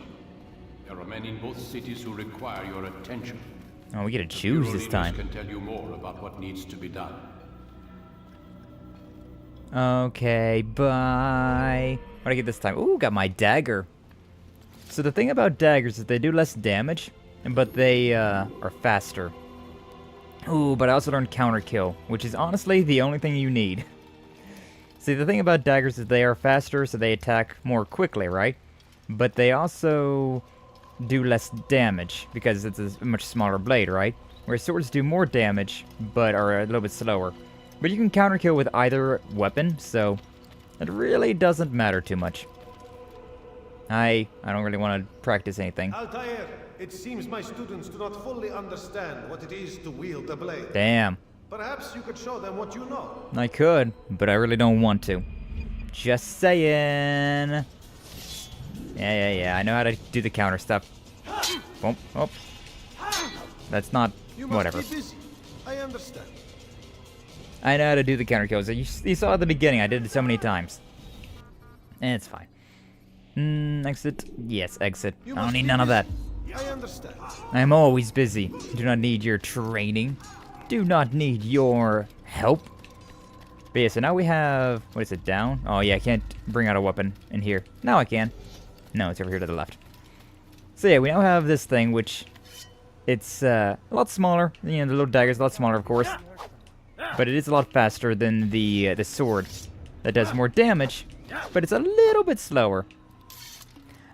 There are men in both cities who require your attention. Oh, we get to choose this time. Can tell you more about what needs to be done. Okay, bye. What'd I get this time? Ooh, got my dagger. So the thing about daggers is they do less damage, but they are faster. Ooh, but I also learned counter kill, which is honestly the only thing you need. See, the thing about daggers is they are faster, so they attack more quickly, right? But they also do less damage, because it's a much smaller blade, right? Whereas swords do more damage, but are a little bit slower. But you can counter kill with either weapon, so it really doesn't matter too much. I don't really want to practice anything. Altair, it seems my students do not fully understand what it is to wield a blade. Damn. Perhaps you could show them what you know. I could, but I really don't want to. Just saying. Yeah, I know how to do the counter stuff. Oh. That's not... You whatever. must be busy. I understand. I know how to do the counter kills. You saw at the beginning, I did it so many times. And it's fine. Exit? Yes, exit. I don't need none of that. I understand. I'm always busy. Do not need your training. Do not need your help. But yeah, so now we have... What is it, down? Oh yeah, I can't bring out a weapon in here. Now I can. No, it's over here to the left. So yeah, we now have this thing, which... It's a lot smaller. You know, the little dagger's a lot smaller, of course. But it is a lot faster than the sword. That does more damage, but it's a little bit slower.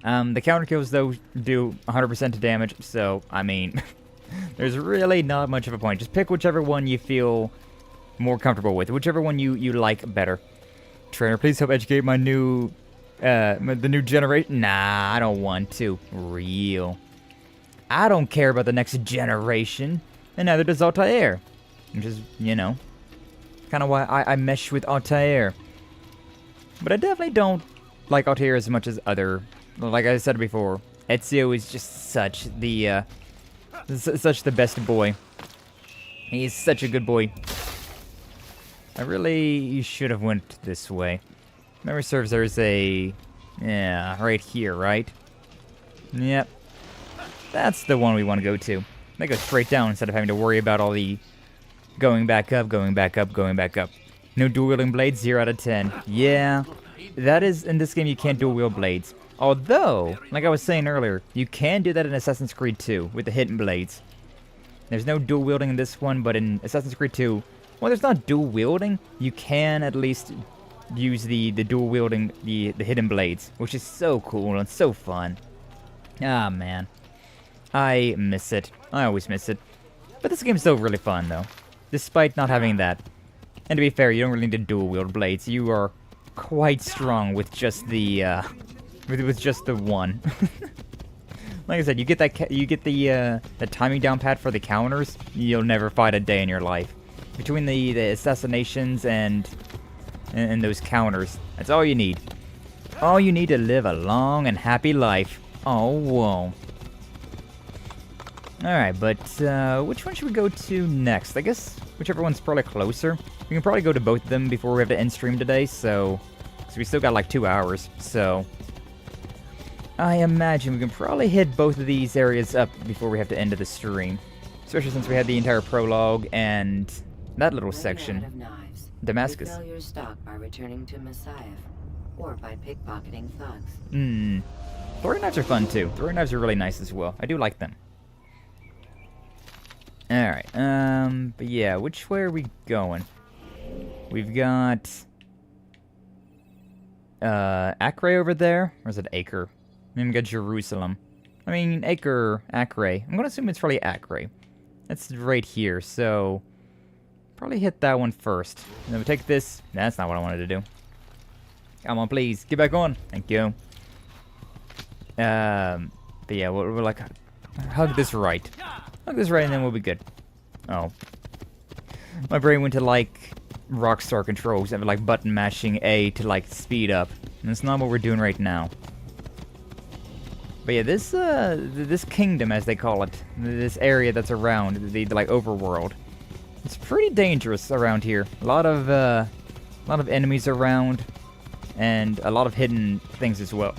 The counter kills, though, do 100% damage, so, I mean... There's really not much of a point. Just pick whichever one you feel more comfortable with. Whichever one you like better. Trainer, please help educate my new... the new generation. Nah, I don't want to. Real. I don't care about the next generation. And neither does Altair. Which is, you know, kind of why I mesh with Altair. But I definitely don't like Altair as much as other... Like I said before, Ezio is just such the best boy. He's such a good boy. I really should have went this way. Memory serves there's a... Yeah, right here, right? Yep. That's the one we want to go to. They go straight down instead of having to worry about all the... Going back up, going back up, going back up. No dual-wielding blades, 0 out of 10. Yeah, that is... In this game, you can't dual-wield blades. Although, like I was saying earlier, you can do that in Assassin's Creed 2 with the hidden blades. There's no dual wielding in this one, but in Assassin's Creed 2, well, there's not dual wielding. You can at least use the dual wielding, the hidden blades, which is so cool and so fun. Ah, man. I miss it. I always miss it. But this game's still really fun, though, despite not having that. And to be fair, you don't really need to dual wield blades. You are quite strong with just the, with just the one. Like I said, you get the timing down pat for the counters, you'll never fight a day in your life. Between the assassinations and those counters, that's all you need. All you need to live a long and happy life. Oh, whoa. Alright, but which one should we go to next? I guess whichever one's probably closer. We can probably go to both of them before we have to end stream today, so we still got like 2 hours, so I imagine we can probably hit both of these areas up before we have to end the stream. Especially since we had the entire prologue and that little section. Out of knives. Damascus. Refill your stock by returning to Messiah, or by pickpocketing thugs. Throwing knives are fun too. Throwing knives are really nice as well. I do like them. Alright, but yeah, which way are we going? We've got Acre over there, or is it Acre? And then we got Jerusalem. I mean, Acre. I'm gonna assume it's probably Acre. That's right here, so probably hit that one first. And then we take this. That's not what I wanted to do. Come on, please. Get back on. Thank you. But yeah, we're like, hug this right. Hug this right and then we'll be good. Oh. My brain went to like Rockstar controls and like button mashing A to like speed up. And that's not what we're doing right now. But yeah, this kingdom, as they call it, this area that's around the like overworld, it's pretty dangerous around here. A lot of enemies around, and a lot of hidden things as well.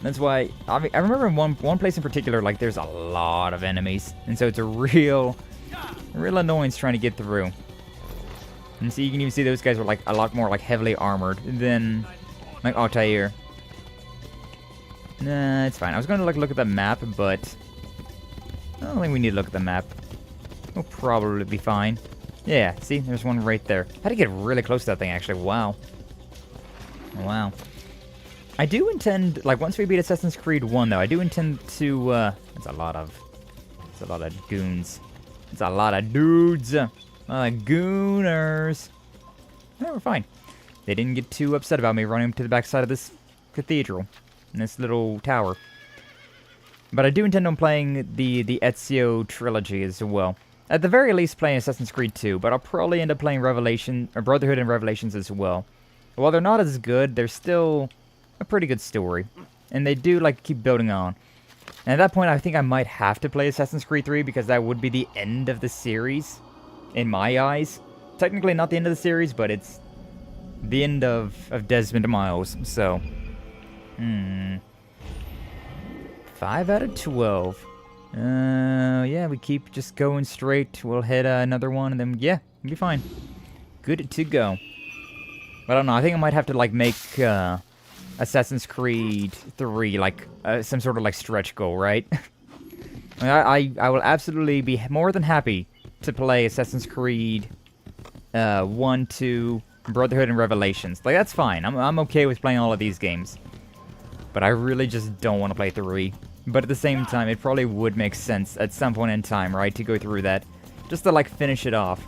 That's why I remember in one place in particular, like there's a lot of enemies, and so it's a real annoyance trying to get through. And so you can even see those guys were like a lot more like heavily armored than like Altair. Nah, it's fine. I was going to like look at the map, but I don't think we need to look at the map. We'll probably be fine. Yeah, see, there's one right there. I had to get really close to that thing, actually. Wow. Wow. I do intend, like, once we beat Assassin's Creed 1, though, I do intend to, it's a lot of goons. It's a lot of dudes. A lot of gooners. Yeah, we're fine. They didn't get too upset about me running to the backside of this cathedral. In this little tower. But I do intend on playing the Ezio trilogy as well. At the very least playing Assassin's Creed 2, but I'll probably end up playing Brotherhood and Revelations as well. While they're not as good, they're still a pretty good story. And they do like keep building on. And at that point I think I might have to play Assassin's Creed 3 because that would be the end of the series. In my eyes. Technically not the end of the series, but it's the end of Desmond Miles, so 5 out of 12. Yeah, we keep just going straight. We'll hit another one, and then, yeah, we'll be fine. Good to go. But I don't know, I think I might have to, like, make Assassin's Creed 3, like, some sort of, like, stretch goal, right? I will absolutely be more than happy to play Assassin's Creed 1, 2, Brotherhood, and Revelations. Like, that's fine. I'm okay with playing all of these games. But I really just don't want to play 3. But at the same time, it probably would make sense at some point in time, right, to go through that. Just to, like, finish it off.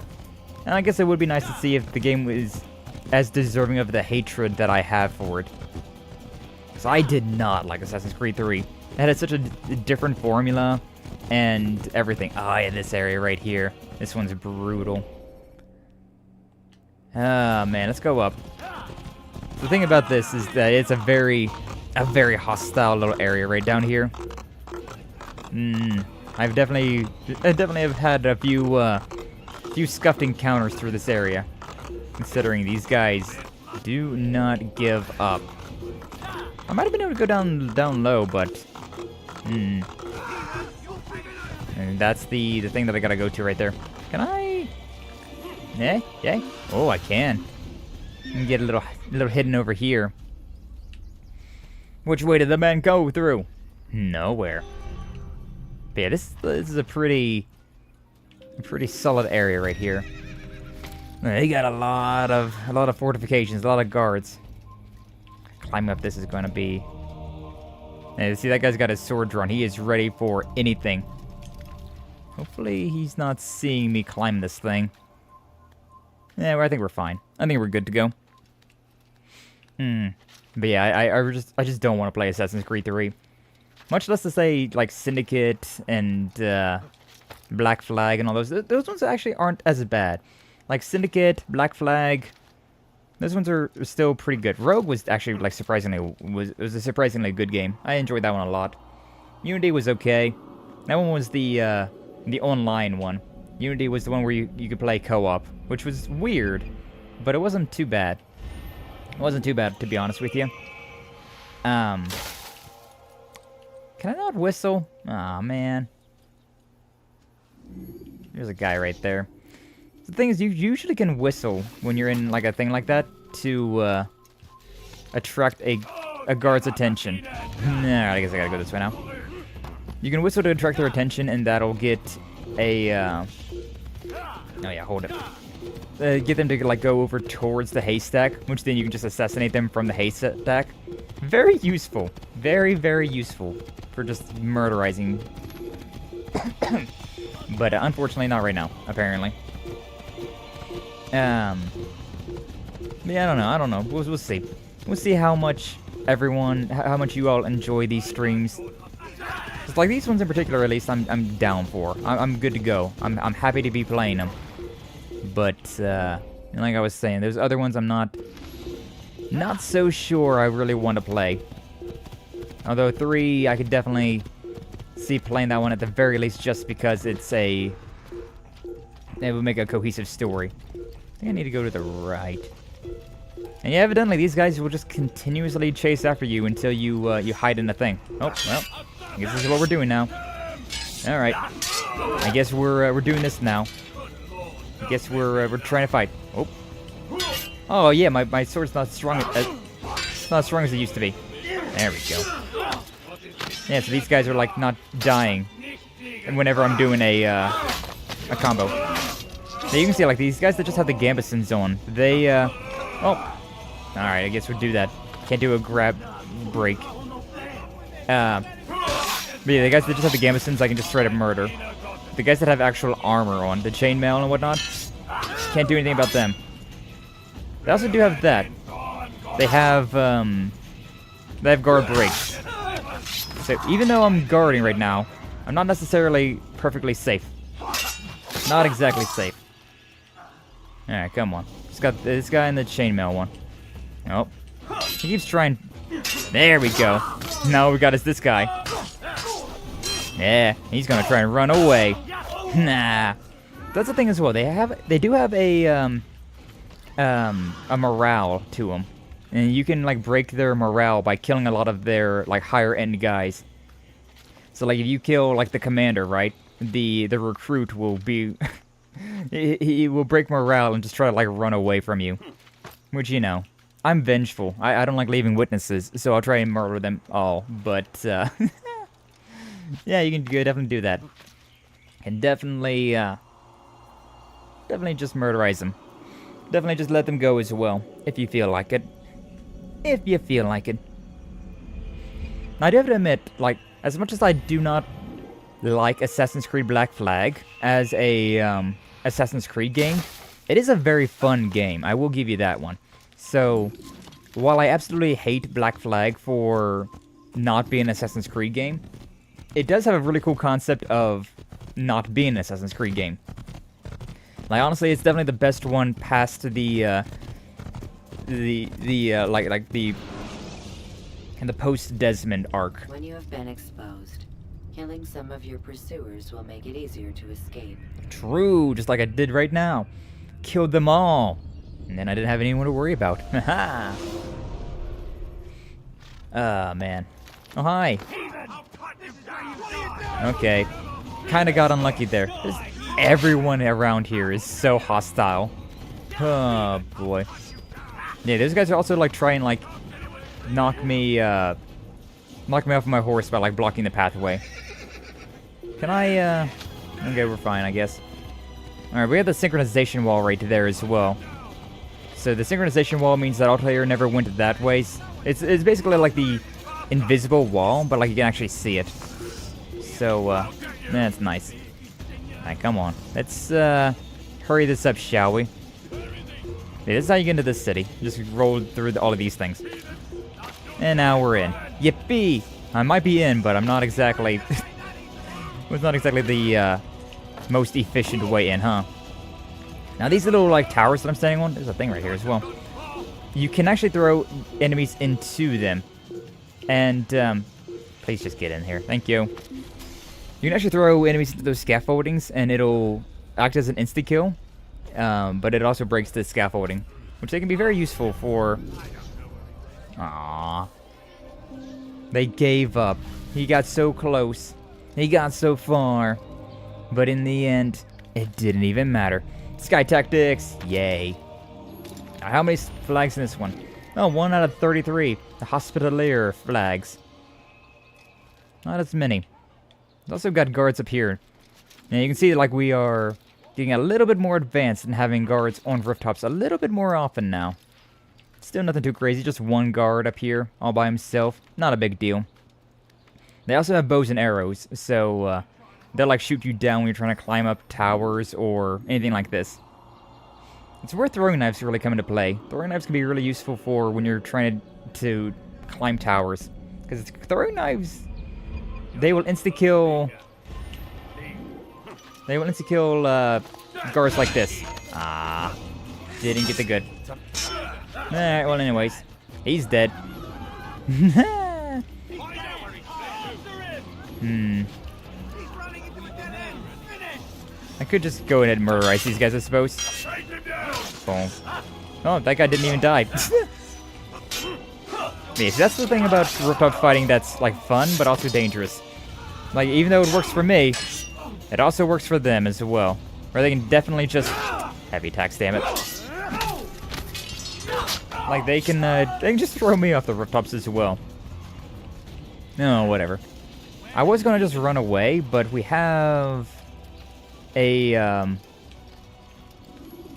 And I guess it would be nice to see if the game was as deserving of the hatred that I have for it. Because I did not like Assassin's Creed 3. It had such a different formula and everything. Oh, yeah, this area right here. This one's brutal. Ah, man, let's go up. The thing about this is that it's a very hostile little area right down here. I've definitely have had a few scuffed encounters through this area, considering these guys do not give up. I might have been able to go down low, but and that's the thing that I gotta go to right there. Can I? Yeah, yeah. Oh, I can. I can get a little hidden over here. Which way did the man go through? Nowhere. But yeah, this is a pretty solid area right here. They got a lot of fortifications, a lot of guards. Climbing up this is going to be. Hey, see, that guy's got his sword drawn. He is ready for anything. Hopefully, he's not seeing me climb this thing. Yeah, well, I think we're fine. I think we're good to go. But yeah, I just don't want to play Assassin's Creed 3. Much less to say, like, Syndicate and Black Flag and all those. Those ones actually aren't as bad. Like, Syndicate, Black Flag, those ones are still pretty good. Rogue was actually, like, it was a surprisingly good game. I enjoyed that one a lot. Unity was okay. That one was the online one. Unity was the one where you could play co-op, which was weird, but it wasn't too bad. It wasn't too bad, to be honest with you. Can I not whistle? Aw, man. There's a guy right there. The thing is, you usually can whistle when you're in like a thing like that to attract a guard's attention. Nah, I guess I gotta go this way now. You can whistle to attract their attention, and that'll get a... oh yeah, hold it. Get them to like go over towards the haystack, which then you can just assassinate them from the haystack. Very useful. Very, very useful for just murderizing. But unfortunately not right now, apparently. Yeah, I don't know. We'll see. We'll see how much how much you all enjoy these streams. Just like these ones in particular, at least I'm down for. I'm good to go. I'm happy to be playing them. But like I was saying, there's other ones I'm not so sure I really want to play. Although 3, I could definitely see playing that one at the very least, just because it would make a cohesive story. I think I need to go to the right. And yeah, evidently these guys will just continuously chase after you until you you hide in the thing. Oh, well, I guess this is what we're doing now. All right, I guess we're doing this now. I guess we're trying to fight. Oh yeah, my sword's not strong as it used to be. There we go. Yeah, so these guys are like not dying, and whenever I'm doing a combo. Now you can see like these guys that just have the gambesons on. They oh. Alright, I guess we'll do that. Can't do a grab break. But yeah, the guys that just have the gambesons, I can just straight up murder. The guys that have actual armor on, the chainmail and whatnot, can't do anything about them. They also do have that. They have guard breaks. So even though I'm guarding right now, I'm not necessarily perfectly safe. Not exactly safe. Alright, come on. Just got this guy and the chainmail one. Oh. He keeps trying. There we go. Now we got is this guy. Yeah, he's gonna try and run away. Nah. That's the thing as well. They do have a morale to them. And you can like break their morale by killing a lot of their like higher end guys. So like if you kill like the commander, right? The recruit will be he will break morale and just try to like run away from you. Which, you know, I'm vengeful. I don't like leaving witnesses, so I'll try and murder them all. But yeah, you can definitely do that. And definitely just murderize them. Definitely just let them go as well, if you feel like it. If you feel like it. Now, I do have to admit, like, as much as I do not like Assassin's Creed Black Flag as a Assassin's Creed game, it is a very fun game. I will give you that one. So, while I absolutely hate Black Flag for not being an Assassin's Creed game, it does have a really cool concept of not being an Assassin's Creed game. Like, honestly, it's definitely the best one past the post-Desmond arc. When you have been exposed, killing some of your pursuers will make it easier to escape. True, just like I did right now. Killed them all. And then I didn't have anyone to worry about. Haha. Man. Oh, hi. Okay. Kinda got unlucky there. Everyone around here is so hostile. Oh, boy. Yeah, those guys are also, like, trying, like, knock me off my horse by, like, blocking the pathway. Can I, okay, we're fine, I guess. Alright, we have the synchronization wall right there as well. So the synchronization wall means that Altair never went that way. It's basically like the invisible wall, but, like, you can actually see it. So, that's nice. Alright, come on. Let's, hurry this up, shall we? Yeah, this is how you get into this city. Just roll through all of these things. And now we're in. Yippee! I might be in, but I'm not exactly... it's not exactly the, most efficient way in, huh? Now, these little, like, towers that I'm standing on, there's a thing right here as well. You can actually throw enemies into them. And, please just get in here. Thank you. You can actually throw enemies into those scaffoldings, and it'll act as an insta-kill, but it also breaks the scaffolding, which they can be very useful for... Aww. They gave up. He got so close. He got so far. But in the end, it didn't even matter. Skye tactics, yay. Now, how many flags in this one? Oh, 1 out of 33. The Hospitalier flags. Not as many. We've also got guards up here. Now you can see like we are getting a little bit more advanced and having guards on rooftops a little bit more often now. Still nothing too crazy, just one guard up here all by himself. Not a big deal. They also have bows and arrows, so they'll like shoot you down when you're trying to climb up towers or anything like this. It's where throwing knives really come into play. Throwing knives can be really useful for when you're trying to climb towers. Because throwing knives, they will insta-kill... They will insta-kill guards like this. Ah, didn't get the good. Alright, well anyways, he's dead. I could just go ahead and murderize these guys, I suppose. Boom. Oh, that guy didn't even die. Yeah, so that's the thing about rooftop fighting that's like fun, but also dangerous. Like, even though it works for me, it also works for them as well. Or they can definitely just... Heavy attacks, damn it. Like, they can just throw me off the rooftops as well. No, whatever. I was gonna just run away, but we have a,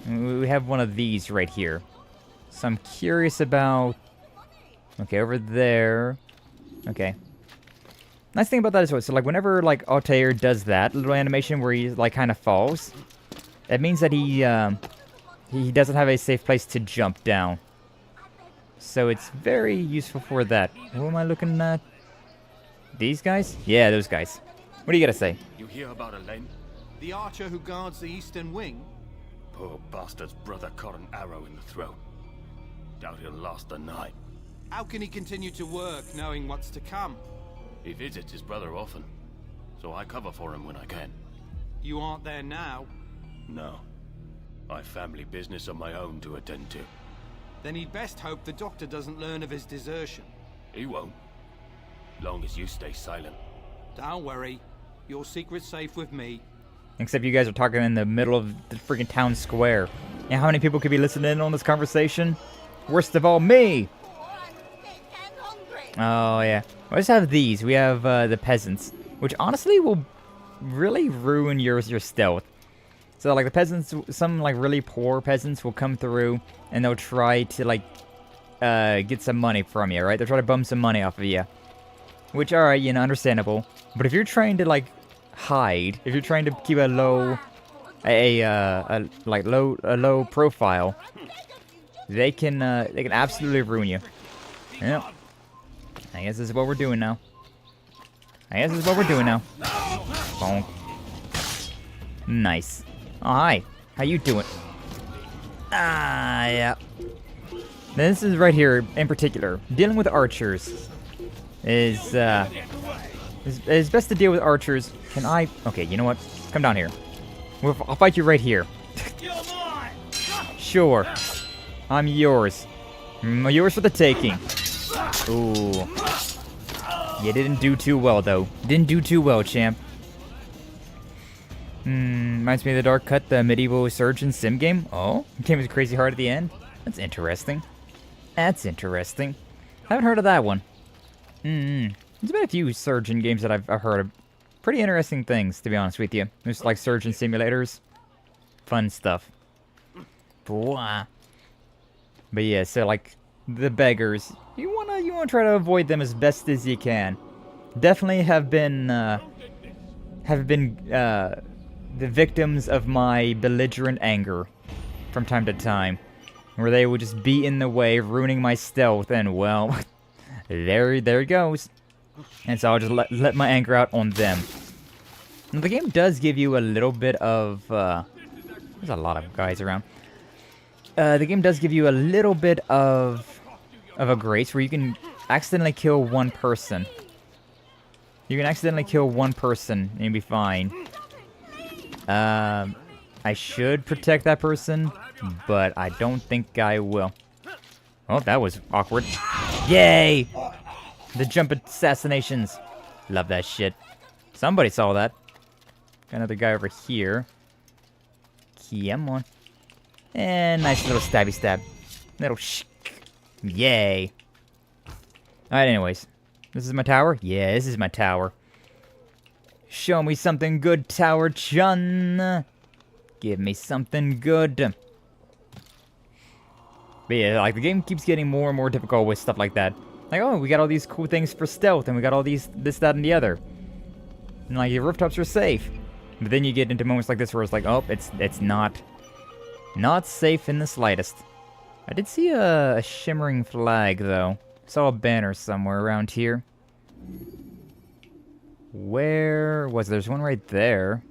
we have one of these right here. So I'm curious about... Okay, over there. Okay. Nice thing about that is, so like, whenever, like, Altair does that little animation where he, like, kind of falls, it means that he doesn't have a safe place to jump down. So it's very useful for that. Who am I looking at? These guys? Yeah, those guys. What do you gotta say? You hear about Elaine? The archer who guards the eastern wing? Poor bastard's brother caught an arrow in the throat. Doubt he'll last the night. How can he continue to work knowing what's to come? He visits his brother often, so I cover for him when I can. You aren't there now? No. I've family business of my own to attend to. Then he'd best hope the doctor doesn't learn of his desertion. He won't. Long as you stay silent. Don't worry. Your secret's safe with me. Except you guys are talking in the middle of the freaking town square. And how many people could be listening in on this conversation? Worst of all, me! Oh, yeah. We just have these. We have the peasants, which honestly will really ruin your stealth. So, like, the peasants, some, like, really poor peasants will come through, and they'll try to, like, get some money from you, right? They'll try to bum some money off of you. Which, alright, you know, understandable. But if you're trying to, like, hide, if you're trying to keep a low, low profile, they can absolutely ruin you. Yep. I guess this is what we're doing now. Bonk. Nice. Oh, hi. How you doing? Ah, yeah. This is right here, in particular, dealing with archers is best to deal with archers. Can I... Okay, you know what? Come down here. I'll fight you right here. Sure. I'm yours. Yours for the taking. Ooh. You didn't do too well, though. Didn't do too well, champ. Reminds me of the Dark Cut, the medieval surgeon sim game. Oh, game was crazy hard at the end. That's interesting. Haven't heard of that one. There's been a few surgeon games that I've heard of. Pretty interesting things, to be honest with you. There's like surgeon simulators. Fun stuff. But yeah, so like the beggars, you wanna try to avoid them as best as you can. Definitely have been the victims of my belligerent anger from time to time, where they would just be in the way, ruining my stealth, and well, there it goes. And so I'll just let my anger out on them. Now, the game does give you a little bit of there's a lot of guys around. The game does give you a little bit of a grace where you can accidentally kill one person. You can accidentally kill one person and you'll be fine. I should protect that person, but I don't think I will. Oh, that was awkward. Yay! The jump assassinations. Love that shit. Somebody saw that. Got another guy over here. Come on. And nice little stabby stab. Little Yay. Alright, anyways. This is my tower? Yeah, this is my tower. Show me something good, Tower Chun. Give me something good. But yeah, like, the game keeps getting more and more difficult with stuff like that. Like, oh, we got all these cool things for stealth, and we got all these, this, that, and the other. And, like, your rooftops are safe. But then you get into moments like this where it's like, oh, it's not safe in the slightest. I did see a shimmering flag, though. Saw a banner somewhere around here. Where was there's one right there.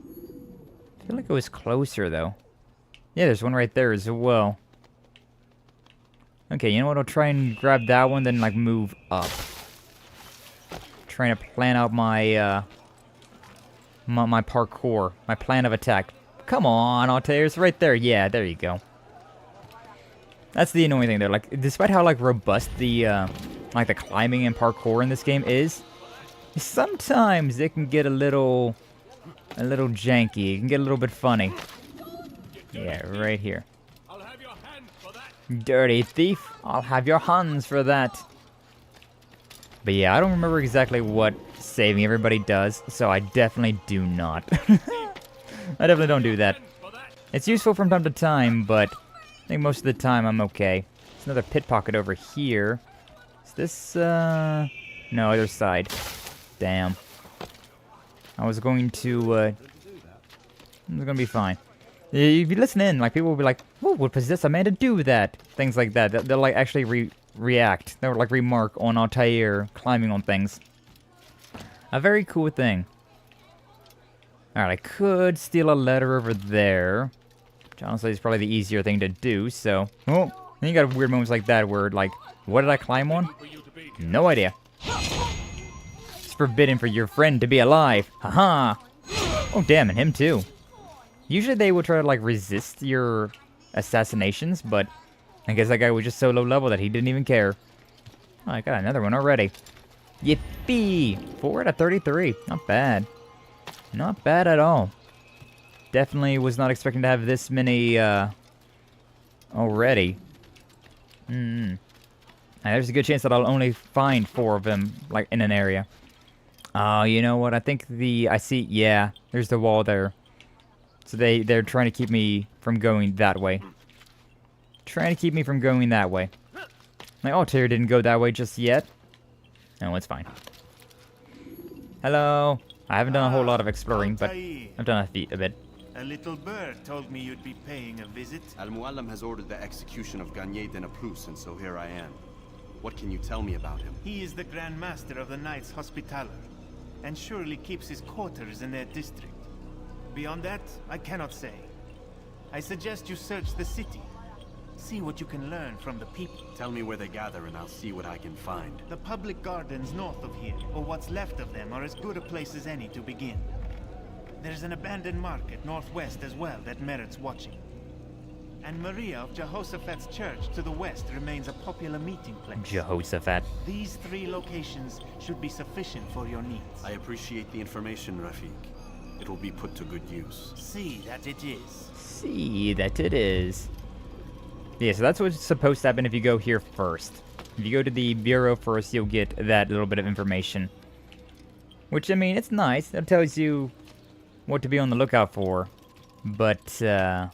I feel like it was closer, though. Yeah, there's one right there as well. Okay, you know what? I'll try and grab that one, then, like, move up. Trying to plan out my, my parkour. My plan of attack. Come on, Altair, it's right there. Yeah, there you go. That's the annoying thing there. Like, despite how, like, robust the, like, the climbing and parkour in this game is, sometimes it can get a little janky. It can get a little bit funny. Yeah, right here. Dirty thief, I'll have your hands for that. But yeah, I don't remember exactly what saving everybody does, so I definitely do not. I definitely don't do that. It's useful from time to time, but I think most of the time I'm okay. There's another pit pocket over here. Is this, no, other side. Damn. I was going to be fine. If you listen in, like, people will be like, what would possess a man to do that? Things like that. They'll like, actually react. They'll, like, remark on Altair climbing on things. A very cool thing. Alright, I could steal a letter over there. Which honestly is probably the easier thing to do, so... Oh, then you got weird moments like that where, like, what did I climb on? No idea. It's forbidden for your friend to be alive. Haha! Oh, damn, and him too. Usually they would try to, like, resist your assassinations, but I guess that guy was just so low level that he didn't even care. Oh, I got another one already. Yippee! 4 out of 33. Not bad. Not bad at all. Definitely was not expecting to have this many, already. And there's a good chance that I'll only find 4 of them, like, in an area. Oh, you know what? I think I see, yeah, there's the wall there. So they're trying to keep me from going that way. Trying to keep me from going that way. My Altair didn't go that way just yet. No, it's fine. Hello. I haven't done a whole lot of exploring, but I've done a bit. A little bird told me you'd be paying a visit. Al-Muallim has ordered the execution of Garnier de Naplouse, and so here I am. What can you tell me about him? He is the Grand Master of the Knights Hospitaller, and surely keeps his quarters in their district. Beyond that, I cannot say. I suggest you search the city. See what you can learn from the people. Tell me where they gather and I'll see what I can find. The public gardens north of here, or what's left of them, are as good a place as any to begin. There's an abandoned market northwest as well that merits watching. And Maria of Jehoshaphat's church to the west remains a popular meeting place. Jehoshaphat. These 3 locations should be sufficient for your needs. I appreciate the information, Rafik. It will be put to good use. See that it is. See that it is. Yeah, so that's what's supposed to happen if you go here first. If you go to the bureau first, you'll get that little bit of information. Which, I mean, it's nice. It tells you what to be on the lookout for. But, yeah,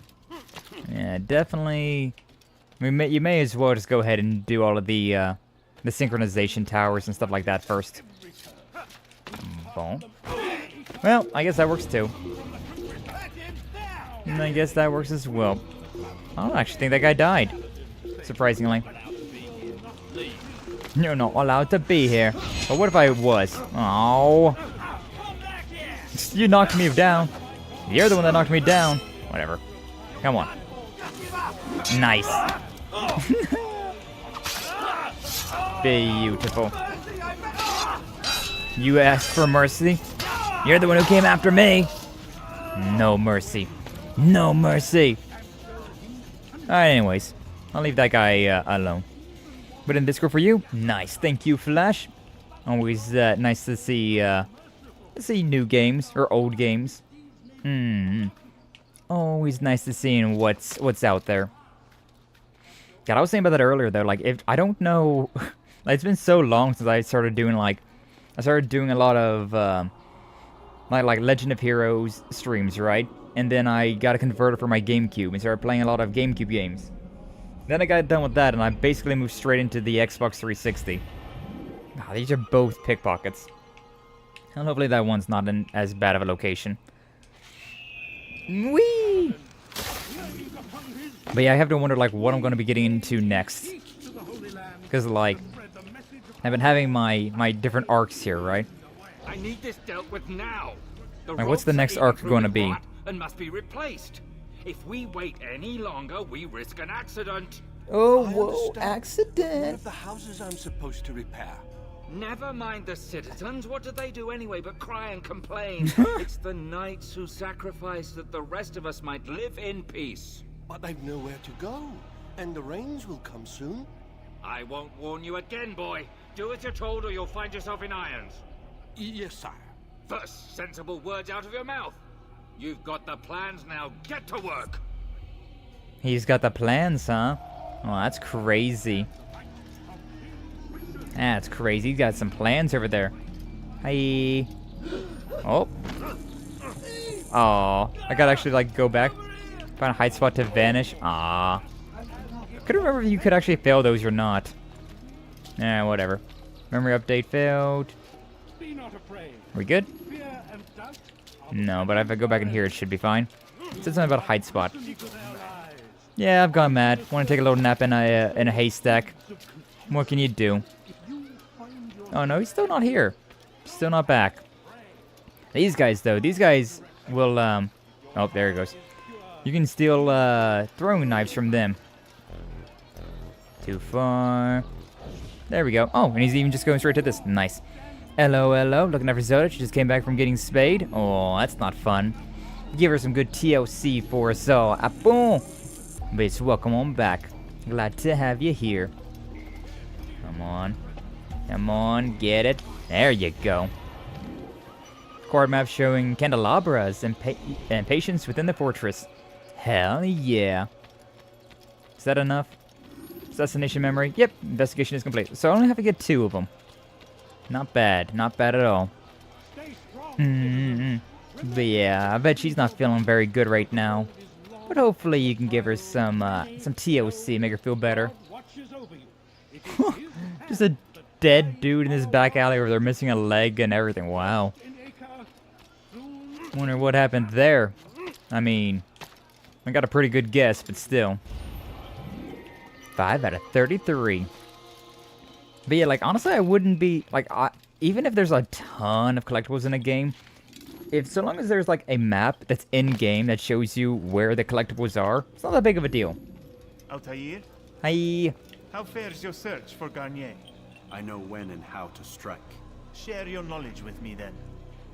definitely... I mean, you may as well just go ahead and do all of the synchronization towers and stuff like that first. Boom. Well, I guess that works too. And I guess that works as well. I don't actually think that guy died. Surprisingly. You're not allowed to be here. But what if I was? Oh. You knocked me down. You're the one that knocked me down. Whatever. Come on. Nice. You asked for mercy? You're the one who came after me. No mercy. No mercy. Alright, anyways. I'll leave that guy alone. But in Discord for you? Nice. Thank you, Flash. Always nice to see new games or old games. Always nice to see what's out there. God, I was saying about that earlier though. Like, if I don't know, like, it's been so long since I started doing a lot of like Legend of Heroes streams, right? And then I got a converter for my GameCube and started playing a lot of GameCube games. Then I got done with that and I basically moved straight into the Xbox 360. Oh, these are both pickpockets. And hopefully that one's not in as bad of a location. Whee! But yeah, I have to wonder like what I'm going to be getting into next. Because like, I've been having my different arcs here, right? I need this dealt with now. Like, what's the next arc going to be? And must be replaced. If we wait any longer, we risk an accident. Oh, whoa, accident. One of the houses I'm supposed to repair. Never mind the citizens. What do they do anyway but cry and complain? It's the knights who sacrifice that the rest of us might live in peace. But they've nowhere to go, and the rains will come soon. I won't warn you again, boy. Do as you're told or you'll find yourself in irons. Yes, sire. First, sensible words out of your mouth. You've got the plans now. Get to work. He's got the plans, huh? Oh, that's crazy. That's crazy. He's got some plans over there. Hi. Oh. Oh. I gotta actually, like, go back. Find a hide spot to vanish. Ah. Couldn't remember if you could actually fail those or not. Eh, whatever. Memory update failed. We good? No, but if I go back in here, it should be fine. It said something about a hide spot. Yeah, I've gone mad. Want to take a little nap in a haystack. What can you do? Oh no, he's still not here. Still not back. These guys, though, these guys will, oh, there he goes. You can steal, throwing knives from them. Too far. There we go. Oh, and he's even just going straight to this. Nice. Hello, hello. Looking after Zoda. She just came back from getting spayed. Oh, that's not fun. Give her some good TLC for us all. Ah, boom. Bitch, welcome on back. Glad to have you here. Come on. Come on, get it. There you go. Card map showing candelabras and patience within the fortress. Hell yeah. Is that enough? Assassination memory. Yep, investigation is complete. So I only have to get 2 of them. Not bad. Not bad at all. But yeah, I bet she's not feeling very good right now. But hopefully you can give her some TOC, make her feel better. Just a dead dude in this back alley where they're missing a leg and everything. Wow. Wonder what happened there. I mean, I got a pretty good guess, but still. 5 out of 33. But yeah, like, honestly, I wouldn't be, like, even if there's a ton of collectibles in a game, so long as there's, like, a map that's in-game that shows you where the collectibles are, it's not that big of a deal. Altair? Hi. How fares your search for Garnier? I know when and how to strike. Share your knowledge with me, then.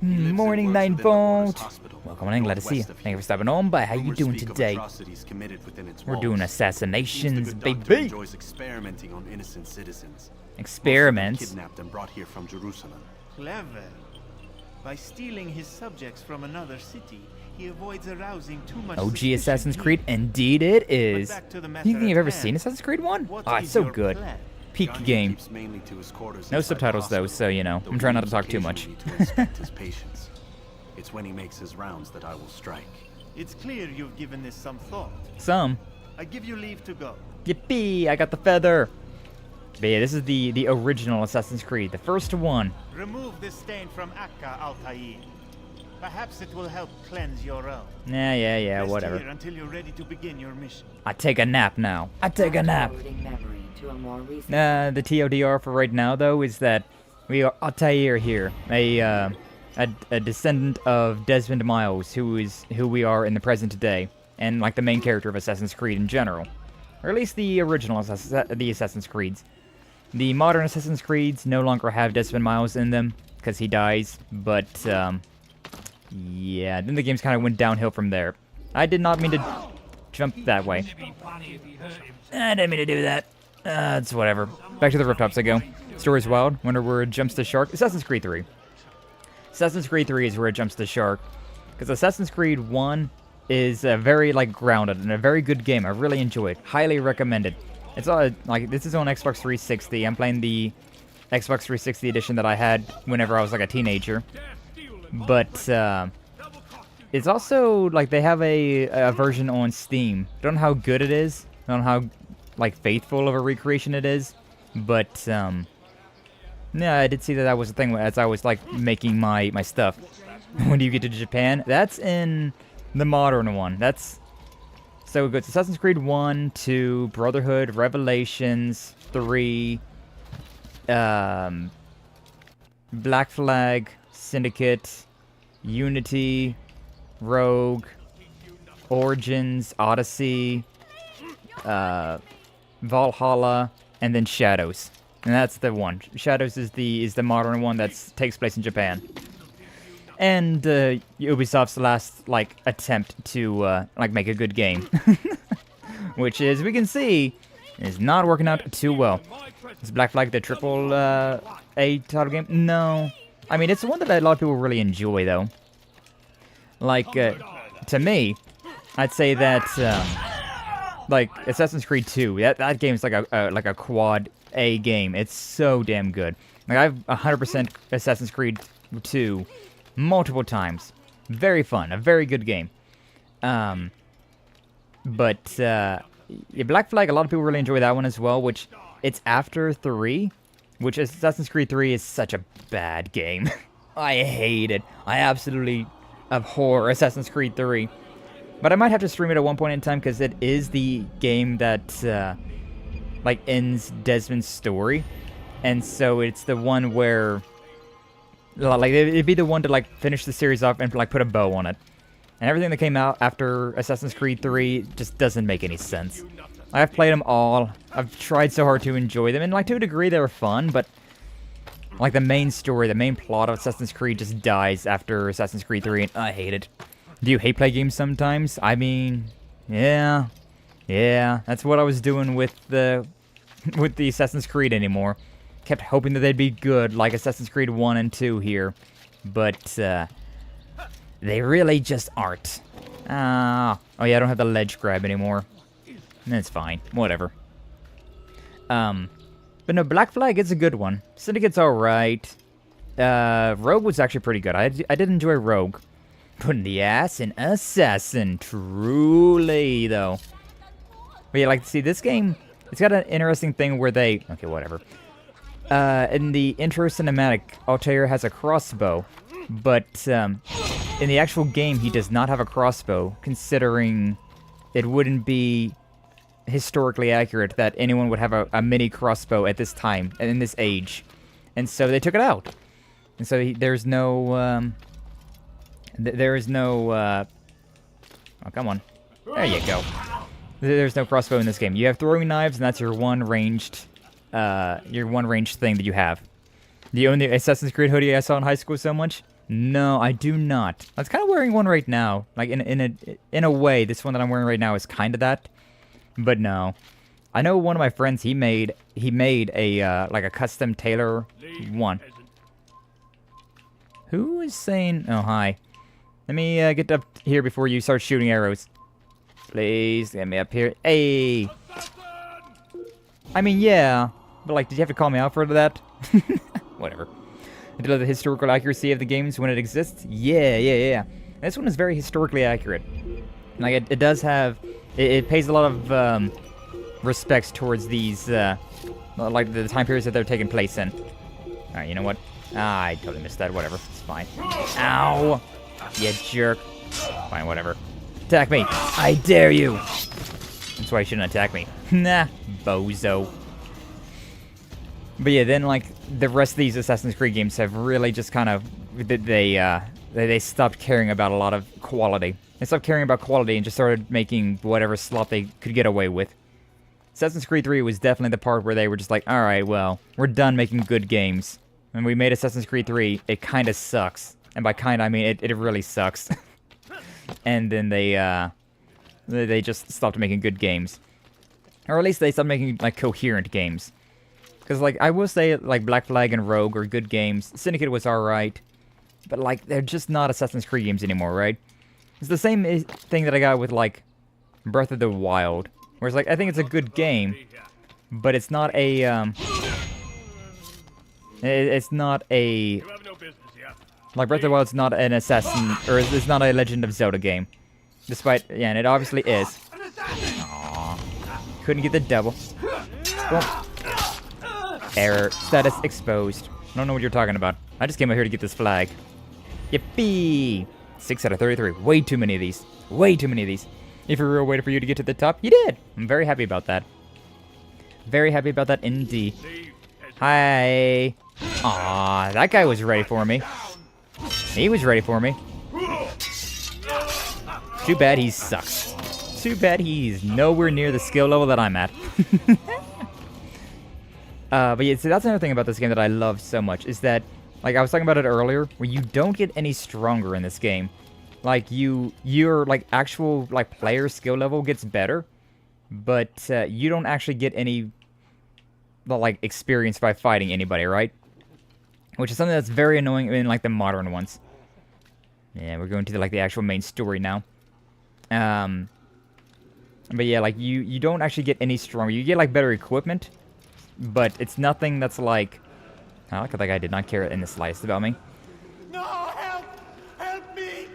Morning, Ninefold. Welcome on in, glad to see you. Thank you for stopping on by. How you doing today? We're doing assassinations, baby. Experimenting on innocent citizens. Experiments? Kidnapped and brought here from Jerusalem. Clever. By stealing his subjects from another city, he avoids arousing too much OG Assassin's Creed, indeed it is. You think you've ever seen Assassin's Creed 1? Oh, it's so good. Peak game. No subtitles though, so you know, I'm trying not to talk too much. It's when he makes his rounds that I will strike. It's clear you've given this some thought. Some. I give you leave to go. Yippee! I got the feather. But yeah, this is the original Assassin's Creed, the first one. Remove this stain from Akka, Altair. Perhaps it will help cleanse your own. Yeah, Rest whatever. here until you're ready to begin your mission. I take a nap now. I take a nap. The TLDR for right now, though, is that we are Altair here, a descendant of Desmond Miles, who we are in the present day, and like the main character of Assassin's Creed in general, or at least the original Assassin's Creeds. The modern Assassin's Creeds no longer have Desmond Miles in them, because he dies. But, yeah, then the games kind of went downhill from there. I did not mean to jump that way. I didn't mean to do that. It's whatever. Back to the rooftops I go. Story's wild. Wonder where it jumps the shark. Assassin's Creed 3. Assassin's Creed 3 is where it jumps the shark. Because Assassin's Creed 1 is very, like, grounded and a very good game. I really enjoy it. Highly recommend it. It's all, like, this is on Xbox 360. I'm playing the Xbox 360 edition that I had whenever I was, like, a teenager. But, it's also, like, they have a version on Steam. I don't know how good it is. I don't know how, like, faithful of a recreation it is. But, yeah, I did see that was a thing as I was, like, making my stuff. When do you get to Japan? That's in the modern one. That's so good. It's Assassin's Creed 1, 2, Brotherhood, Revelations, 3, Black Flag, Syndicate, Unity, Rogue, Origins, Odyssey, Valhalla, and then Shadows. And that's the one. Shadows is the modern one that takes place in Japan. And Ubisoft's last, like, attempt to, like, make a good game. Which, as we can see, is not working out too well. Is Black Flag the triple A title game? No. I mean, it's one that a lot of people really enjoy, though. Like, to me, I'd say that, like, Assassin's Creed 2, that game's like a quad A game. It's so damn good. Like, I've 100% Assassin's Creed 2 multiple times. Very fun. A very good game. But, yeah, Black Flag, a lot of people really enjoy that one as well, which it's after 3, which Assassin's Creed 3 is such a bad game. I hate it. I absolutely abhor Assassin's Creed 3. But I might have to stream it at one point in time because it is the game that, like, ends Desmond's story. And so it's the one where, like, it'd be the one to, like, finish the series off and, like, put a bow on it. And everything that came out after Assassin's Creed 3 just doesn't make any sense. I've played them all. I've tried so hard to enjoy them. And, like, to a degree, they were fun, but, like, the main story, the main plot of Assassin's Creed just dies after Assassin's Creed 3, and I hate it. Do you hate play games sometimes? I mean, yeah. Yeah, that's what I was doing with the Assassin's Creed anymore. Kept hoping that they'd be good, like Assassin's Creed 1 and 2 here. But, they really just aren't. Oh yeah, I don't have the ledge grab anymore. That's fine. Whatever. But no, Black Flag is a good one. Syndicate's alright. Rogue was actually pretty good. I did enjoy Rogue. Putting the ass in Assassin. Truly, though. But yeah, like, see, this game, it's got an interesting thing where they... Okay, whatever. In the intro cinematic, Altair has a crossbow. But, in the actual game, he does not have a crossbow, considering it wouldn't be historically accurate that anyone would have a mini crossbow at this time, and in this age. And so they took it out. And so there's no, there is no, oh, come on. There you go. There's no crossbow in this game. You have throwing knives, and that's your one ranged thing that you have. Do you own the Assassin's Creed hoodie I saw in high school so much? No, I do not. I was kind of wearing one right now. Like, in a way, this one that I'm wearing right now is kind of that. But no. I know one of my friends, he made a, like a custom tailor one. Who is saying... Oh, hi. Let me get up here before you start shooting arrows. Please, get me up here. Hey! I mean, yeah. But, like, did you have to call me out for that? Whatever. I love the historical accuracy of the games when it exists. Yeah. This one is very historically accurate. Like, it does have... It pays a lot of respects towards these, like, the time periods that they're taking place in. Alright, you know what? I totally missed that. Whatever. It's fine. Ow! You jerk. Fine, whatever. Attack me! I dare you! That's why you shouldn't attack me. Nah, bozo. But yeah, then, like, the rest of these Assassin's Creed games have really just kind of... They stopped caring about a lot of quality. They stopped caring about quality and just started making whatever slop they could get away with. Assassin's Creed 3 was definitely the part where they were just like, alright, well, we're done making good games. when we made Assassin's Creed 3, it kind of sucks. And by kind, I mean it really sucks. And then they just stopped making good games. Or at least they stopped making, like, coherent games. Because, like, I will say, like, Black Flag and Rogue are good games. Syndicate was alright. But, like, they're just not Assassin's Creed games anymore, right? It's the same thing that I got with, like, Breath of the Wild. Whereas, like, I think it's a good game. But it's not a, it's not a... Like, Breath of the Wild's not an Assassin... Or it's not a Legend of Zelda game. Despite... Yeah, and it obviously is. Aww. Couldn't get the double. Well, error. Status exposed. I don't know what you're talking about. I just came out here to get this flag. Yippee! 6 out of 33. Way too many of these. Way too many of these. If you're real waiting for you to get to the top, you did! I'm very happy about that. Very happy about that indeed. Hi! Aw, that guy was ready for me. He was ready for me. Too bad he sucks. Too bad he's nowhere near the skill level that I'm at. But yeah, see, that's another thing about this game that I love so much, is that, like I was talking about it earlier, where you don't get any stronger in this game. Like, your, like, actual, like, player skill level gets better, but you don't actually get any, like, experience by fighting anybody, right? Which is something that's very annoying in, like, the modern ones. Yeah, we're going to, like, the actual main story now. But yeah, like, you don't actually get any stronger. You get, like, better equipment, but it's nothing that's, like... I like how that guy did not care in the slightest about me. No, help! Help me!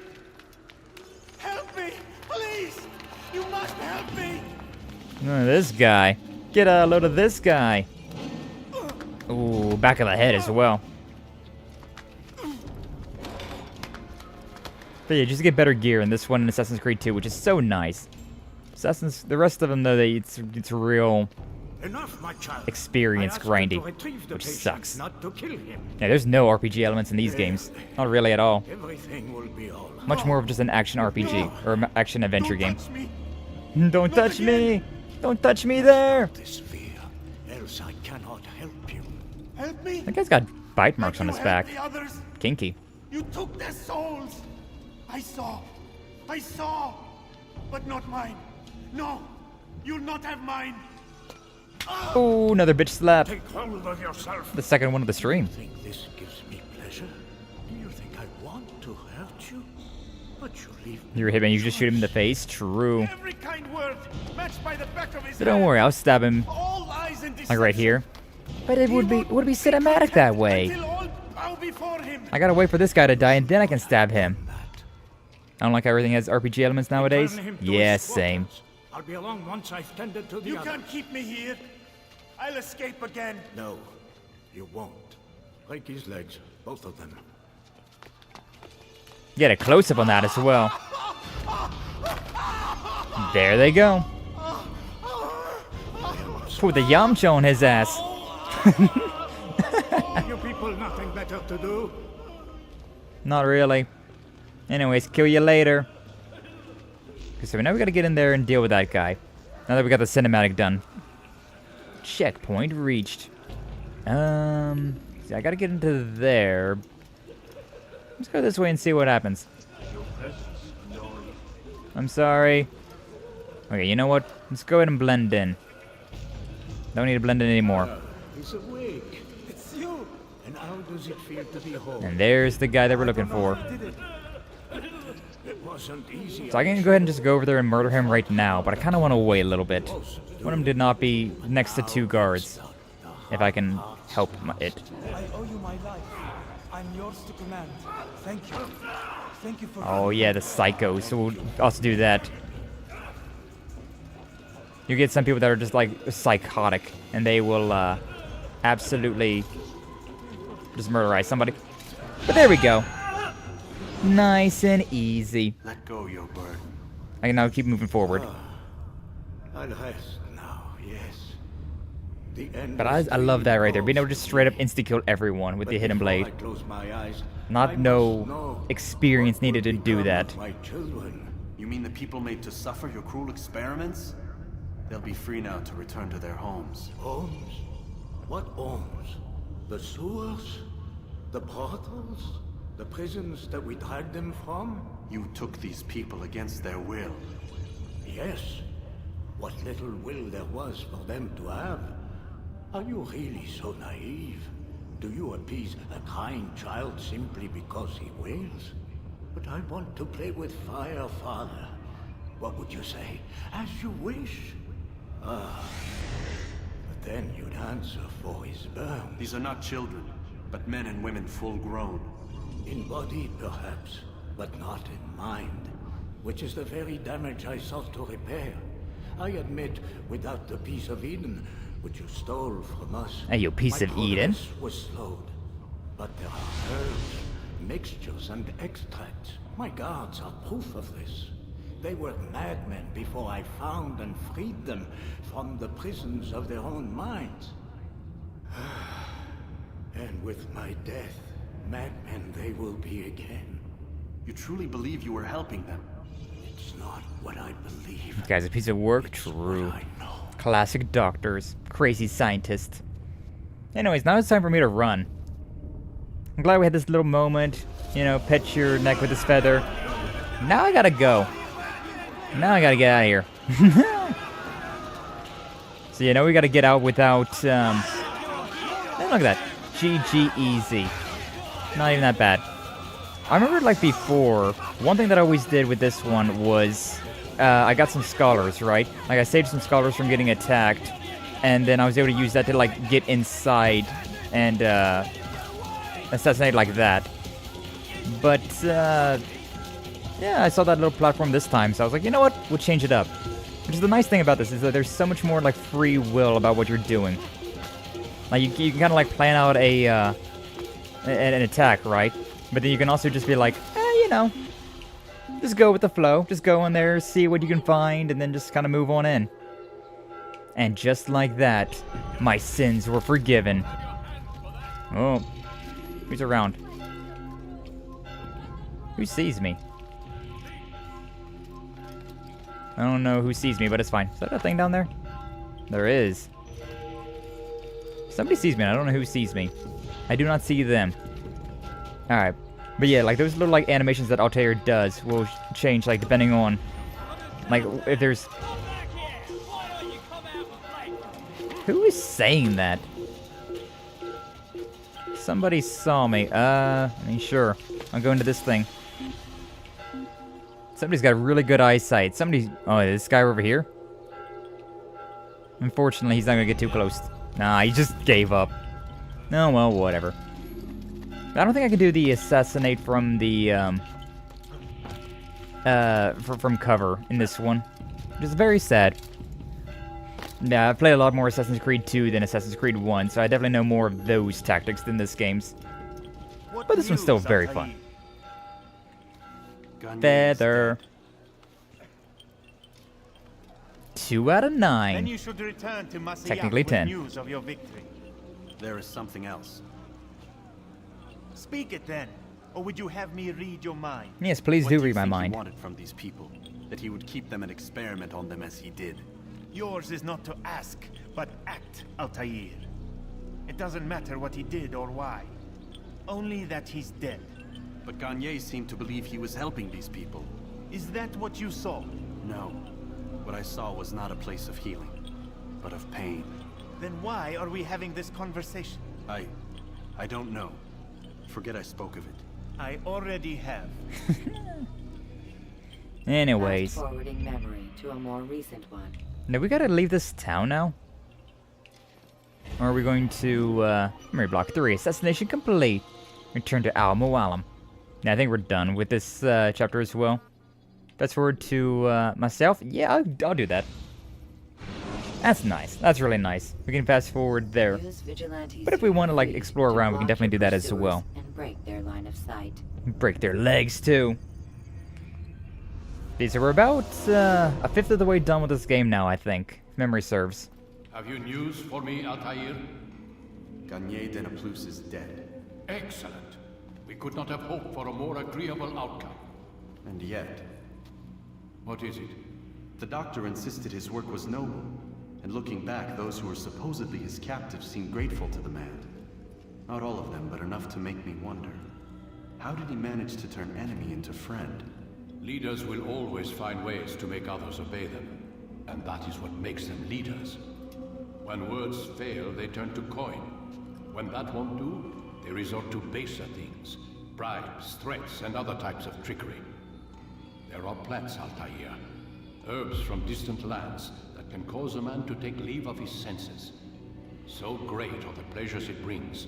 Help me! Please! You must help me! This guy. Get a load of this guy. Ooh, back of the head as well. But yeah, just get better gear in this one in Assassin's Creed 2, which is so nice. The rest of them, though, it's real experience grinding, which sucks. Yeah, there's no RPG elements in these games. Not really at all. Much more of just an action RPG, or action adventure game. Don't touch me! Don't touch me there! Else I cannot help you. Help me! That guy's got bite marks on his back. Kinky. You took their souls! I saw, but not mine. No, you'll not have mine. Oh, another bitch slap. Take hold of yourself. The second one of the stream. You think this gives me pleasure? Do you think I want to hurt you? But you leave me. You're a hitman, you just shoot him in the face? True. Every kind word matched by the back of his But don't worry, I'll stab him. Like right here. But it would be cinematic that way. I gotta wait for this guy to die and then I can stab him. I don't like how everything has RPG elements nowadays. Yeah, same. I'll be along once I've tended to the You can't keep me here. I'll escape again. No, you won't. Break his legs, both of them. Get a close-up on that as well. There they go. Put the Yamcha on his ass. You people nothing better to do? Not really. Anyways, kill you later. So now we gotta get in there and deal with that guy. Now that we got the cinematic done. Checkpoint reached. See, I gotta get into there. Let's go this way and see what happens. I'm sorry. Okay, you know what? Let's go ahead and blend in. Don't need to blend in anymore. He's awake. It's you. And how does it feel to be home? And there's the guy that we're looking for. It wasn't easy. So I can go ahead and just go over there and murder him right now, but I kind of want to wait a little bit. I want him to not be next to two guards, if I can help it. I owe you my life. I'm yours to command. Thank you. Thank you for... Oh yeah, the psychos, so we'll also do that. You get some people that are just like psychotic, and they will absolutely just murderize somebody. But there we go. Nice and easy. Let go your burden. I can now keep moving forward. I'll rest now, yes. The end. But I love that right there. Being able to just straight up insta-kill everyone with the hidden blade. Not no experience needed to do that. My children. You mean the people made to suffer your cruel experiments? They'll be free now to return to their homes. Homes? What homes? The sewers? The brothels? The prisons that we dragged them from? You took these people against their will. Yes. What little will there was for them to have. Are you really so naive? Do you appease a crying child simply because he wails? But I want to play with fire, Father. What would you say? As you wish. Ah. But then you'd answer for his burn. These are not children, but men and women full grown. In body, perhaps, but not in mind. Which is the very damage I sought to repair. I admit, without the piece of Eden, which you stole from us, Hey, you piece of Eden. Was slowed. But there are herbs, mixtures, and extracts. My guards are proof of this. They were madmen before I found and freed them from the prisons of their own minds. And with my death, madmen they will be again. You truly believe you were helping them? It's not what I believe. This guy's a piece of work. True. Classic doctors. Crazy scientists. Anyways, now it's time for me to run. I'm glad we had this little moment. You know, pet your neck with this feather. Now I gotta go. Now I gotta get out of here. So you know we gotta get out without look at that. GG easy. Not even that bad. I remember like before, one thing that I always did with this one was I got some scholars, right? Like I saved some scholars from getting attacked, and then I was able to use that to like get inside and assassinate like that. But yeah, I saw that little platform this time, so I was like, you know what? We'll change it up. Which is the nice thing about this, is that there's so much more like free will about what you're doing. Like you can kind of like plan out an attack, right? But then you can also just be like, you know, just go with the flow. Just go in there, see what you can find, and then just kind of move on in. And just like that, my sins were forgiven. Oh, who's around? Who sees me? I don't know who sees me, but it's fine. Is that a thing down there? There is. Somebody sees me, and I don't know who sees me. I do not see them. Alright. But yeah, like those little like animations that Altair does will change like depending on like if there's... Who is saying that? Somebody saw me. I mean, sure. I'll go into this thing. Somebody's got really good eyesight. Somebody... Oh, this guy over here? Unfortunately, he's not gonna get too close. Nah, he just gave up. Oh, well, whatever. I don't think I can do the assassinate from the, from cover in this one. Which is very sad. Yeah, I've played a lot more Assassin's Creed 2 than Assassin's Creed 1, so I definitely know more of those tactics than this game's. But this one's still very fun. Feather. 2 out of 9. Then you should return to Masyaf Technically with 10. news of your victory. There is something else. Speak it then, or would you have me read your mind? Yes, please What do you read my think mind. He wanted from these people, that he would keep them and experiment on them as he did. Yours is not to ask, but act, Altair. It doesn't matter what he did or why. Only that he's dead. But Gagne seemed to believe he was helping these people. Is that what you saw? No. What I saw was not a place of healing, but of pain. Then why are we having this conversation? I don't know. Forget I spoke of it. I already have. Anyways. Fast forwarding memory to a more recent one. Now we gotta leave this town now? Or are we going to, memory block 3, assassination complete. Return to Al Mualim. Now I think we're done with this, chapter as well. Fast forward to, myself. Yeah, I'll do that. That's nice. That's really nice. We can fast forward there. But if we want to, like, explore around, we can definitely do that as well. And break their line of sight. Break their legs, too. Okay, so we're about, a fifth of the way done with this game now, I think. If memory serves. Have you news for me, Altair? Gagne Denaplus is dead. Excellent. We could not have hoped for a more agreeable outcome. And yet... What is it? The doctor insisted his work was noble. And looking back, those who were supposedly his captives seemed grateful to the man. Not all of them, but enough to make me wonder. How did he manage to turn enemy into friend? Leaders will always find ways to make others obey them. And that is what makes them leaders. When words fail, they turn to coin. When that won't do, they resort to baser things. Bribes, threats, and other types of trickery. There are plants, Altair. Herbs from distant lands that can cause a man to take leave of his senses. So great are the pleasures it brings,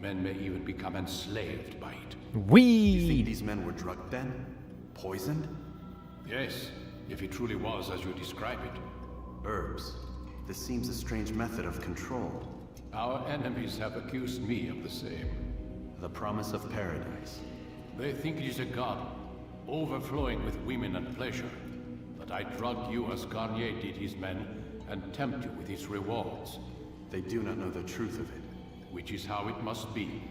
men may even become enslaved by it. You think these men were drugged then? Poisoned? Yes, if it truly was as you describe it. Herbs. This seems a strange method of control. Our enemies have accused me of the same. The promise of paradise. They think it is a garden, overflowing with women and pleasure. That I drug you as Garnier did his men, and tempt you with its rewards. They do not know the truth of it. Which is how it must be.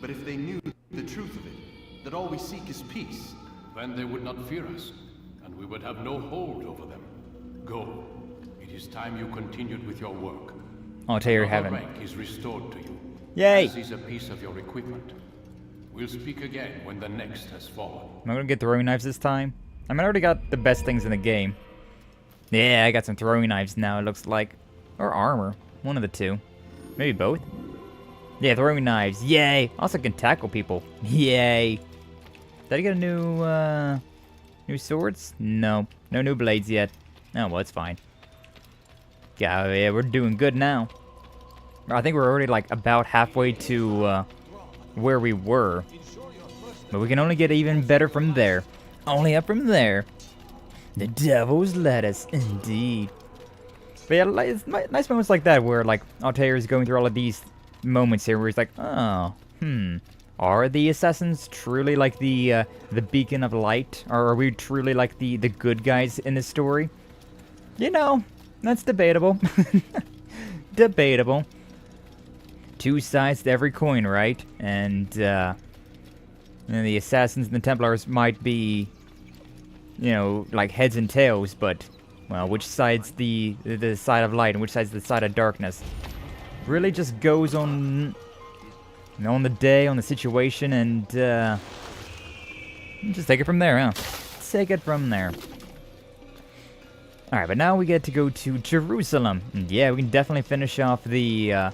But if they knew the truth of it, that all we seek is peace, then they would not fear us, and we would have no hold over them. Go. It is time you continued with your work. Altair haven't. Rank is restored to you. Yay! As is a piece of your equipment. We'll speak again when the next has fallen. Am I gonna get throwing knives this time? I mean, I already got the best things in the game. Yeah, I got some throwing knives now, it looks like. Or armor. One of the two. Maybe both? Yeah, throwing knives. Yay! Also can tackle people. Yay! Did I get a new swords? No. No new blades yet. Oh, well, it's fine. Yeah, we're doing good now. I think we're already, like, about halfway to, where we were. But we can only get even better from there. Only up from there. The devil's lettuce, indeed. But yeah, it's nice moments like that where, like, Altair is going through all of these moments here where he's like, oh, are the assassins truly like the beacon of light? Or are we truly like the good guys in this story? You know, that's debatable. Debatable. Two sides to every coin, right? And the assassins and the Templars might be, you know, like heads and tails, but, well, which side's the side of light and which side's the side of darkness? Really just goes on the day, on the situation, and just take it from there, huh? Take it from there. Alright, but now we get to go to Jerusalem. And yeah, we can definitely finish off the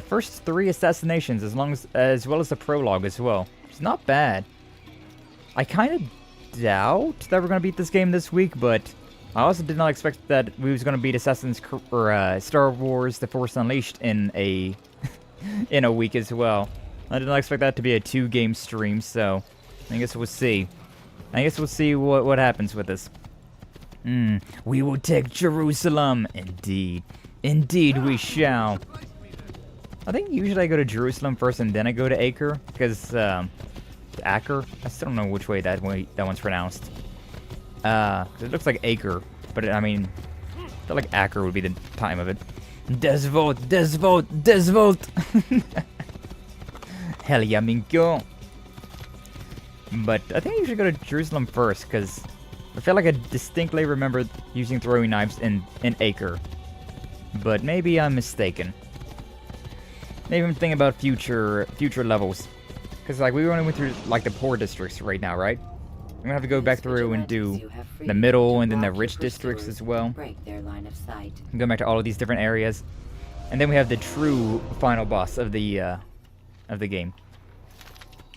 first 3 assassinations as well as the prologue as well. It's not bad. I kind of doubt that we're going to beat this game this week, but I also did not expect that we was going to beat Star Wars The Force Unleashed in a in a week as well. I did not expect that to be a 2-game stream, so I guess we'll see. I guess we'll see what happens with this. We will take Jerusalem. Indeed. Indeed we shall. I think usually I go to Jerusalem first and then I go to Acre, because, Acre? I still don't know which way that one's pronounced. It looks like Acre, but I mean, I feel like Acre would be the time of it. Desvolt, Desvolt, Desvolt! Hell yeah, Minko! But I think I usually go to Jerusalem first, because I feel like I distinctly remember using throwing knives in Acre. But maybe I'm mistaken. Maybe I'm thinking about future levels. Because, like, we only went through, like, the poor districts right now, right? I'm gonna have to go back through and do the middle and then the rich districts as well. Go back to all of these different areas. And then we have the true final boss of the game.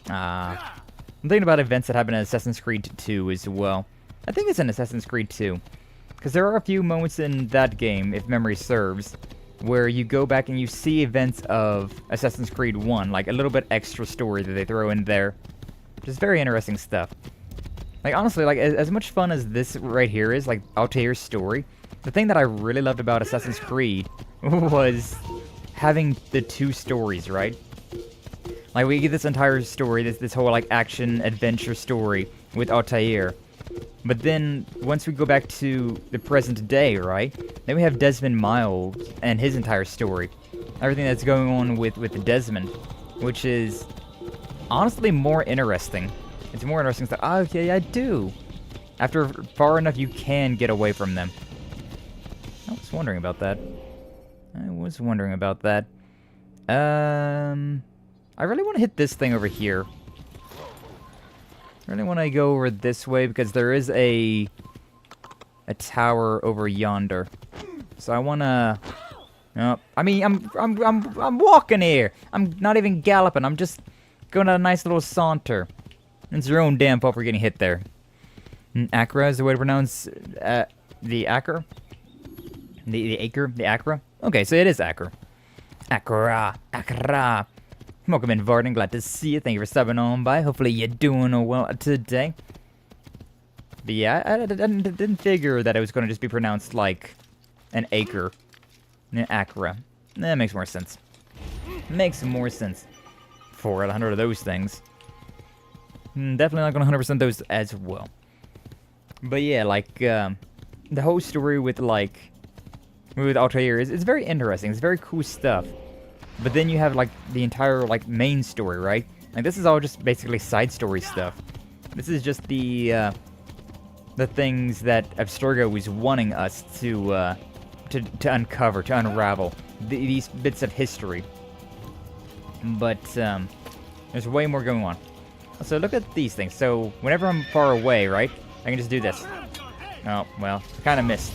I'm thinking about events that happen in Assassin's Creed 2 as well. I think it's in Assassin's Creed 2. Because there are a few moments in that game, if memory serves, where you go back and you see events of Assassin's Creed 1, like a little bit extra story that they throw in there. Just very interesting stuff. Like, honestly, like, as much fun as this right here is, like, Altair's story, the thing that I really loved about Assassin's Creed was having the 2 stories, right? Like, we get this entire story, this whole, like, action-adventure story with Altair. But then, once we go back to the present day, right? Then we have Desmond Miles and his entire story. Everything that's going on with Desmond, which is honestly more interesting. It's more interesting stuff. Oh, okay, I do. After far enough, you can get away from them. I was wondering about that. I really want to hit this thing over here. I really want to go over this way because there is a tower over yonder. So I want to... I mean, I'm walking here. I'm not even galloping. I'm just going on a nice little saunter. It's your own damn fault for getting hit there. Acra is the way to pronounce the Acre? The Acre? The Acra? Okay, so it is Acre. Acra. Acra. Welcome in, Varden. Glad to see you. Thank you for stopping on by. Hopefully you're doing well today. But yeah, I didn't figure that it was going to just be pronounced like an acre. Acra. That makes more sense. Makes more sense. 4 out of 100 of those things. Definitely not going to 100% those as well. But yeah, like, the whole story with, like, with Altair is very interesting. It's very cool stuff. But then you have, like, the entire, like, main story, right? Like, this is all just basically side story stuff. This is just the things that Abstergo was wanting us to uncover, to unravel. These bits of history. But, there's way more going on. So look at these things. So, whenever I'm far away, right? I can just do this. Oh, well, kind of missed.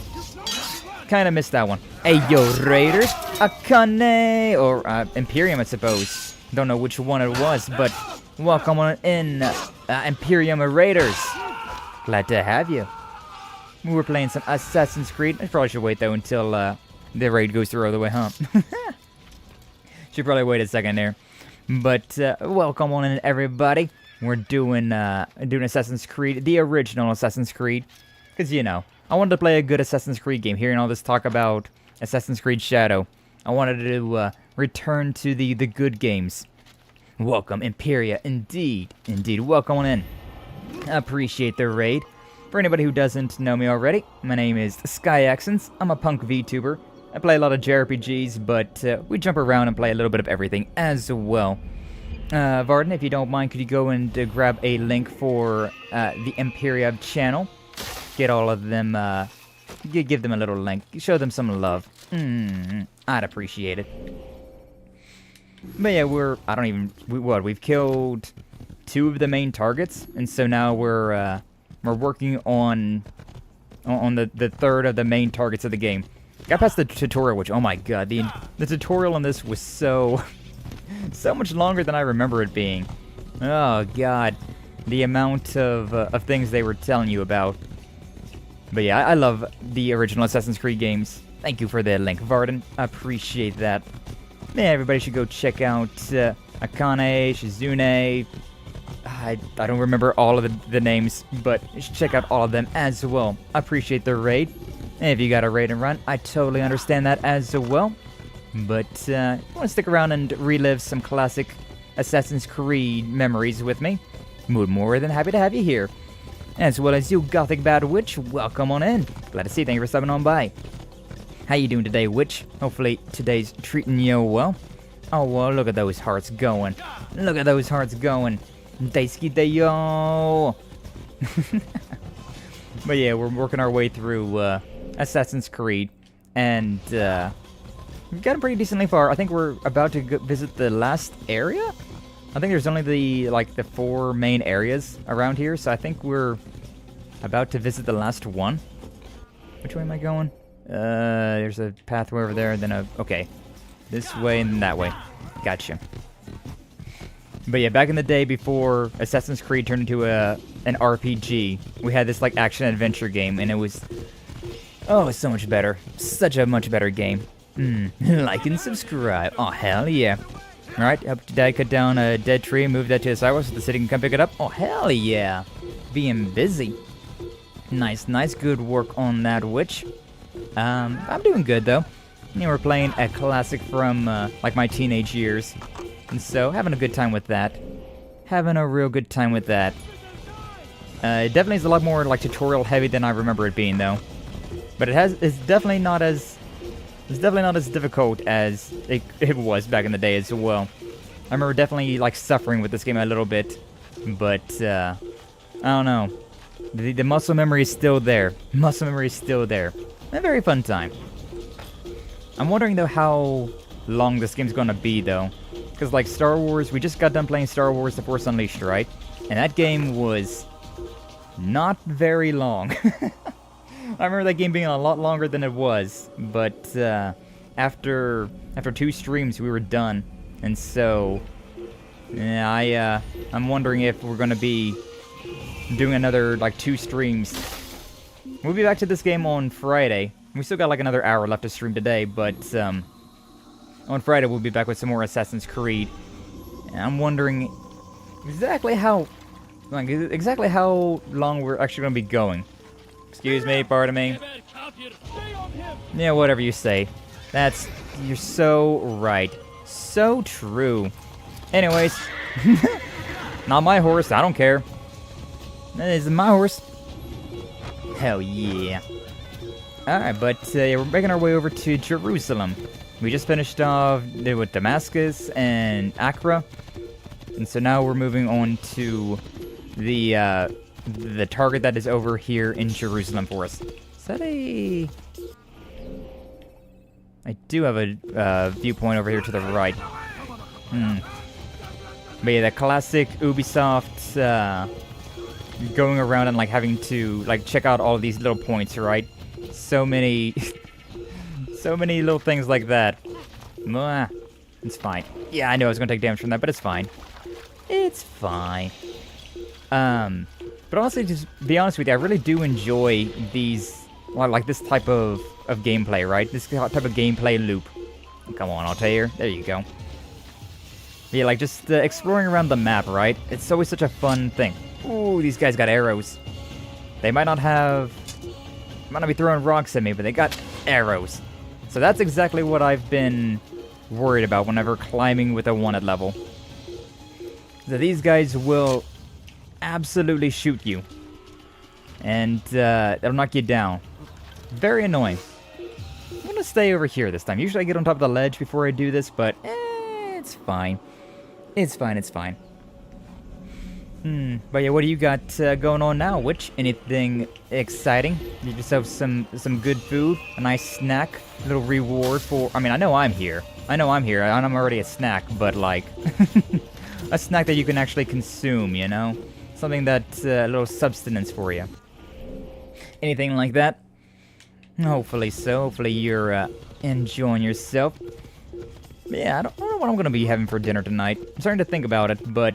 Kind of missed that one. Hey, yo, Raiders! Akane! Or, Imperium, I suppose. Don't know which one it was, but welcome on in, Imperium Raiders. Glad to have you. We were playing some Assassin's Creed. I probably should wait, though, until, the raid goes through all the way, huh? Should probably wait a second there. But, welcome on in, everybody. We're doing Assassin's Creed, the original Assassin's Creed. Because, you know, I wanted to play a good Assassin's Creed game. Hearing all this talk about Assassin's Creed Shadow, I wanted to return to the good games. Welcome, Imperia, indeed. Indeed, welcome on in. Appreciate the raid. For anybody who doesn't know me already, my name is Skye Axens. I'm a punk VTuber. I play a lot of JRPGs, but we jump around and play a little bit of everything as well. Varden, if you don't mind, could you go and grab a link for the Imperia channel? Get all of them, give them a little link. Show them some love. I'd appreciate it. But yeah, we've killed 2 of the main targets, and so now we're working on the third of the main targets of the game. Got past the tutorial, which, oh my god, the tutorial on this was so much longer than I remember it being. Oh god, the amount of things they were telling you about. But yeah, I love the original Assassin's Creed games. Thank you for the link, Varden. I appreciate that. Yeah, everybody should go check out Akane, Shizune. I don't remember all of the names, but you should check out all of them as well. I appreciate the raid. And if you got a raid and run, I totally understand that as well. But if you want to stick around and relive some classic Assassin's Creed memories with me, more than happy to have you here. As well as you, Gothic Bad Witch, welcome on in. Glad to see you. Thank you for stopping on by. How you doing today, Witch? Hopefully today's treating you well. Oh, well, look at those hearts going. Look at those hearts going. Daisuke de yo. But yeah, we're working our way through Assassin's Creed, and we've gotten pretty decently far. I think we're about to visit the last area. I think there's only the 4 main areas around here, so I think we're about to visit the last one. Which way am I going? There's a pathway over there, and then okay. This way and that way. Gotcha. But yeah, back in the day before Assassin's Creed turned into an RPG, we had this like action-adventure game, and it was... oh, so much better. Such a much better game. Like and subscribe. Oh, hell yeah. Alright, help your dad cut down a dead tree and move that to the sidewalk so the city can come pick it up. Oh, hell yeah. Being busy. Nice, good work on that, Witch. I'm doing good, though. You know, we're playing a classic from, like, my teenage years. And so, having a good time with that. Having a real good time with that. It definitely is a lot more, like, tutorial heavy than I remember it being, though. But it's definitely not as difficult as it was back in the day as well. I remember definitely, like, suffering with this game a little bit. But, I don't know. The muscle memory is still there. Muscle memory is still there. A very fun time. I'm wondering, though, how long this game's gonna be, though. Because, like, Star Wars, we just got done playing Star Wars The Force Unleashed, right? And that game was not very long. I remember that game being a lot longer than it was, but after 2 streams, we were done. And so, yeah, I'm wondering if we're gonna be doing another, like, 2 streams. We'll be back to this game on Friday. We still got, like, another hour left to stream today, but on Friday we'll be back with some more Assassin's Creed. And I'm wondering exactly how long we're actually gonna be going. Excuse me, pardon me. Yeah, whatever you say. You're so right. So true. Anyways, not my horse, I don't care. That is my horse. Hell yeah. Alright, but we're making our way over to Jerusalem. We just finished off with Damascus and Acre. And so now we're moving on to the target that is over here in Jerusalem for us. Is that a... I do have a viewpoint over here to the right. But yeah, the classic Ubisoft going around and like having to like check out all of these little points, right? So many so many little things like that. Mwah. It's fine. Yeah, I know I was gonna take damage from that, but it's fine. It's fine. But honestly, just be honest with you, I really do enjoy these, well, like this type of gameplay, right? This type of gameplay loop. Come on, Altair. There you go. Yeah, like just exploring around the map, right? It's always such a fun thing. Ooh, these guys got arrows. They might not be throwing rocks at me, but they got arrows. So that's exactly what I've been worried about whenever climbing with a wanted level. So these guys will absolutely shoot you. And they'll knock you down. Very annoying. I'm gonna stay over here this time. Usually I get on top of the ledge before I do this, but it's fine. It's fine, it's fine. But yeah, what do you got going on now, Witch? Anything exciting? You just have some good food, a nice snack, a little reward for... I mean, I know I'm here. I'm already a snack, but like... a snack that you can actually consume, you know? Something that's a little substance for you. Anything like that? Hopefully so. Hopefully you're enjoying yourself. But yeah, I don't know what I'm going to be having for dinner tonight. I'm starting to think about it, but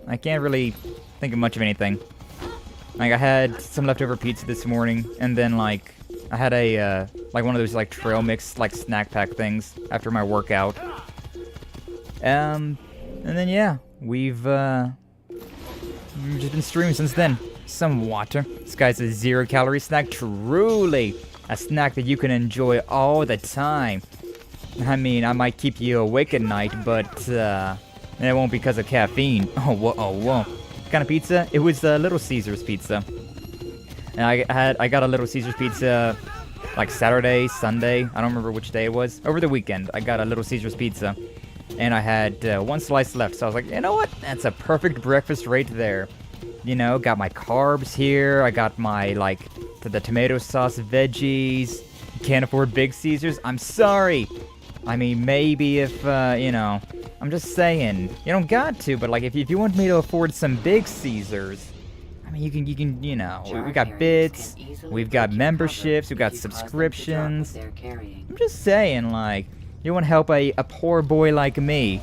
I can't really think of much of anything. Like, I had some leftover pizza this morning, and then, like, I had a, like, one of those, like, trail mix, like, snack pack things after my workout. And then, yeah, we've just been streaming since then. Some water. This guy's a 0-calorie snack. Truly a snack that you can enjoy all the time. I mean, I might keep you awake at night, but it won't because of caffeine. Oh, whoa, oh, whoa. What kind of pizza? It was Little Caesars pizza. And I got a Little Caesars pizza like Saturday, Sunday. I don't remember which day it was. Over the weekend, I got a Little Caesars pizza. And I had 1 slice left, so I was like, you know what? That's a perfect breakfast right there. You know, got my carbs here. I got my, like, the tomato sauce veggies. Can't afford Big Caesars? I'm sorry. I mean, maybe if, you know, I'm just saying. You don't got to, but, like, if you want me to afford some Big Caesars, I mean, you can, you know, we got bits, we've got memberships, we've got subscriptions. I'm just saying, like, you want to help a poor boy like me.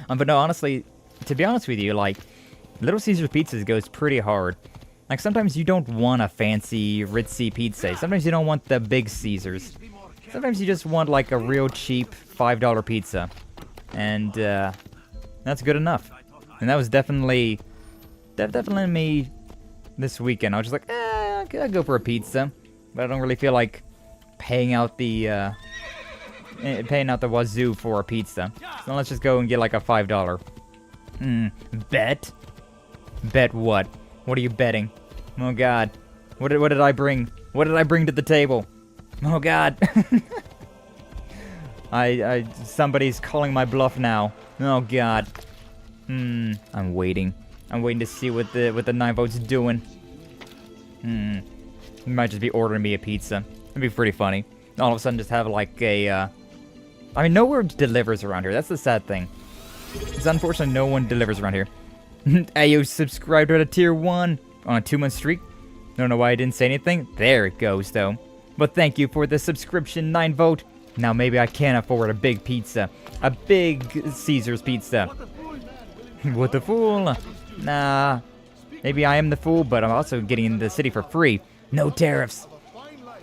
But no, honestly, to be honest with you, like, Little Caesars pizzas goes pretty hard. Like, sometimes you don't want a fancy, ritzy pizza. Sometimes you don't want the Big Caesars. Sometimes you just want, like, a real cheap $5 pizza. And, that's good enough. And that was definitely me this weekend. I was just like, I'll go for a pizza. But I don't really feel like paying out the wazoo for a pizza. So let's just go and get, like, a $5. Bet? Bet what? What are you betting? Oh god. What did I bring? What did I bring to the table? Oh god. Somebody's calling my bluff now. Oh god. I'm waiting. I'm waiting to see what the 9 votes doing. He might just be ordering me a pizza. That'd be pretty funny. all of a sudden just have like a, I mean, nowhere delivers around here. That's the sad thing. It's unfortunately no one delivers around here. Ayo subscribed to a tier 1 on a 2-month streak. Don't know why I didn't say anything. There it goes, though. But thank you for the subscription, 9 vote. Now maybe I can afford a big pizza. A big Caesar's pizza. What the fool? Nah. Maybe I am the fool, but I'm also getting into the city for free. No tariffs.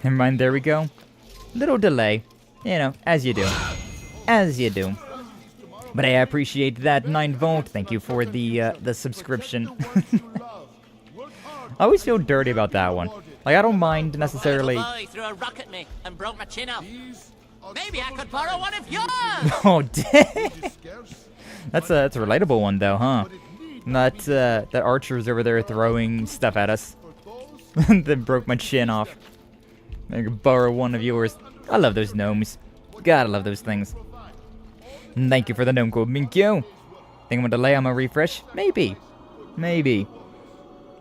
Never mind, there we go. Little delay. You know, as you do. As you do. But hey, I appreciate that 9 vote. Thank you for the subscription. I always feel dirty about that one. Like, I don't mind necessarily... A boy threw a rock at me and broke my chin off. Maybe I could borrow one of yours! Oh, dang! That's a relatable one, though, huh? That archer's over there throwing stuff at us. Then broke my chin off. I could borrow one of yours. I love those gnomes. Gotta love those things. Thank you for the gnome code, Minkyo. Think I'm gonna delay on my refresh? Maybe. Maybe.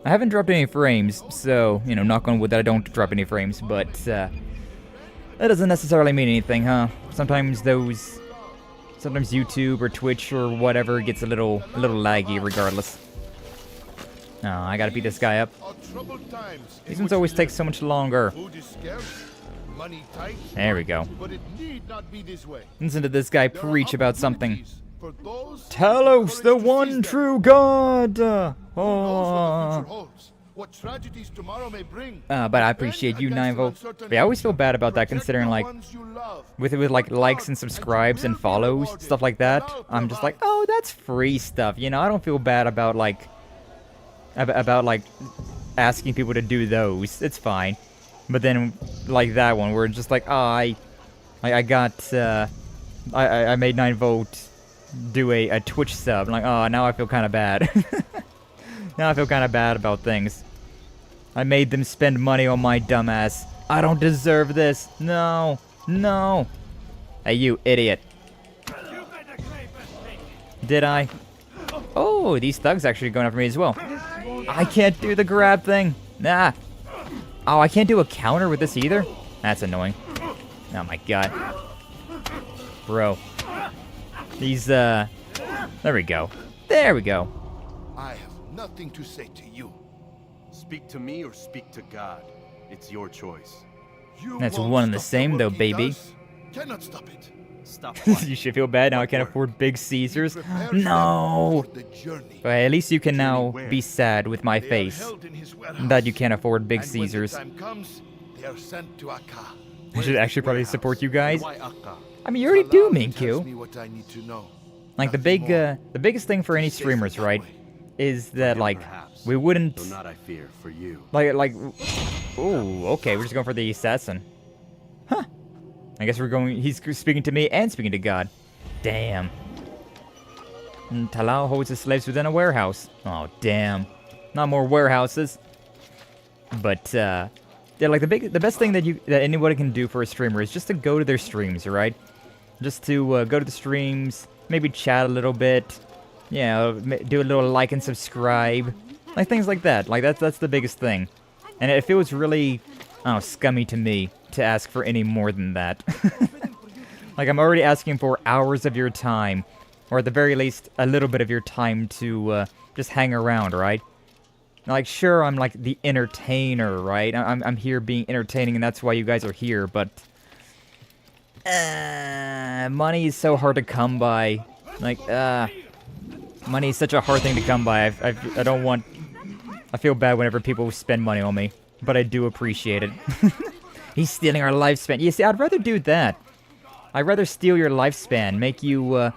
I haven't dropped any frames, so, you know, knock on wood that I don't drop any frames, but, that doesn't necessarily mean anything, huh? Sometimes YouTube or Twitch or whatever gets a little laggy regardless. Oh, I gotta beat this guy up. These ones always take so much longer. There we go. Listen to this guy preach about something. Talos, the one true God! But I appreciate you, 9 votes. But I always feel bad about that, considering, like, with like likes and subscribes and follows, stuff like that. I'm just like, oh, that's free stuff, you know? I don't feel bad about, like, asking people to do those. It's fine. But then, like that one, where it's just like, oh, I made 9 votes do a Twitch sub. I'm like, oh, now I feel kind of bad. Now I feel kind of bad about things. I made them spend money on my dumbass. I don't deserve this. No. No. Hey, you idiot. Did I? Oh, these thugs actually going after me as well. I can't do the grab thing. Nah. Oh, I can't do a counter with this either? That's annoying. Oh my god. Bro. These, there we go. There we go. I have nothing to say to you. Speak to me or speak to God. It's your choice. That's one and the same, though, baby. Cannot stop it. Stop. You should feel bad now I can't afford big Caesars. No! But at least you can now be sad with my face that you can't afford big Caesars. I should actually probably support you guys. I mean, you already do, Minkyu. Like, the biggest thing for any streamers, right, is that, like, we wouldn't... Like, ooh, okay, we're just going for the assassin. Huh. I guess we're going... He's speaking to me and speaking to God. Damn. And Talal holds his slaves within a warehouse. Oh, damn. Not more warehouses. But, yeah, like, the best thing that anybody can do for a streamer is just to go to their streams, right? Just to go to the streams, maybe chat a little bit, you know, do a little like and subscribe, like things like that. Like that's the biggest thing, and it feels really, I don't know, scummy to me to ask for any more than that. Like I'm already asking for hours of your time, or at the very least a little bit of your time to just hang around, right? Like sure, I'm like the entertainer, right? I'm here being entertaining, and that's why you guys are here, but. Money is so hard to come by. Like, money is such a hard thing to come by. I don't want... I feel bad whenever people spend money on me, but I do appreciate it. He's stealing our lifespan. You see, I'd rather do that. I'd rather steal your lifespan, make you,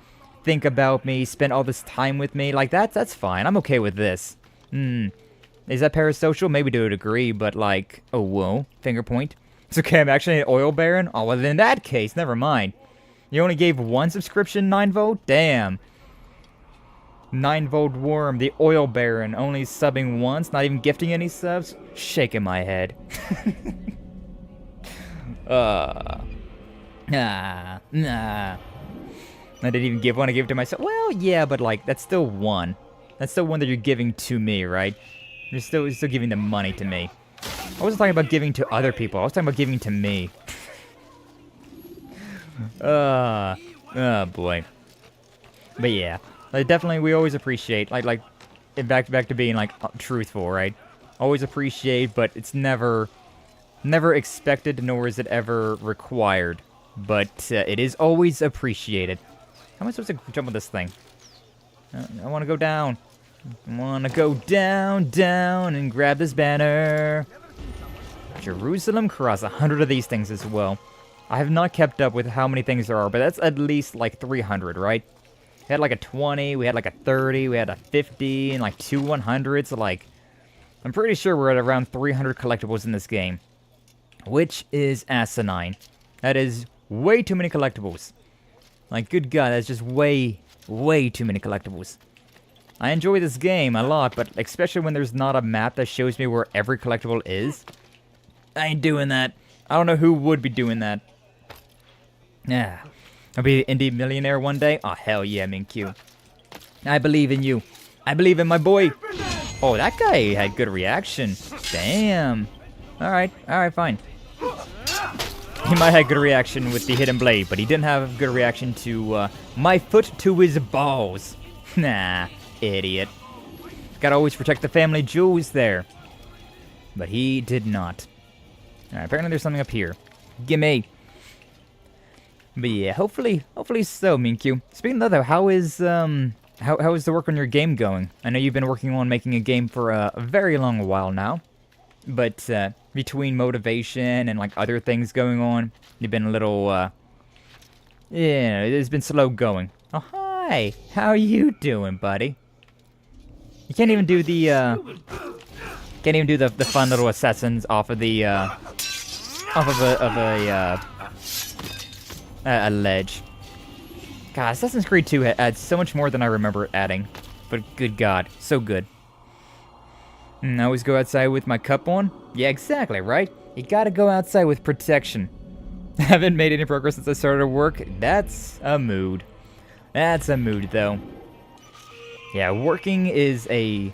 think about me, spend all this time with me. Like, that's fine. I'm okay with this. Is that parasocial? Maybe to a degree, but like... Oh, whoa. Finger point. It's okay, I'm actually an oil baron? Oh, well, in that case, never mind. You only gave 1 subscription, 9 vote? Damn. 9 vote worm, the oil baron, only subbing once, not even gifting any subs? Shaking my head. Nah. I didn't even give one, I gave it to myself. Well, yeah, but like, that's still 1. That's still 1 that you're giving to me, right? You're still giving the money to me. I wasn't talking about giving to other people. I was talking about giving to me. Oh boy. But yeah, like, definitely we always appreciate, like back to being like truthful, right? Always appreciate, but it's never expected, nor is it ever required. But it is always appreciated. How am I supposed to jump on this thing? I want to go down. I want to go down, and grab this banner. Jerusalem Cross, 100 of these things as well. I have not kept up with how many things there are, but that's at least like 300, right? We had like a 20, we had like a 30, we had a 50, and like 2 100s. So like, I'm pretty sure we're at around 300 collectibles in this game. Which is asinine. That is way too many collectibles. Like, good God, that's just way too many collectibles. I enjoy this game a lot, but especially when there's not a map that shows me where every collectible is. I ain't doing that. I don't know who would be doing that. Yeah. I'll be an indie millionaire one day? Oh, hell yeah, Minkyu. I believe in you. I believe in my boy. Oh, that guy had good reaction. Damn. Alright, fine. He might have good reaction with the hidden blade, but he didn't have good reaction to my foot to his balls. Nah, idiot. Gotta always protect the family jewels there. But he did not. Alright, apparently there's something up here. Gimme. But yeah, hopefully so, Minkyu. Speaking of that, how is the work on your game going? I know you've been working on making a game for a very long while now. But between motivation and like other things going on, you've been a little yeah, it's been slow going. Oh hi, how are you doing, buddy? You can't even do the fun little assassins off of the a ledge. God, Assassin's Creed 2 adds so much more than I remember it adding. But good God, so good. I always go outside with my cup on? Yeah, exactly, right? You gotta go outside with protection. Haven't made any progress since I started work? That's a mood. That's a mood, though. Yeah, working is a,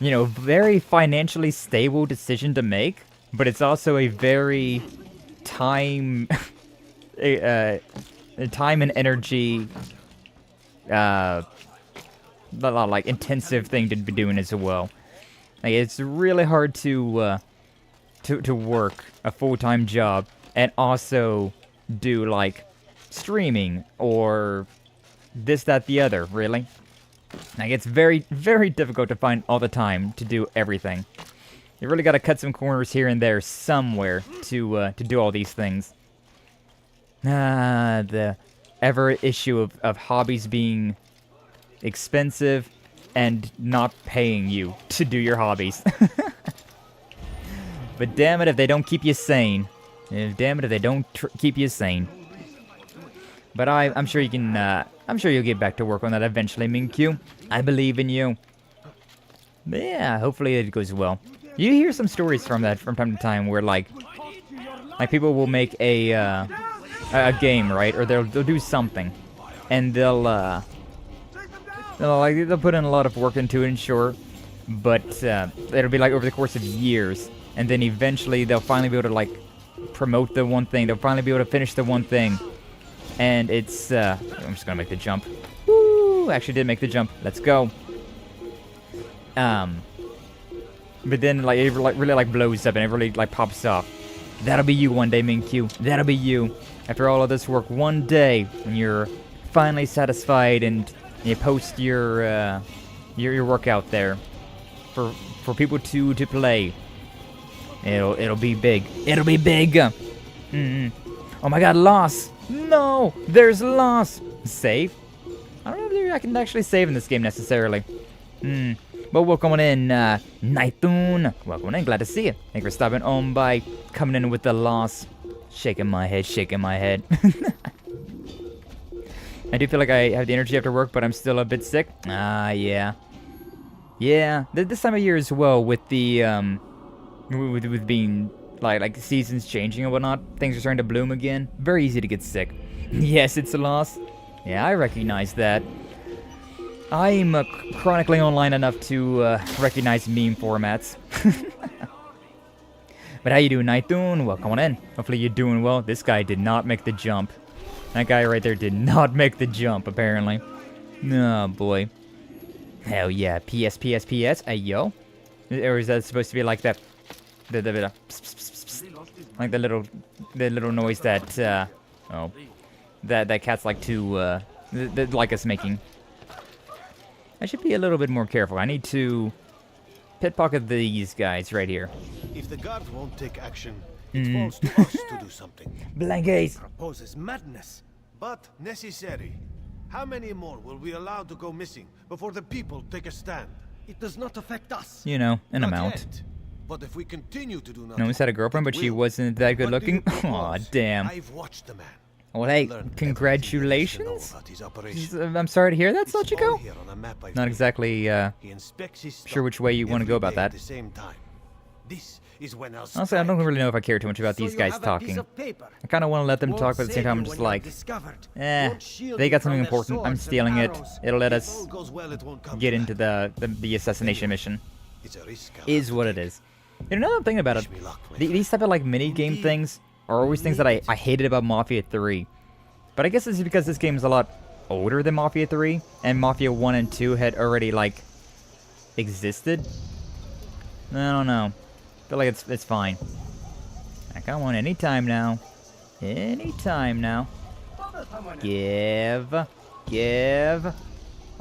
very financially stable decision to make, but it's also a very time and energy like intensive thing to be doing as well. Like, it's really hard to work a full-time job and also do like streaming or this, that, the other, really. Like, it's very, very difficult to find all the time to do everything. You really gotta cut some corners here and there somewhere to do all these things. The ever issue of hobbies being expensive and not paying you to do your hobbies. But damn it if they don't keep you sane. Damn it if they don't keep you sane. But I'm sure you can, I'm sure you'll get back to work on that eventually, Minkyu. I believe in you. But yeah, hopefully it goes well. You hear some stories from that from time to time where like people will make a game, right? Or they'll do something, and they'll put in a lot of work into it, sure, but it'll be like over the course of years, and then eventually they'll finally be able to like promote the one thing. They'll finally be able to finish the one thing, and it's I'm just gonna make the jump. Woo! Actually, did make the jump. Let's go. But then like it really like blows up and it really like pops off. That'll be you one day, Minkyu. That'll be you. After all of this work, one day when you're finally satisfied and you post your work out there for people to play. It'll be big. It'll be big. Oh my God, loss. No, there's loss. Save. I don't know if I can actually save in this game necessarily. But welcome on in, Nighthoon. Welcome on in, glad to see you. Thanks for stopping on by, coming in with the loss. Shaking my head, shaking my head. I do feel like I have the energy after work, but I'm still a bit sick. Yeah. Yeah, this time of year as well, with the, with being, like seasons changing and whatnot, things are starting to bloom again. Very easy to get sick. Yes, it's a loss. Yeah, I recognize that. I'm chronically online enough to recognize meme formats. But how you doing, Nightdoon? Welcome on in. Hopefully you're doing well. This guy did not make the jump. That guy right there did not make the jump, apparently. Oh, boy. Hell yeah. PS. Hey, yo. Or is that supposed to be like that? Like the little noise that, that cats like to, like us making. I should be a little bit more careful. I need to pickpocket these guys right here. If the guards won't take action, it falls to us to do something. Blank ace. Proposes madness, but necessary. How many more will we allow to go missing before the people take a stand? It does not affect us. You know, an Not amount. yet. But if we continue to do nothing, No one's had a girlfriend, but she wasn't that good looking. Aw, damn. I've watched the man. Well, hey, congratulations. I'm sorry to hear that, Sachiko. Not exactly sure which way you want to go about that. Honestly, I don't really know if I care too much about these guys talking. I kind of want to let them talk, but at the same time, I'm just like, they got something important. I'm stealing it. It'll let us get into the assassination mission. Is what it is. You know, now I'm thinking about it, these type of like mini game things are always things that I hated about Mafia 3. But I guess it's because this game is a lot older than Mafia 3, and Mafia 1 and 2 had already, like, existed. I don't know. I feel like it's fine. I kind of want any time now. Any time now. Give. Oh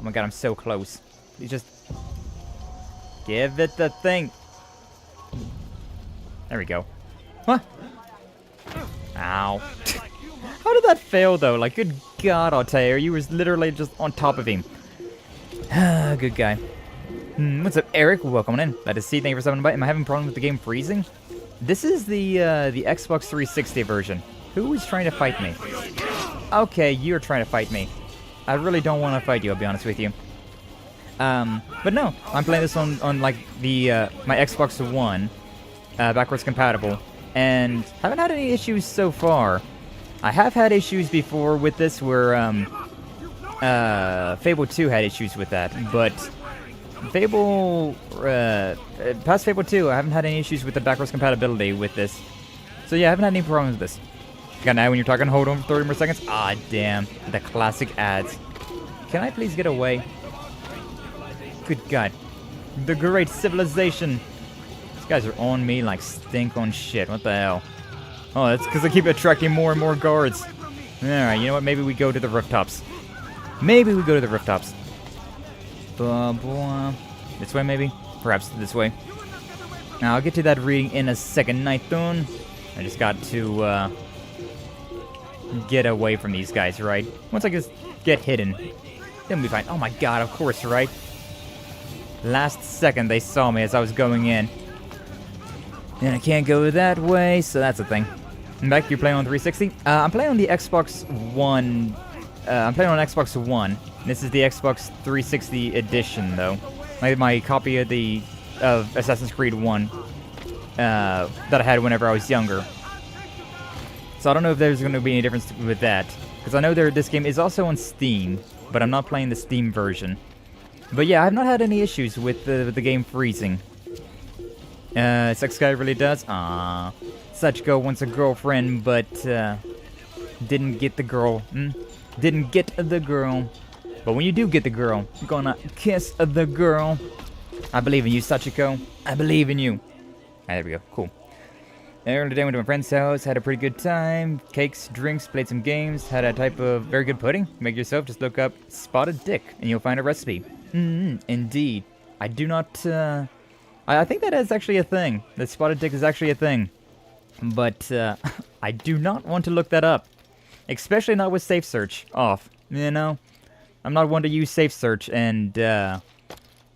my god, I'm so close. You just... give it the thing. There we go. What? Ow. How did that fail, though? Like, good god, Altair, you was literally just on top of him. Good guy. What's up, Eric? Welcome in. Glad to see. Thank you for stopping by. Am I having problems with the game freezing? This is the Xbox 360 version. Who is trying to fight me? Okay, you're trying to fight me. I really don't want to fight you, I'll be honest with you. But no, I'm playing this on like the my Xbox One, backwards compatible, and haven't had any issues so far. I have had issues before with this where Fable 2 had issues with that, but past Fable 2, I haven't had any issues with the backwards compatibility with this. So yeah, I haven't had any problems with this. Got now when you're talking, hold on for 30 more seconds. Ah, damn, the classic ads. Can I please get away? Good God. The great civilization. These guys are on me like stink on shit. What the hell? Oh, that's because I keep attracting more and more guards. Alright, you know what? Maybe we go to the rooftops. Maybe we go to the rooftops. This way, maybe? Perhaps this way. Now, I'll get to that reading in a second, Nightdoon. I just got to, get away from these guys, right? Once I just get hidden, then we'll be fine. Oh my god, of course, right? Last second, they saw me as I was going in. And I can't go that way, so that's a thing. In fact, you're playing on 360? I'm playing on the Xbox One. I'm playing on Xbox One. This is the Xbox 360 edition, though. My copy of Assassin's Creed 1 that I had whenever I was younger. So I don't know if there's going to be any difference with that. Because I know this game is also on Steam, but I'm not playing the Steam version. But yeah, I've not had any issues with the game freezing. Skye really does? Aww. Sachiko wants a girlfriend, but didn't get the girl. Didn't get the girl. But when you do get the girl, you're gonna kiss the girl. I believe in you, Sachiko. I believe in you. Alright, there we go. Cool. Earlier today, went to my friend's house, had a pretty good time. Cakes, drinks, played some games, had a type of very good pudding. Make yourself, just look up Spotted Dick, and you'll find a recipe. Indeed. I do not, I think that is actually a thing. That Spotted Dick is actually a thing. But, I do not want to look that up. Especially not with Safe Search off, you know? I'm not one to use Safe Search, and, yeah,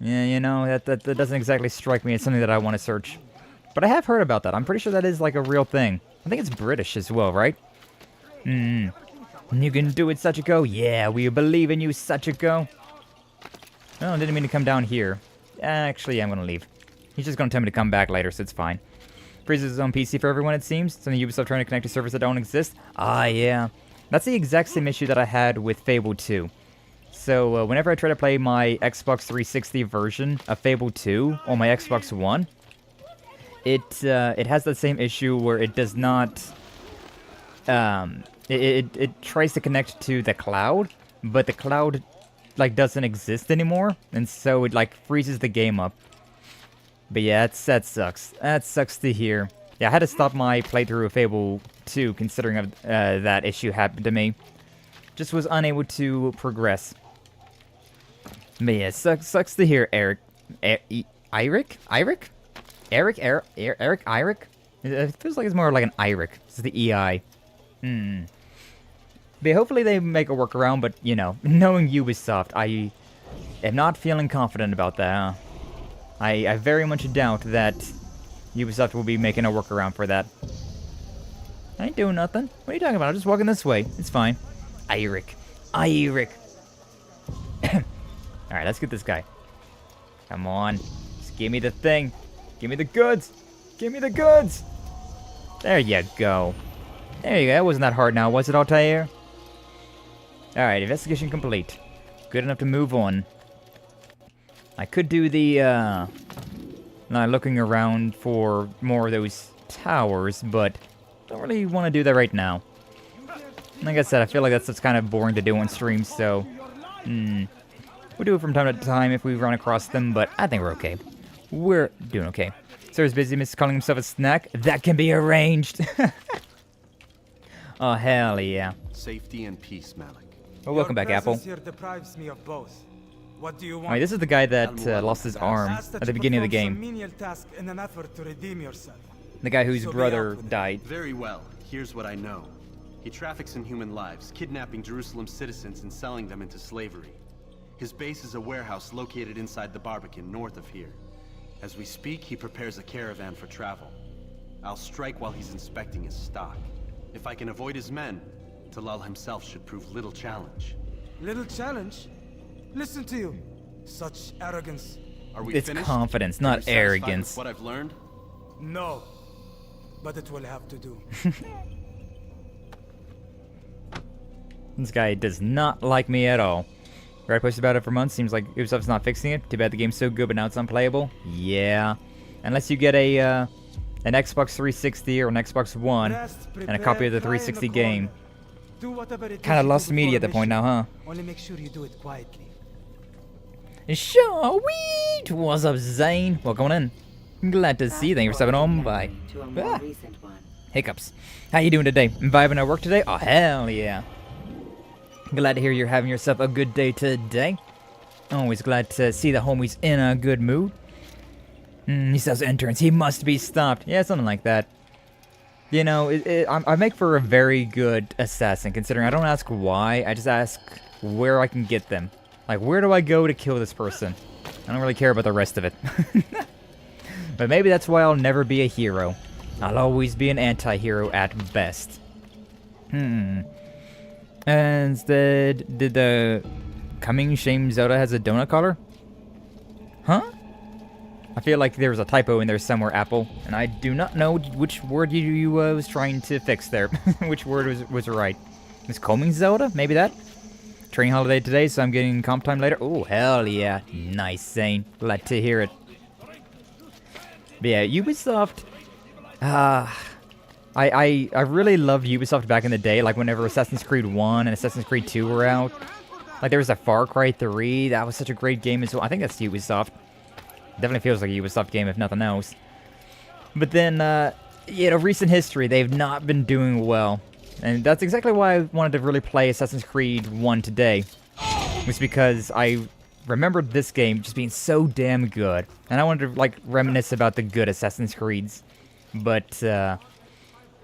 you know, that doesn't exactly strike me as something that I want to search. But I have heard about that. I'm pretty sure that is, like, a real thing. I think it's British as well, right? You can do it, Sachiko. Yeah, we believe in you, Sachiko. Oh, I didn't mean to come down here. Actually, I'm gonna leave. He's just gonna tell me to come back later, so it's fine. Freezes on PC for everyone, it seems. Something Ubisoft trying to connect to servers that don't exist. Ah, yeah. That's the exact same issue that I had with Fable 2. So, whenever I try to play my Xbox 360 version of Fable 2 on my Xbox One, it has the same issue where it does not it tries to connect to the cloud, but the cloud like doesn't exist anymore, and so it like freezes the game up. But yeah, that sucks. That sucks to hear. Yeah, I had to stop my playthrough of Fable 2 considering that issue happened to me. Just was unable to progress. But yeah, sucks to hear, Eric. Eric? It feels like it's more like an Eric. It's the EI. But hopefully they make a workaround, but, you know, knowing Ubisoft, I am not feeling confident about that, huh? I very much doubt that Ubisoft will be making a workaround for that. I ain't doing nothing. What are you talking about? I'm just walking this way. It's fine. Eric. Alright, let's get this guy. Come on. Just give me the thing. Give me the goods. Give me the goods. There you go. There you go. That wasn't that hard now, was it, Altair? Alright, investigation complete. Good enough to move on. I could do the, looking around for more of those towers, but don't really want to do that right now. Like I said, I feel like that's kind of boring to do on stream, so... we'll do it from time to time if we run across them, but I think we're okay. We're doing okay. Sir's busy, Mr. calling himself a snack. That can be arranged! Oh, hell yeah. Safety and peace, Malik. Well, welcome back, Apple. Here deprives me of both. What do you want? Alright, this is the guy that lost his arm at the beginning of the game. Menial task in an effort to redeem yourself. The guy whose brother died. Very well. Here's what I know. He traffics in human lives, kidnapping Jerusalem citizens and selling them into slavery. His base is a warehouse located inside the Barbican, north of here. As we speak, he prepares a caravan for travel. I'll strike while he's inspecting his stock. If I can avoid his men, Talal himself should prove little challenge. Little challenge? Listen to you. Such arrogance. Are we It's finished? confidence, not arrogance. What I've learned? No. But it will have to do. This guy does not like me at all. I posted about it for months. Seems like Ubisoft's not fixing it. Too bad the game's so good, but now it's unplayable. Yeah. Unless you get a an Xbox 360 or an Xbox One and a copy of the 360 game. Kind of lost media at the point now, huh? Only make sure you do it quietly. Sweet! What's up, Zane? Welcome on in. Glad to see you. Thank you for stepping on by. Hiccups. How you doing today? Vibing at work today? Oh, hell yeah. Glad to hear you're having yourself a good day today. Always glad to see the homies in a good mood. He says entrance. He must be stopped. Yeah, something like that. You know, I make for a very good assassin, considering I don't ask why. I just ask where I can get them. Like, where do I go to kill this person? I don't really care about the rest of it. But maybe that's why I'll never be a hero. I'll always be an anti-hero at best. And instead, did the coming shame Zelda has a donut collar? Huh? I feel like there was a typo in there somewhere, Apple, and I do not know which word you was trying to fix there. Which word was right? Is combing Zelda? Maybe that? Training holiday today, so I'm getting comp time later. Oh, hell yeah. Nice, Zane. Glad to hear it. But yeah, Ubisoft... I really loved Ubisoft back in the day, like whenever Assassin's Creed 1 and Assassin's Creed 2 were out. Like there was a Far Cry 3, that was such a great game as well. I think that's Ubisoft. Definitely feels like a Ubisoft game if nothing else. But then, you know, recent history, they've not been doing well. And that's exactly why I wanted to really play Assassin's Creed 1 today. Was because I remembered this game just being so damn good. And I wanted to, like, reminisce about the good Assassin's Creeds. But, yeah,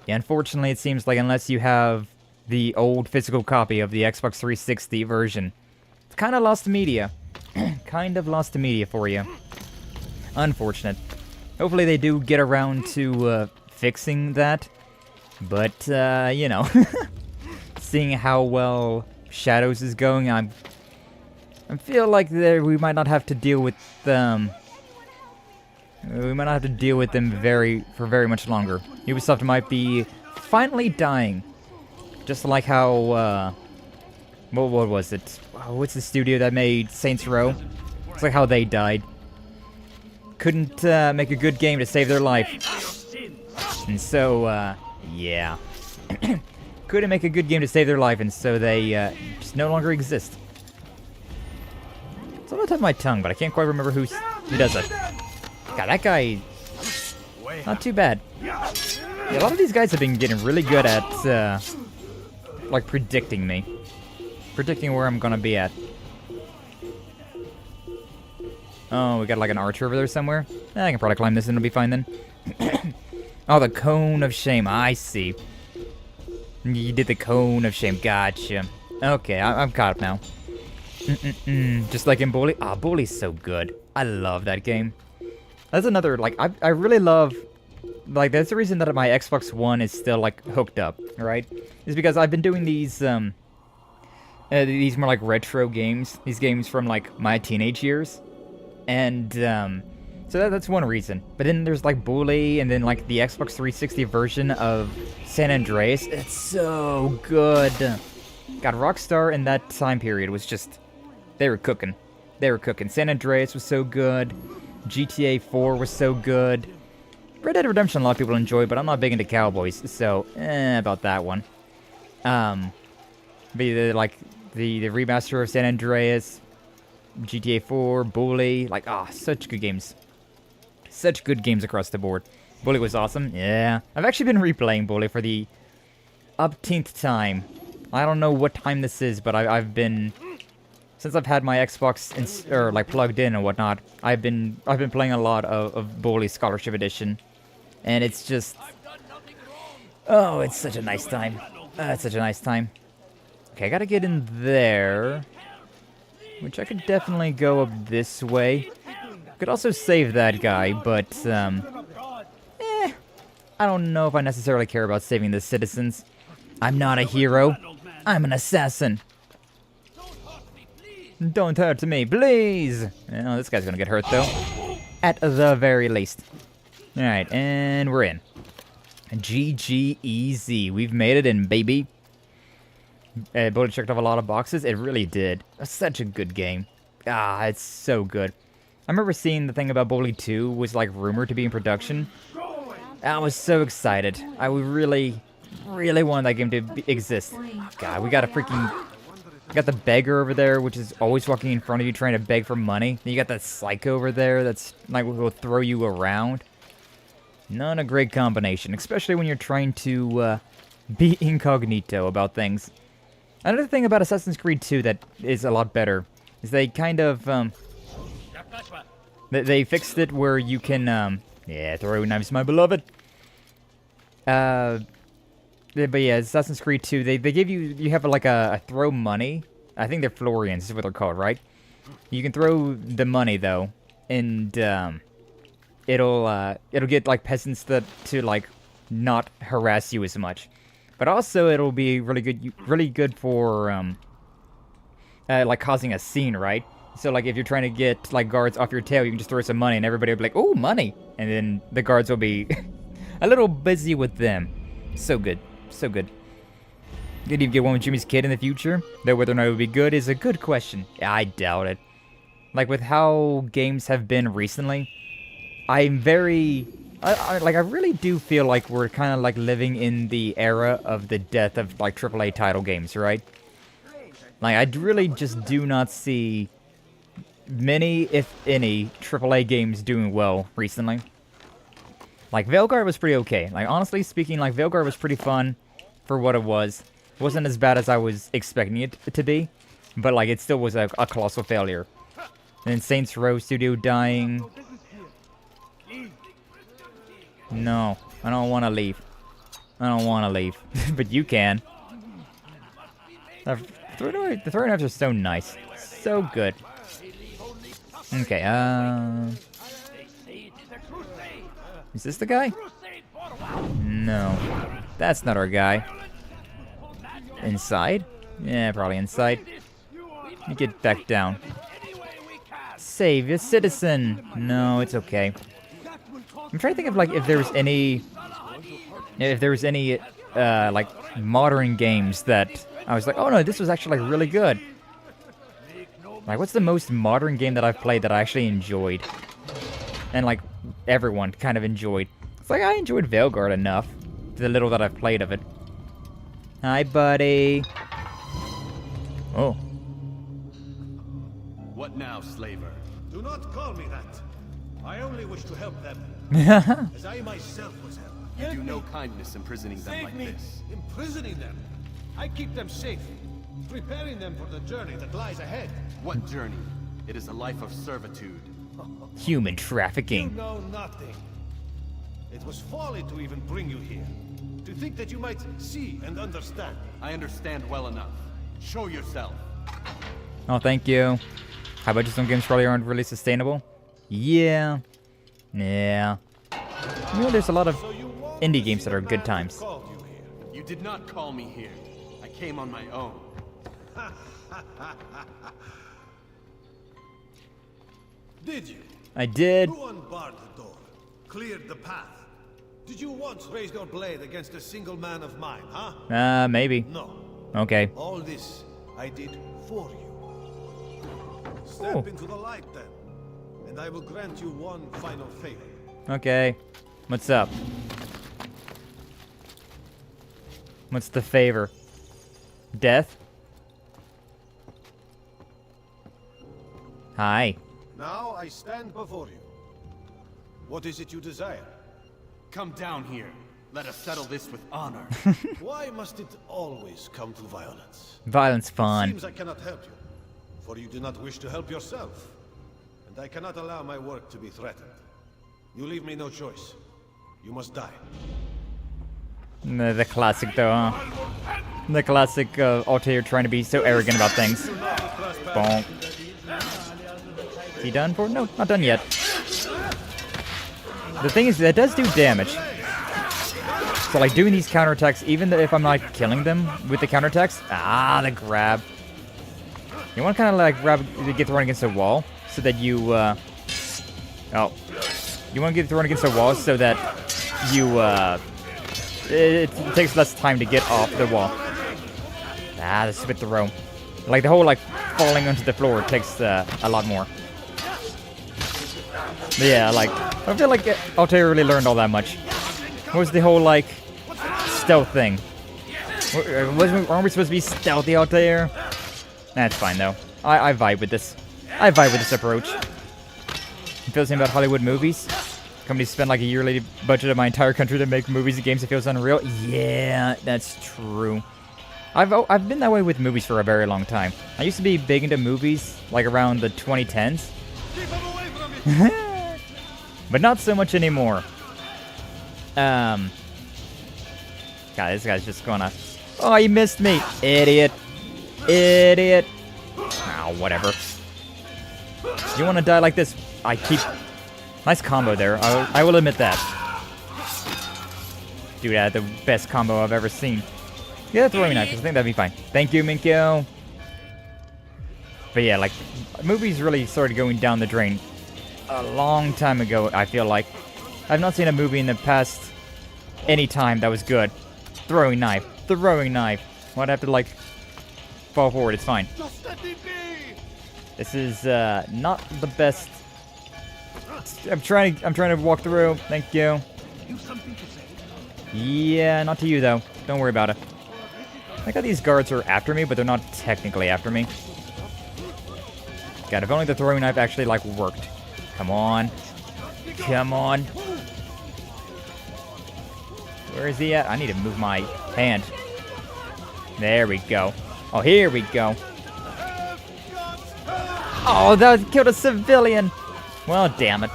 unfortunately, it seems like unless you have the old physical copy of the Xbox 360 version, it's kind of lost to media. Kind of lost to media for you. Unfortunate. Hopefully they do get around to fixing that. But, you know, seeing how well Shadows is going, I feel like we might not have to deal with them. We might not have to deal with them for very much longer. Ubisoft might be finally dying. Just like how, what was it? What's the studio that made Saints Row? It's like how they died. couldn't make a good game to save their life. And so, yeah. Couldn't make a good game to save their life, and so they just no longer exist. It's on the tip of my tongue, but I can't quite remember who does it. God, that guy... Not too bad. Yeah, a lot of these guys have been getting really good at, like, predicting me. Predicting where I'm gonna be at. Oh, we got, like, an archer over there somewhere? I can probably climb this and it'll be fine then. Oh, the cone of shame. I see. You did the cone of shame. Gotcha. Okay, I'm caught up now. Just like in Bully. Ah, Bully's so good. I love that game. That's another, like, I really love... Like, that's the reason that my Xbox One is still, like, hooked up, right? Is because I've been doing these more, like, retro games. These games from, like, my teenage years. And, so that's one reason. But then there's, like, Bully, and then, like, the Xbox 360 version of San Andreas. It's so good. God, Rockstar in that time period was just... They were cooking. They were cooking. San Andreas was so good. GTA 4 was so good. Red Dead Redemption a lot of people enjoy, but I'm not big into cowboys, so about that one. But the remaster of San Andreas, GTA 4, Bully, like, such good games. Such good games across the board. Bully was awesome, yeah. I've actually been replaying Bully for the upteenth time. I don't know what time this is, but I've been... Since I've had my Xbox plugged in and whatnot, I've been playing a lot of Bully Scholarship Edition, and it's just, oh, it's such a nice time. It's such a nice time. Okay, I gotta get in there, which I could definitely go up this way. Could also save that guy, but I don't know if I necessarily care about saving the citizens. I'm not a hero. I'm an assassin. Don't hurt me, please! Oh, this guy's gonna get hurt, though. At the very least. Alright, and we're in. GG easy. We've made it in, baby. Bully checked off a lot of boxes. It really did. Such a good game. It's so good. I remember seeing the thing about Bully 2 was, like, rumored to be in production. I was so excited. I really, really wanted that game to exist. God, we got a freaking... You got the beggar over there, which is always walking in front of you trying to beg for money. Then you got that psycho over there that's, like, will throw you around. Not a great combination, especially when you're trying to be incognito about things. Another thing about Assassin's Creed 2 that is a lot better is they kind of, they fixed it where you can, yeah, throw knives, my beloved. But yeah, Assassin's Creed 2, they give you have like a throw money. I think they're Florians is what they're called, right? You can throw the money though, and it'll get like peasants to like not harass you as much. But also it'll be really good for like causing a scene, right? So like if you're trying to get like guards off your tail, you can just throw some money and everybody will be like, "Oh, money!" And then the guards will be a little busy with them. So good. So good. Did you get one with Jimmy's kid in the future? Though whether or not it would be good is a good question. I doubt it. Like, with how games have been recently, I'm very... I really do feel like we're kind of, like, living in the era of the death of, like, AAA title games, right? Like, I really just do not see many, if any, AAA games doing well recently. Like, Veilguard was pretty okay. Like, honestly speaking, like, Veilguard was pretty fun for what it was. It wasn't as bad as I was expecting it to be, but, like, it still was a colossal failure. And then Saints Row Studio dying. No, I don't want to leave. I don't want to leave. But you can. The throwing knives are so nice. So good. Okay, is this the guy? No. That's not our guy. Inside? Yeah, probably inside. You get back down. Save a citizen! No, it's okay. I'm trying to think of, like, if there was any... like, modern games that I was like, oh no, this was actually, like, really good. Like, what's the most modern game that I've played that I actually enjoyed? and like everyone kind of enjoyed. It's like I enjoyed Veilguard enough, the little that I've played of it. Hi, buddy. Oh. What now, slaver? Do not call me that. I only wish to help them. As I myself was helped. You do no kindness imprisoning them like this. Imprisoning them? I keep them safe. Preparing them for the journey that lies ahead. What journey? It is a life of servitude. Human trafficking. You know nothing. It was folly to even bring you here. To think that you might see and understand. I understand well enough. Show yourself. Oh, thank you. How about just some games probably aren't really sustainable? Yeah. Yeah. You know, there's a lot of indie games that are good times. You did not call me here. I came on my own. Did you? I did. Who unbarred the door? Cleared the path? Did you once raise your blade against a single man of mine, huh? Maybe. No. Okay. All this I did for you. Step into the light then, and I will grant you one final favor. Okay. What's up? What's the favor? Death? Hi. Now I stand before you. What is it you desire? Come down here. Let us settle this with honor. Why must it always come to violence? Violence fun. It seems I cannot help you, for you do not wish to help yourself. And I cannot allow my work to be threatened. You leave me no choice. You must die. The classic though, huh? The classic Altair trying to be so arrogant about things. Bonk. Is he done for? No, not done yet. The thing is, that does do damage. So like doing these counterattacks, even if I'm not killing them with the counterattacks, the grab. You want to kind of like get thrown against a wall so that you, you want to get thrown against a wall so that you, it takes less time to get off the wall. The stupid throw. Like the whole like falling onto the floor takes a lot more. But yeah, like I feel like Altair really learned all that much. What was the whole like stealth thing? Aren't we supposed to be stealthy Altair? That's fine though. I vibe with this. I vibe with this approach. You feel the same about Hollywood movies? Companies spend like a yearly budget of my entire country to make movies and games. It feels unreal. Yeah, that's true. I've been that way with movies for a very long time. I used to be big into movies like around the 2010s. But not so much anymore. God, this guy's just gonna... Oh, you missed me. Idiot. Idiot. Oh, whatever. You want to die like this? I keep... Nice combo there. I will admit that. Dude, I had the best combo I've ever seen. Yeah, that's throwing knife. I think that'd be fine. Thank you, Minkyo. But yeah, like, movies really started going down the drain a long time ago, I feel like. I've not seen a movie in the past any time that was good. Throwing knife. Throwing knife. Why'd I have to, like, fall forward? It's fine. This is, not the best. I'm trying to walk through. Thank you. Yeah, not to you, though. Don't worry about it. I like how these guards are after me, but they're not technically after me. God, if only the throwing knife actually, like, worked. Come on. Come on. Where is he at? I need to move my hand. There we go. Oh, here we go. Oh, that killed a civilian. Well, damn it.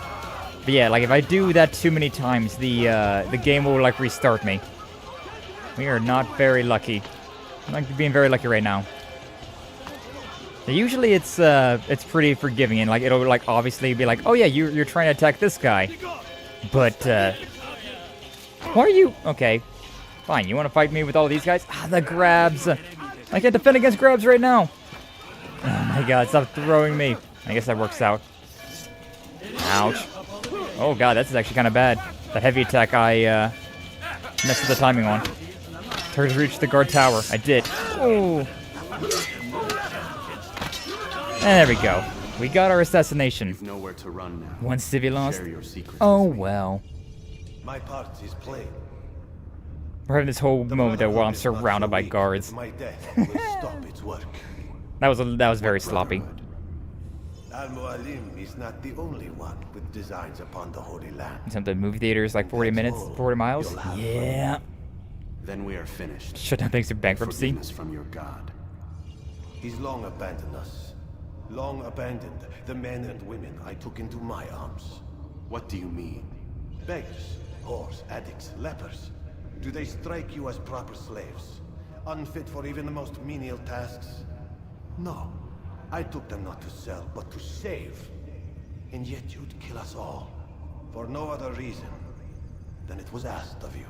But yeah, like, if I do that too many times, the game will, like, restart me. We are not very lucky. I'm not being very lucky right now. Usually it's pretty forgiving, and like it'll like obviously be like, oh yeah, you're trying to attack this guy, but why are you? Okay, fine. You want to fight me with all these guys? The grabs. I can't defend against grabs right now. Oh my god, stop throwing me. I guess that works out. Ouch. Oh god, that's actually kind of bad. That heavy attack I messed with the timing on. Target reached the guard tower. I did. Oh. And there we go. We got our assassination. You've nowhere to run now. One civvy lost. Share your secrets Oh with me. well. My part is plain. We're having this whole moment there while I'm surrounded by guards. My death will stop its work. That was very sloppy. Al-Mualim is not the only one with designs upon the Holy Land. Something movie theaters like 40 minutes, 40 miles. Yeah. Then we are finished. Shut down thanks to bankruptcy. Forgiveness from your god. He's long abandoned us. Long abandoned the men and women I took into my arms. What do you mean? Beggars, whores, addicts, lepers. Do they strike you as proper slaves? Unfit for even the most menial tasks? No. I took them not to sell, but to save. And yet you'd kill us all. For no other reason than it was asked of you.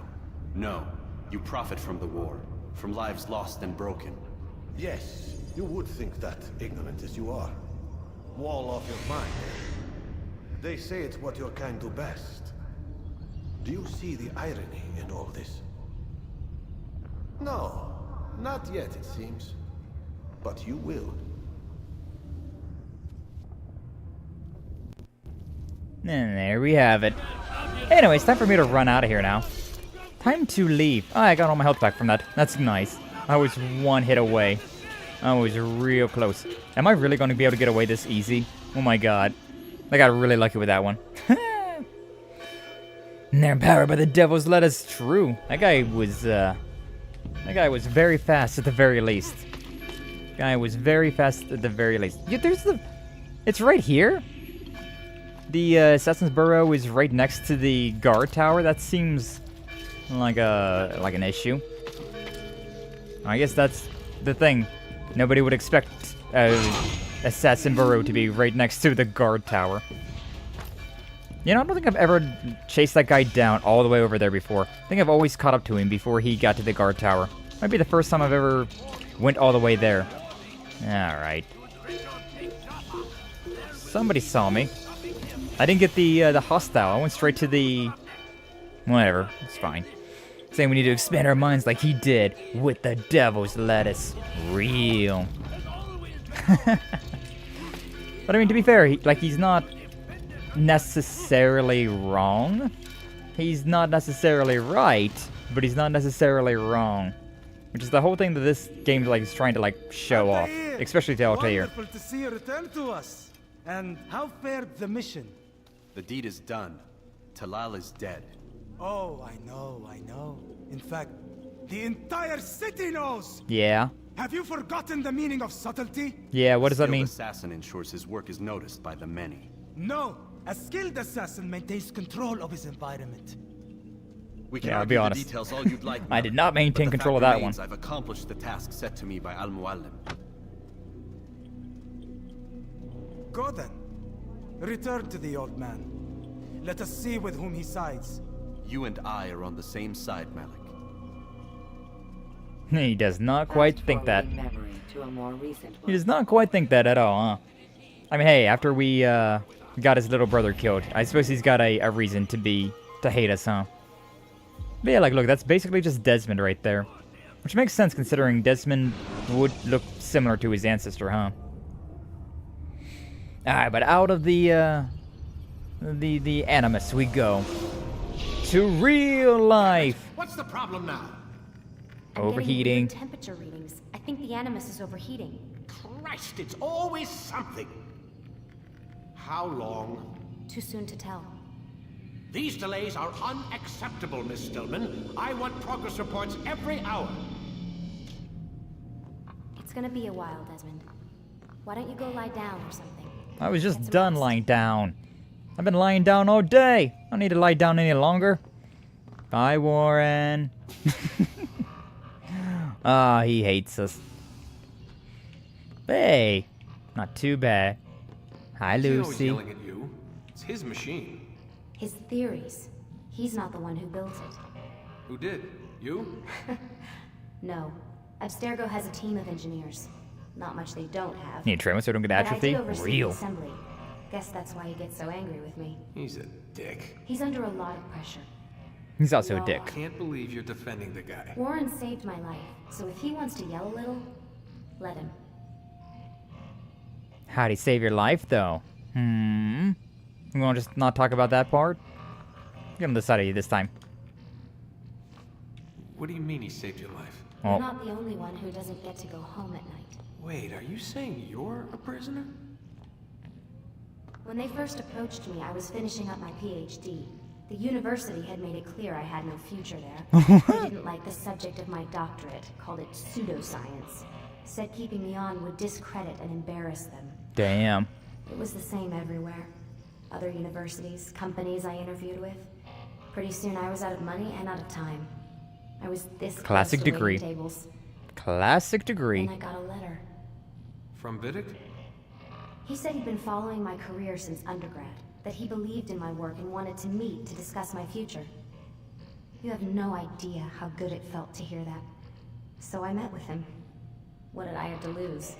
No. You profit from the war. From lives lost and broken. Yes, you would think that, ignorant as you are. Wall off your mind. They say it's what your kind do best. Do you see the irony in all this? No, not yet, it seems. But you will. And there we have it. Anyway, it's time for me to run out of here now. Time to leave. Oh, I got all my health back from that. That's nice. I was one hit away. I was real close. Am I really going to be able to get away this easy? Oh my god. I got really lucky with that one. And they're empowered by the devil's lettuce. True. That guy was very fast at the very least. Guy was very fast at the very least. Yeah, it's right here. The Assassin's Burrow is right next to the guard tower. That seems like an issue. I guess that's the thing. Nobody would expect Assassin Burrow to be right next to the guard tower. You know, I don't think I've ever chased that guy down all the way over there before. I think I've always caught up to him before he got to the guard tower. Might be the first time I've ever went all the way there. Alright. Somebody saw me. I didn't get the hostile. I went straight to the... Whatever. It's fine. Saying we need to expand our minds like he did with the devil's lettuce. Real. But I mean, to be fair, he's not necessarily wrong. He's not necessarily right, but he's not necessarily wrong. Which is the whole thing that this game is trying to show off, especially to Altair. Wonderful to see you return to us. And how fared the mission? The deed is done. Talal is dead. Oh, I know. In fact, the entire city knows! Yeah. Have you forgotten the meaning of subtlety? Yeah, what does that mean? A skilled assassin ensures his work is noticed by the many. No, a skilled assassin maintains control of his environment. We can I'll be argue honest. the details all you'd like. I did not maintain control of that one. I've accomplished the task set to me by Al-Mualim. Go then. Return to the old man. Let us see with whom he sides. You and I are on the same side, Malik. He does not quite think that. He does not quite think that at all, huh? I mean, hey, after we got his little brother killed, I suppose he's got a reason to hate us, huh? But yeah, look, that's basically just Desmond right there. Which makes sense considering Desmond would look similar to his ancestor, huh? Alright, but out of the Animus we go. To real life! What's the problem now? Overheating. Temperature readings. I think the Animus is overheating. Christ, it's always something. How long? Too soon to tell. These delays are unacceptable, Miss Stillman. I want progress reports every hour. It's gonna be a while, Desmond. Why don't you go lie down or something? I was just done lying down. I've been lying down all day. I don't need to lie down any longer. Bye, Warren. Ah, he hates us. Hey, not too bad. Hi, Lucy. Yelling at you. It's his machine. His theories. He's not the one who built it. Who did? You? No. Abstergo has a team of engineers. Not much they don't have. Need to train so I don't get atrophy? But I do oversee Real. the assembly. Guess that's why he gets so angry with me. He's a dick. He's under a lot of pressure. He's also a dick. I can't believe you're defending the guy. Warren saved my life, so if he wants to yell a little, let him. How'd he save your life, though? You want to just not talk about that part? Get on the side of you this time. What do you mean he saved your life? You're not the only one who doesn't get to go home at night. Wait, are you saying you're a prisoner? When they first approached me, I was finishing up my PhD. The university had made it clear I had no future there. They didn't like the subject of my doctorate, called it pseudoscience. Said keeping me on would discredit and embarrass them. Damn. It was the same everywhere. Other universities, companies I interviewed with. Pretty soon I was out of money and out of time. I was this classic close to degree. waiting tables. Classic degree. Then I got a letter. From Vidic? He said he'd been following my career since undergrad, that he believed in my work and wanted to meet to discuss my future. You have no idea how good it felt to hear that. So I met with him. What did I have to lose?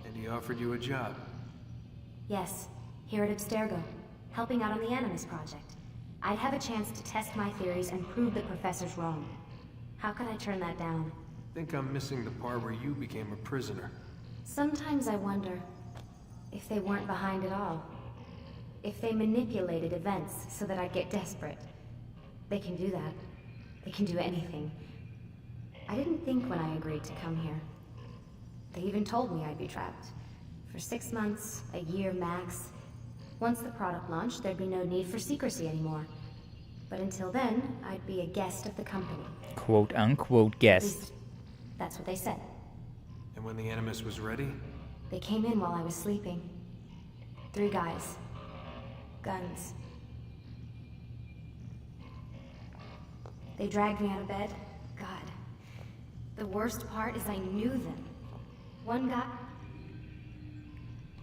And he offered you a job? Yes, here at Abstergo, helping out on the Animus project. I'd have a chance to test my theories and prove the professors wrong. How could I turn that down? Think I'm missing the part where you became a prisoner. Sometimes I wonder if they weren't behind it all. If they manipulated events so that I'd get desperate. They can do that. They can do anything. I didn't think when I agreed to come here. They even told me I'd be trapped. For 6 months, a year max. Once the product launched, there'd be no need for secrecy anymore. But until then, I'd be a guest of the company. Quote unquote guest. That's what they said. And when the Animus was ready? They came in while I was sleeping. 3 guys. Guns. They dragged me out of bed. God. The worst part is I knew them. One guy...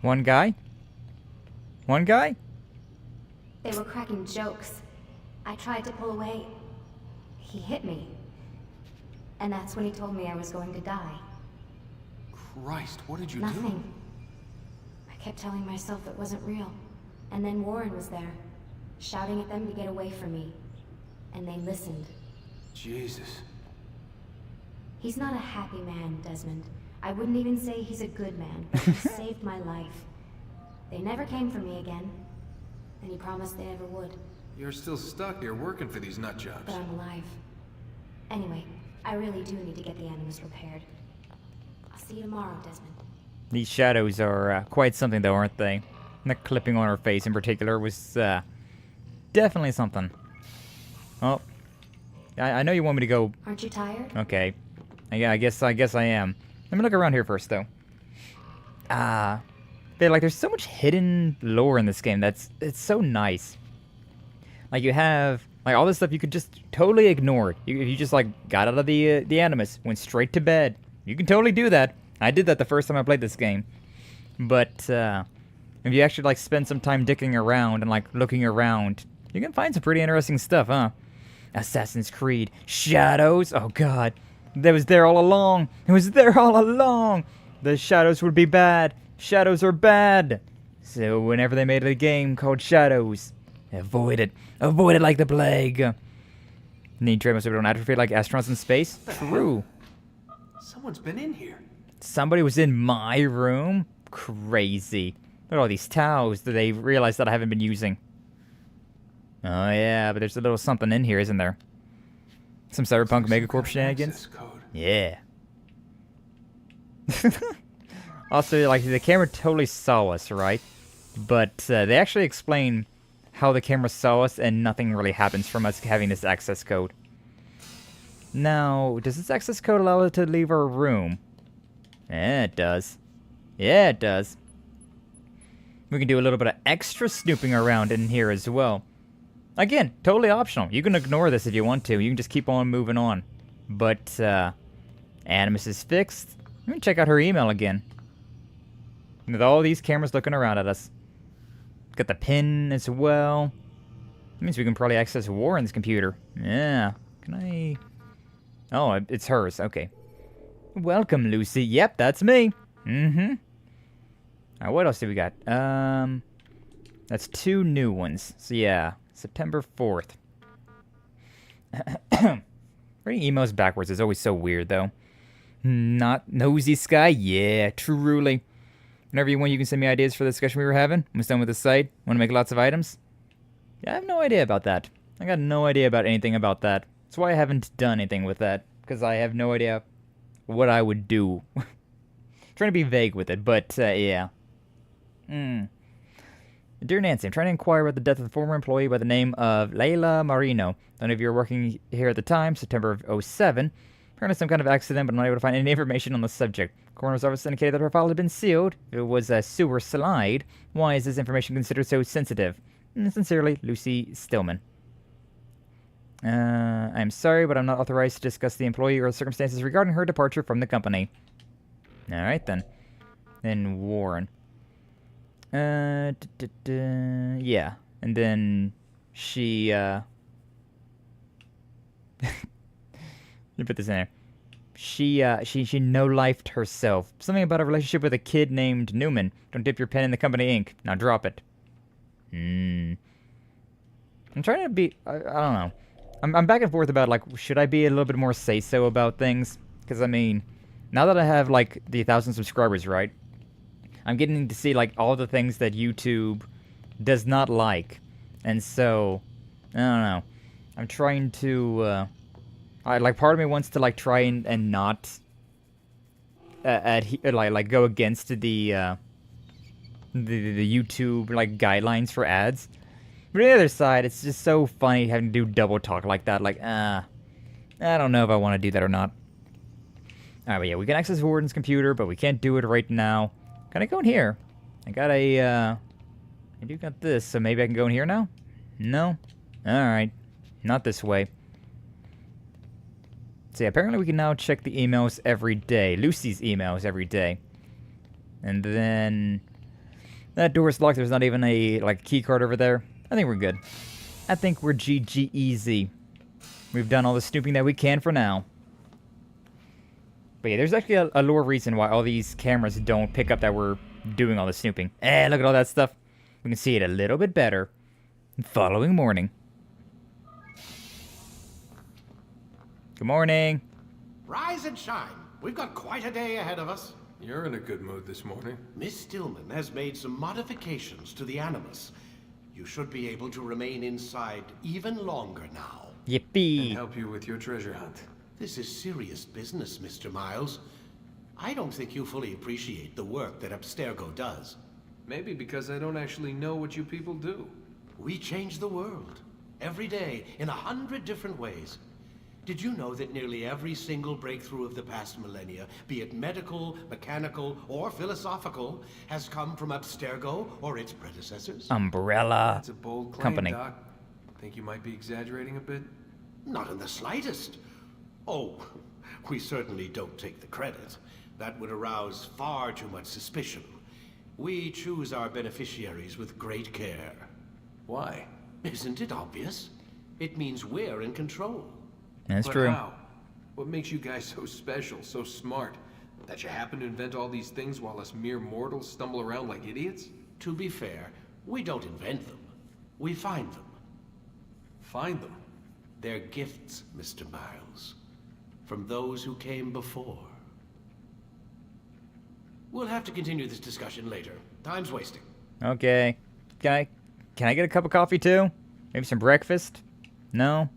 One guy? One guy? They were cracking jokes. I tried to pull away. He hit me. And that's when he told me I was going to die. Christ, what did you Nothing. do? I kept telling myself it wasn't real. And then Warren was there, shouting at them to get away from me. And they listened. Jesus. He's not a happy man, Desmond. I wouldn't even say he's a good man, but he saved my life. They never came for me again. And he promised they never would. You're still stuck here working for these nut jobs. But I'm alive. Anyway, I really do need to get the Animus repaired. I'll see you tomorrow, Desmond. These shadows are quite something, though, aren't they? And the clipping on her face in particular was definitely something. Oh, I know you want me to go. Aren't you tired? Okay, yeah, I guess I am. Let me look around here first, though. There's so much hidden lore in this game it's so nice. Like, you have like all this stuff you could just totally ignore. If you just like got out of the Animus, went straight to bed. You can totally do that. I did that the first time I played this game. But if you actually like spend some time dicking around and like looking around, you can find some pretty interesting stuff, huh? Assassin's Creed Shadows. Oh God, that was there all along. It was there all along. The shadows would be bad. Shadows are bad. So whenever they made a game called Shadows, avoid it. Avoid it like the plague. Need trade most of it on atrophy like astronauts in space? True. Someone's been in here. Somebody was in my room? Crazy. Look at all these towels that they realized that I haven't been using. Oh yeah, but there's a little something in here, isn't there? Some Cyberpunk Megacorp shenanigans? Yeah. Also, like, the camera totally saw us, right? But they actually explain how the camera saw us and nothing really happens from us having this access code. Now, does this access code allow us to leave our room? Yeah, it does. Yeah, it does. We can do a little bit of extra snooping around in here as well. Again, totally optional. You can ignore this if you want to. You can just keep on moving on. But, Animus is fixed. Let me check out her email again. With all these cameras looking around at us. Got the pin as well. That means we can probably access Warren's computer. Yeah. Can I... Oh, it's hers. Okay. Welcome, Lucy. Yep, that's me. Mm-hmm. Alright, what else do we got? That's 2 new ones. So yeah, September 4th. Reading emails backwards is always so weird, though. Not nosy Skye? Yeah, truly. Whenever you want, you can send me ideas for the discussion we were having. I'm done with the site. Want to make lots of items? Yeah, I have no idea about that. I got no idea about anything about that. That's why I haven't done anything with that. Because I have no idea what I would do. Trying to be vague with it, but, yeah. Dear Nancy, I'm trying to inquire about the death of a former employee by the name of Layla Marino. None of you were working here at the time, September of 07. Apparently some kind of accident, but I'm not able to find any information on the subject. Coroner's office indicated that her file had been sealed. If it was a sewer slide, why is this information considered so sensitive? Sincerely, Lucy Stillman. I'm sorry, but I'm not authorized to discuss the employee or the circumstances regarding her departure from the company. Alright then. Then Warren. Yeah. And then she, let me put this in there. She no-lifed herself. Something about a relationship with a kid named Newman. Don't dip your pen in the company ink. Now drop it. I'm trying to be, I don't know. I'm back and forth about, like, should I be a little bit more say-so about things? Because, I mean, now that I have, like, the 1,000 subscribers, right? I'm getting to see, like, all the things that YouTube does not like. And so, I don't know. I'm trying to, like, part of me wants to, like, try and not, like, go against the YouTube, like, guidelines for ads. But on the other side, it's just so funny having to do double talk like that. Like, I don't know if I want to do that or not. Alright, but yeah, we can access Warden's computer, but we can't do it right now. Can I go in here? I got a, I do got this, so maybe I can go in here now? No? Alright. Not this way. So yeah, apparently we can now check the emails every day. Lucy's emails every day. And then... that door's locked. There's not even a, like, key card over there. I think we're good. I think we're GG easy. We've done all the snooping that we can for now. But yeah, there's actually a lore reason why all these cameras don't pick up that we're doing all the snooping. Look at all that stuff. We can see it a little bit better the following morning. Good morning. Rise and shine. We've got quite a day ahead of us. You're in a good mood this morning. Miss Stillman has made some modifications to the Animus. You should be able to remain inside even longer now. Yippee. And help you with your treasure hunt. This is serious business, Mr. Miles. I don't think you fully appreciate the work that Abstergo does. Maybe because I don't actually know what you people do. We change the world. Every day, in 100 different ways. Did you know that nearly every single breakthrough of the past millennia, be it medical, mechanical, or philosophical, has come from Abstergo or its predecessors? Umbrella That's a bold claim, Company. Doc. Think you might be exaggerating a bit? Not in the slightest. Oh, we certainly don't take the credit. That would arouse far too much suspicion. We choose our beneficiaries with great care. Why? Isn't it obvious? It means we're in control. That's But true. How? What makes you guys so special, so smart? That you happen to invent all these things while us mere mortals stumble around like idiots? To be fair, we don't invent them. We find them. Find them? They're gifts, Mr. Miles. From those who came before. We'll have to continue this discussion later. Time's wasting. Okay. Can I get a cup of coffee too? Maybe some breakfast? No?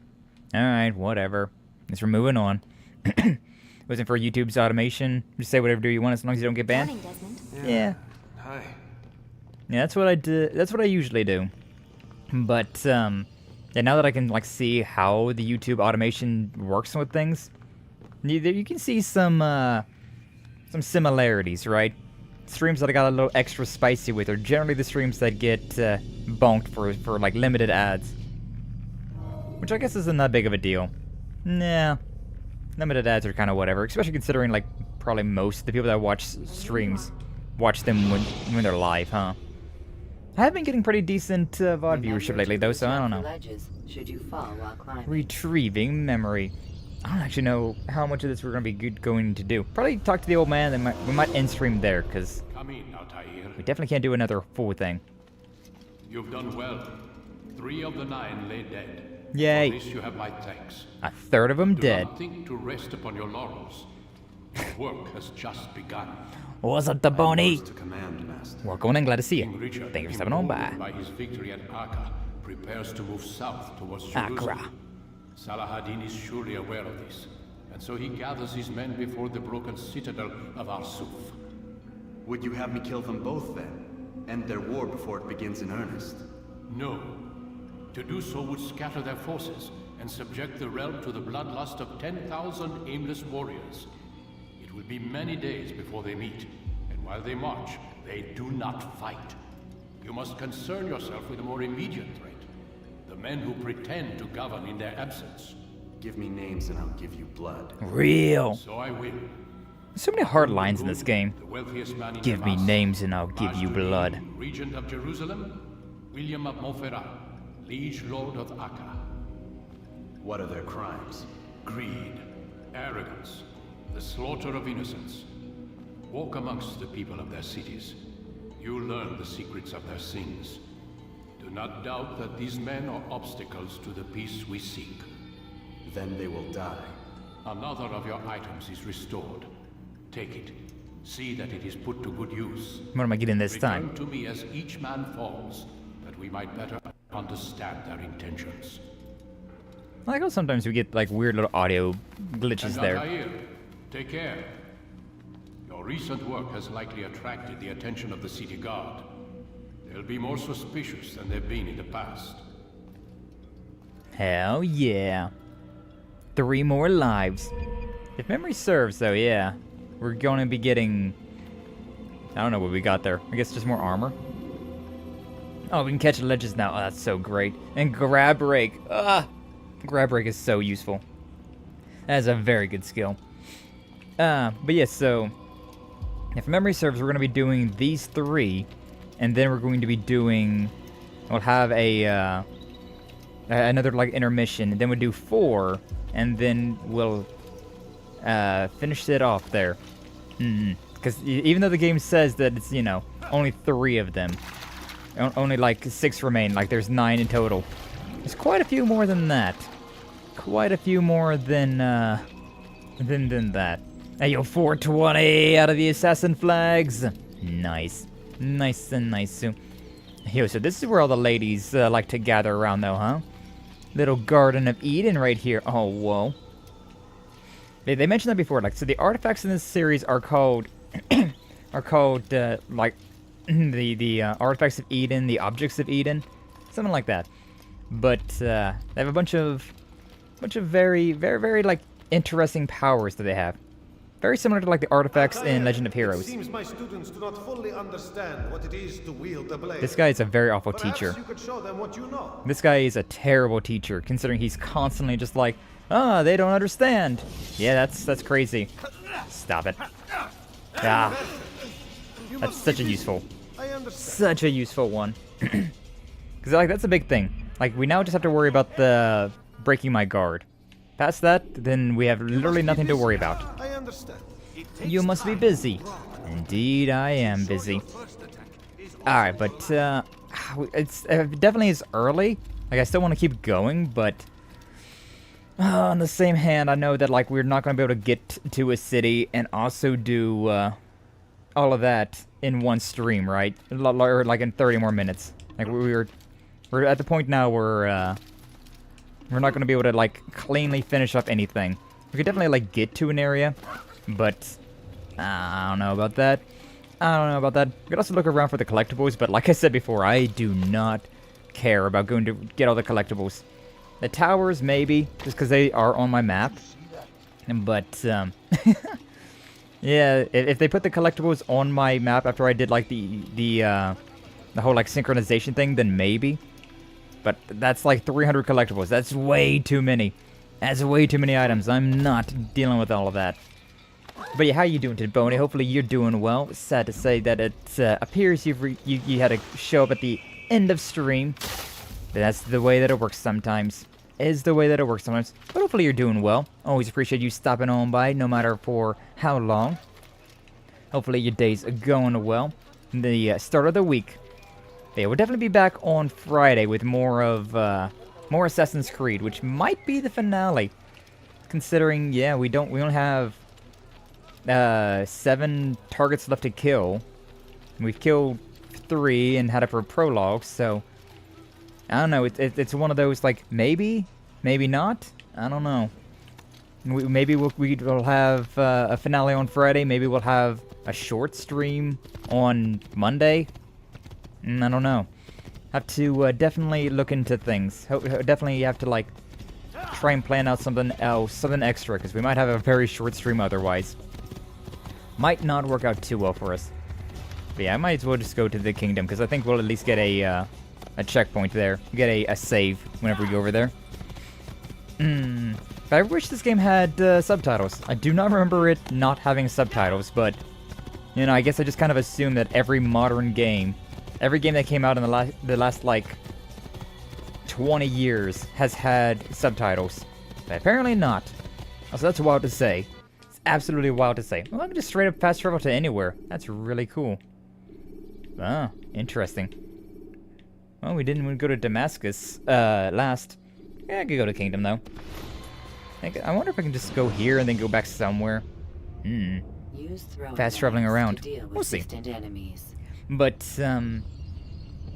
Alright, whatever. Guess we're moving on. Wasn't for YouTube's automation. Just say whatever you want as long as you don't get banned. Morning, Desmond. Yeah. Hi. Yeah, that's what I do. That's what I usually do. But yeah, now that I can like see how the YouTube automation works with things, you can see some similarities, right? Streams that I got a little extra spicy with are generally the streams that get bonked for like limited ads, which I guess isn't that big of a deal. Nah, limited ads are kind of whatever, especially considering like probably most of the people that watch streams watch them when they're live, huh? I have been getting pretty decent VOD viewership lately though, so I don't know. Should you fall while climbing. Retrieving memory. I don't actually know how much of this we're going to be going to do. Probably talk to the old man, then we might end stream there, because we definitely can't do another full thing. You've done well. 3 of the 9 lay dead. Yay. For this you have my thanks. A third of them dead. Do not think to rest upon your laurels. Work has just begun. What's up, the Boney? To command, Master. Welcome in, glad to see you. King Richard, Thank you for stepping on by. by his victory at Acre, prepares to move south towards Acre. Jerusalem. Saladin is surely aware of this, and so he gathers his men before the broken citadel of Arsuf. Would you have me kill them both then? End their war before it begins in earnest? No. To do so would scatter their forces and subject the realm to the bloodlust of 10,000 aimless warriors. It will be many days before they meet, and while they march, they do not fight. You must concern yourself with a more immediate threat. The men who pretend to govern in their absence. Give me names and I'll give you blood. Real. So I will. So many hard lines in this game. The wealthiest man in Give me Damascus, names and I'll give you Master blood. King, Regent of Jerusalem, William of Montferrat, Liege Lord of Acre. What are their crimes? Greed, arrogance, the slaughter of innocents. Walk amongst the people of their cities. You'll learn the secrets of their sins. Do not doubt that these men are obstacles to the peace we seek. Then they will die. Another of your items is restored. Take it. See that it is put to good use. What am I getting this time? Return to me as each man falls, that we might better understand their intentions. I like how sometimes we get like weird little audio glitches And there. Altair, take care. Your recent work has likely attracted the attention of the city guard. They'll be more suspicious than they've been in the past. Hell yeah. 3 more lives. If memory serves, though, yeah. We're going to be getting... I don't know what we got there. I guess just more armor. Oh, we can catch ledges now. Oh, that's so great. And grab rake. Grab rake is so useful. That is a very good skill. But yeah, so... if memory serves, we're going to be doing these 3. And then we're going to be doing... we'll have a... another, like, intermission. And then we'll do 4. And then we'll... finish it off there. Because even though the game says that it's, you know, only 3 of them. Only, like, 6 remain. Like, there's 9 in total. There's quite a few more than that. Quite a few more than that. Hey, yo, 420 out of the assassin flags. Nice. Nice and nice. Yo, so this is where all the ladies like to gather around, though, huh? Little Garden of Eden right here. Oh, whoa. They mentioned that before. Like, so the artifacts in this series are called... like... the artifacts of Eden, the objects of Eden, something like that. But they have a bunch of very, very, very like interesting powers that they have. Very similar to like the artifacts in Legend of Heroes. It seems my students do not fully understand what it is to wield the blade. This guy is a very awful teacher. You could show them what you know. This guy is a terrible teacher, considering he's constantly just like, they don't understand. Yeah, that's crazy. Stop it. Ah, that's such a useful one. Because like that's a big thing. Like we now just have to worry about the breaking my guard. Past that, then we have literally nothing to worry about. I understand. You must be busy. Indeed, I am busy. Alright, but it's definitely is early. Like I still want to keep going, but on the same hand, I know that like we're not going to be able to get to a city and also do all of that in one stream, right? Or like in 30 more minutes. Like we're at the point now where we're not going to be able to like cleanly finish up anything. We could definitely like get to an area, but I don't know about that. We could also look around for the collectibles, but like I said before, I do not care about going to get all the collectibles. The towers, maybe, just because they are on my map. But, yeah, if they put the collectibles on my map after I did, like, the whole, like, synchronization thing, then maybe. But that's, like, 300 collectibles. That's way too many. That's way too many items. I'm not dealing with all of that. But yeah, how you doing today, Boney? Hopefully you're doing well. Sad to say that it appears you had to show up at the end of stream. But that's the way that it works sometimes. But hopefully you're doing well. Always appreciate you stopping on by, no matter for how long. Hopefully your day's going well. The start of the week. Yeah, we'll definitely be back on Friday with more of more Assassin's Creed, which might be the finale. Considering, yeah, we don't have 7 targets left to kill. We've killed 3 and had it for a prologue, so I don't know. It's one of those, like, maybe not. I don't know. Maybe we'll have a finale on Friday. Maybe we'll have a short stream on Monday. I don't know. Have to definitely look into things. Definitely have to, like, try and plan out something else, something extra, because we might have a very short stream otherwise. Might not work out too well for us. But yeah, I might as well just go to the kingdom, because I think we'll at least get a checkpoint there. Get a save whenever we go over there. But I wish this game had subtitles. I do not remember it not having subtitles, but, you know, I guess I just kind of assume that every modern game, every game that came out in the last like, 20 years has had subtitles. But apparently not. Also, that's wild to say. It's absolutely wild to say. Well, I can just straight up fast travel to anywhere. That's really cool. Ah, interesting. Well, we didn't go to Damascus last. Yeah, I could go to Kingdom, though. I wonder if I can just go here and then go back somewhere. Fast traveling around. We'll see. But,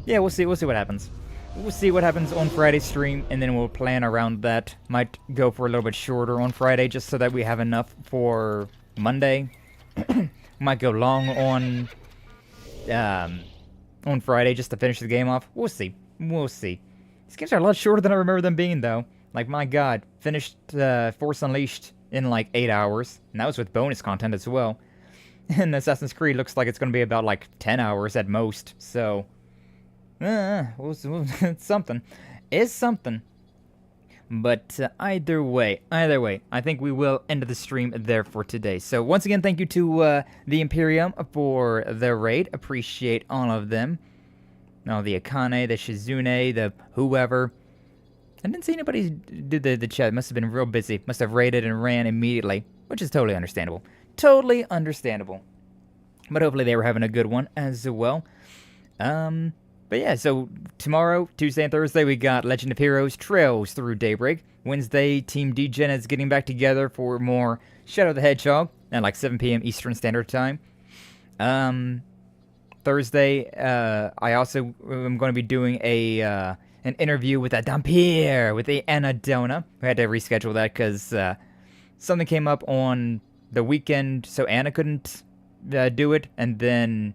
yeah, we'll see what happens. We'll see what happens on Friday's stream, and then we'll plan around that. Might go for a little bit shorter on Friday, just so that we have enough for Monday. Might go long on Friday, just to finish the game off. We'll see. We'll see. These games are a lot shorter than I remember them being, though. Like, my god. Finished Force Unleashed in, like, 8 hours. And that was with bonus content as well. And Assassin's Creed looks like it's going to be about, like, 10 hours at most. So, it's something. It's something. But either way, I think we will end the stream there for today. So once again, thank you to the Imperium for the raid. Appreciate all of them. All the Akane, the Shizune, the whoever. I didn't see anybody do the chat. Must have been real busy. Must have raided and ran immediately, which is totally understandable. Totally understandable. But hopefully they were having a good one as well. But yeah, so tomorrow, Tuesday and Thursday, we got Legend of Heroes Trails Through Daybreak. Wednesday, Team DGen is getting back together for more Shadow the Hedgehog at like 7 p.m. Eastern Standard Time. Thursday, I also am going to be doing an interview with a Dampier, with the Anadona. We had to reschedule that because something came up on the weekend, so Anna couldn't do it, and then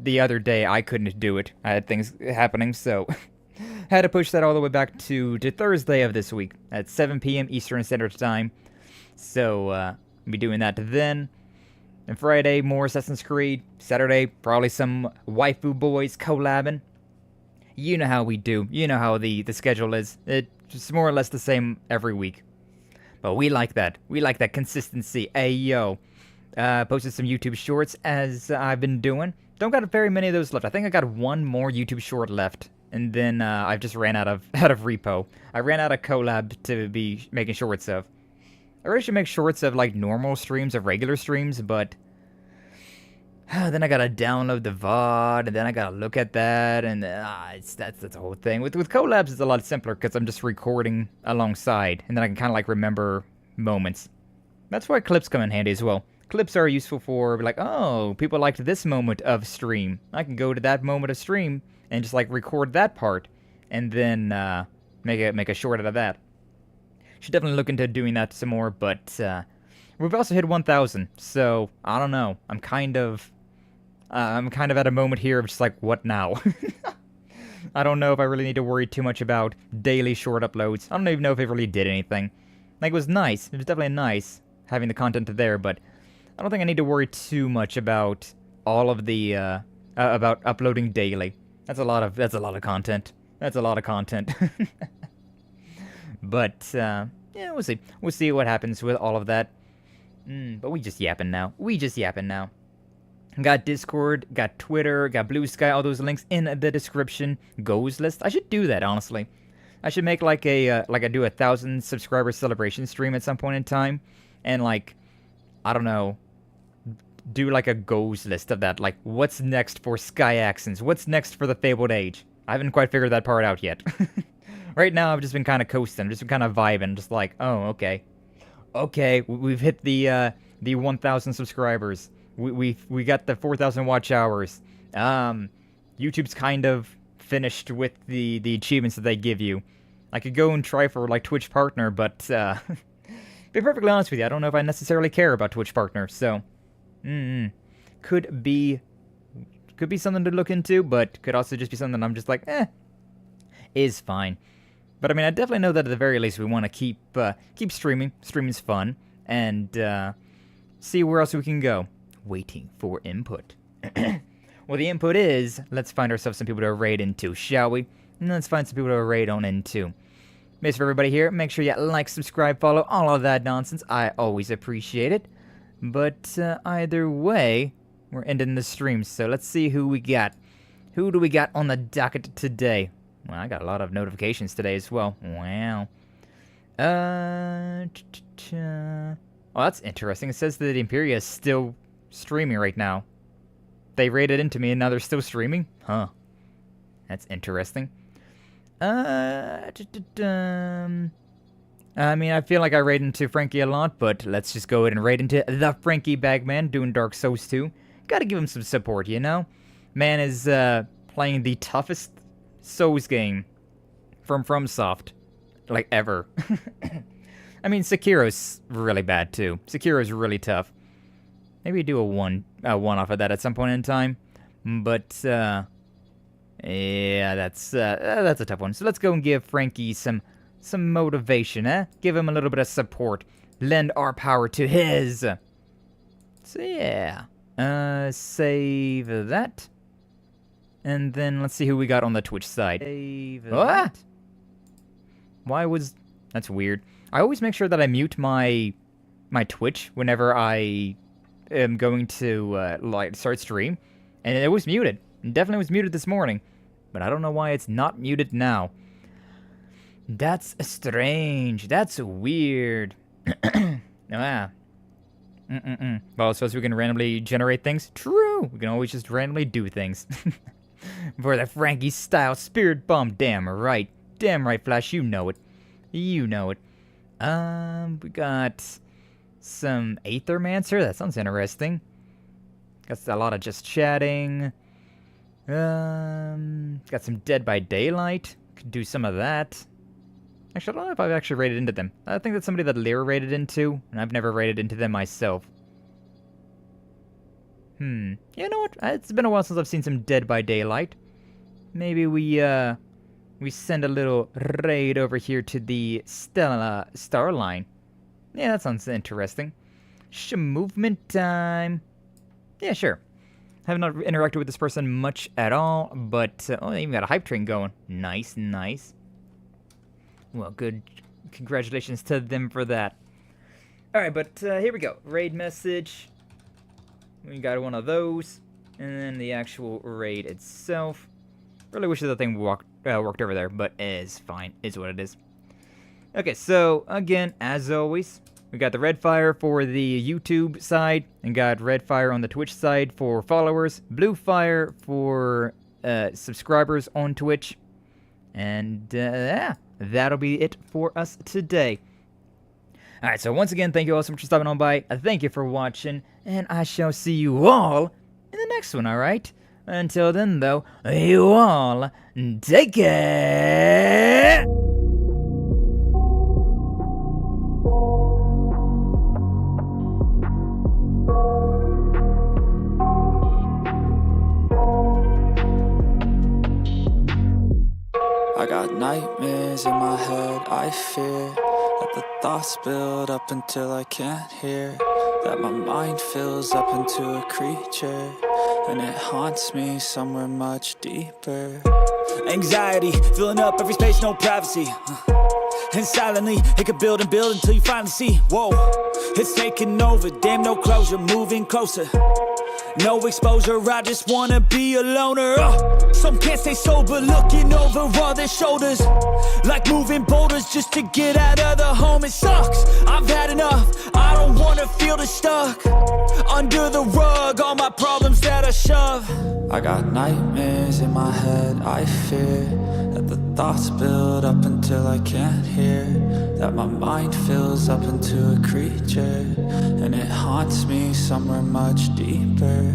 the other day I couldn't do it. I had things happening, so had to push that all the way back to Thursday of this week at 7 p.m. Eastern Standard Time. So I'll be doing that then. And Friday, more Assassin's Creed. Saturday, probably some waifu boys collabing. You know how we do. You know how the schedule is. It's more or less the same every week. But we like that. We like that consistency. Ayo. Posted some YouTube shorts as I've been doing. Don't got very many of those left. I think I got one more YouTube short left. And then I've just ran out of repo. I ran out of collab to be making shorts of. I really should make shorts of like normal streams, of regular streams, but then I gotta download the VOD, and then I gotta look at that, and that's the whole thing. With collabs, it's a lot simpler because I'm just recording alongside, and then I can kind of like remember moments. That's why clips come in handy as well. Clips are useful for like, oh, people liked this moment of stream. I can go to that moment of stream and just like record that part, and then make a short out of that. Should definitely look into doing that some more, but we've also hit 1,000, so I don't know. I'm kind of at a moment here of just like, what now? I don't know if I really need to worry too much about daily short uploads. I don't even know if it really did anything. Like, it was nice. It was definitely nice having the content there, but I don't think I need to worry too much about all of the about uploading daily. That's a lot of content. That's a lot of content. But yeah, we'll see. We'll see what happens with all of that. But we just yapping now. Got Discord, got Twitter, got Blue Sky, all those links in the description. Goes list. I should do that, honestly. I should make like I do 1,000 subscriber celebration stream at some point in time, and like, I don't know, do like a goes list of that. Like, what's next for Skye Axens? What's next for the Fabled Age? I haven't quite figured that part out yet. Right now, I've just been kind of coasting, just been kind of vibing, just like, oh, okay. Okay, we've hit the the 1,000 subscribers. We got the 4,000 watch hours. YouTube's kind of finished with the achievements that they give you. I could go and try for like Twitch Partner, but be perfectly honest with you, I don't know if I necessarily care about Twitch Partner. So, could be something to look into, but could also just be something I'm just like, is fine. But I mean, I definitely know that at the very least we want to keep streaming. Streaming's fun, and see where else we can go. Waiting for input. Well, the input is, let's find ourselves some people to raid into, shall we? And let's find some people to raid on into. Miss for everybody here, make sure you like, subscribe, follow, all of that nonsense. I always appreciate it. But either way, we're ending the stream, so let's see who we got. Who do we got on the docket today? Well, I got a lot of notifications today as well. Wow. Oh, that's interesting. It says that Imperia is still streaming right now. They raided into me and now they're still streaming? Huh. That's interesting. I mean, I feel like I raid into Frankie a lot, but let's just go ahead and raid into the Frankie Bagman doing Dark Souls 2. Gotta give him some support, you know? Man is playing the toughest Souls game from FromSoft, like, ever. I mean, Sekiro's really bad, too. Sekiro's really tough. Maybe do a one-off of that at some point in time. But, yeah, that's a tough one. So let's go and give Frankie some motivation, eh? Give him a little bit of support. Lend our power to his. So, yeah. Save that. And then let's see who we got on the Twitch side. Save that. Why was... That's weird. I always make sure that I mute my Twitch whenever I am going to like start stream, and it was muted. It definitely was muted this morning, but I don't know why it's not muted now. That's strange. That's weird. Well, I suppose we can randomly generate things. True. We can always just randomly do things. For the Frankie style spirit bomb. Damn right. Damn right, Flash. You know it. You know it. We got some Aethermancer. That sounds interesting. Got a lot of just chatting. Got some Dead by Daylight. Could do some of that. Actually, I don't know if I've actually raided into them. I think that's somebody that Lyra raided into, and I've never raided into them myself. You know what? It's been a while since I've seen some Dead by Daylight. Maybe we send a little raid over here to the Starline. Yeah, that sounds interesting. Movement time. Yeah, sure. Have not interacted with this person much at all, but oh, they even got a hype train going. Nice, nice. Well, good. Congratulations to them for that. All right, but here we go. Raid message. We got one of those, and then the actual raid itself. Really wish that thing worked over there, but it's fine. It's what it is. Okay, so again, as always, we got the red fire for the YouTube side, and got red fire on the Twitch side for followers, blue fire for subscribers on Twitch, and yeah, that'll be it for us today. Alright, so once again, thank you all so much for stopping on by. Thank you for watching, and I shall see you all in the next one, alright? Until then, though, you all take care! I got nightmares in my head, I fear that the thoughts build up until I can't hear, that my mind fills up into a creature, and it haunts me somewhere much deeper. Anxiety, filling up every space, no privacy. And silently, it could build and build until you finally see, whoa, it's taking over, damn no closure, moving closer. No exposure, I just wanna be a loner. Some can't stay sober, looking over all their shoulders, like moving boulders just to get out of the home. It sucks, I've had enough, I don't wanna feel the stuck under the rug, all my problems that I shove. I got nightmares in my head, I fear that the thoughts build up until I can't hear, that my mind fills up into a creature, and it haunts me somewhere much deeper.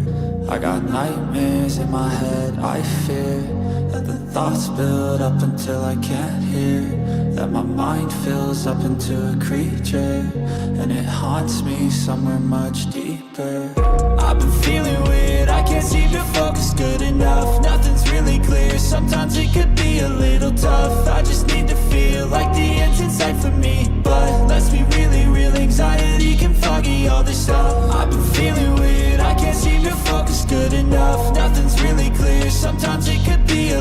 I got nightmares in my head, I fear that the thoughts build up until I can't hear, that my mind fills up into a creature, and it haunts me somewhere much deeper. I've been feeling weird, I can't seem to focus good enough. Nothing's really clear, sometimes it could be a little tough. I just need to feel like the end's in sight for me, but let's be really real, anxiety can foggy all this stuff. I've been feeling weird, I can't seem to focus good enough. Nothing's really clear, sometimes it could be a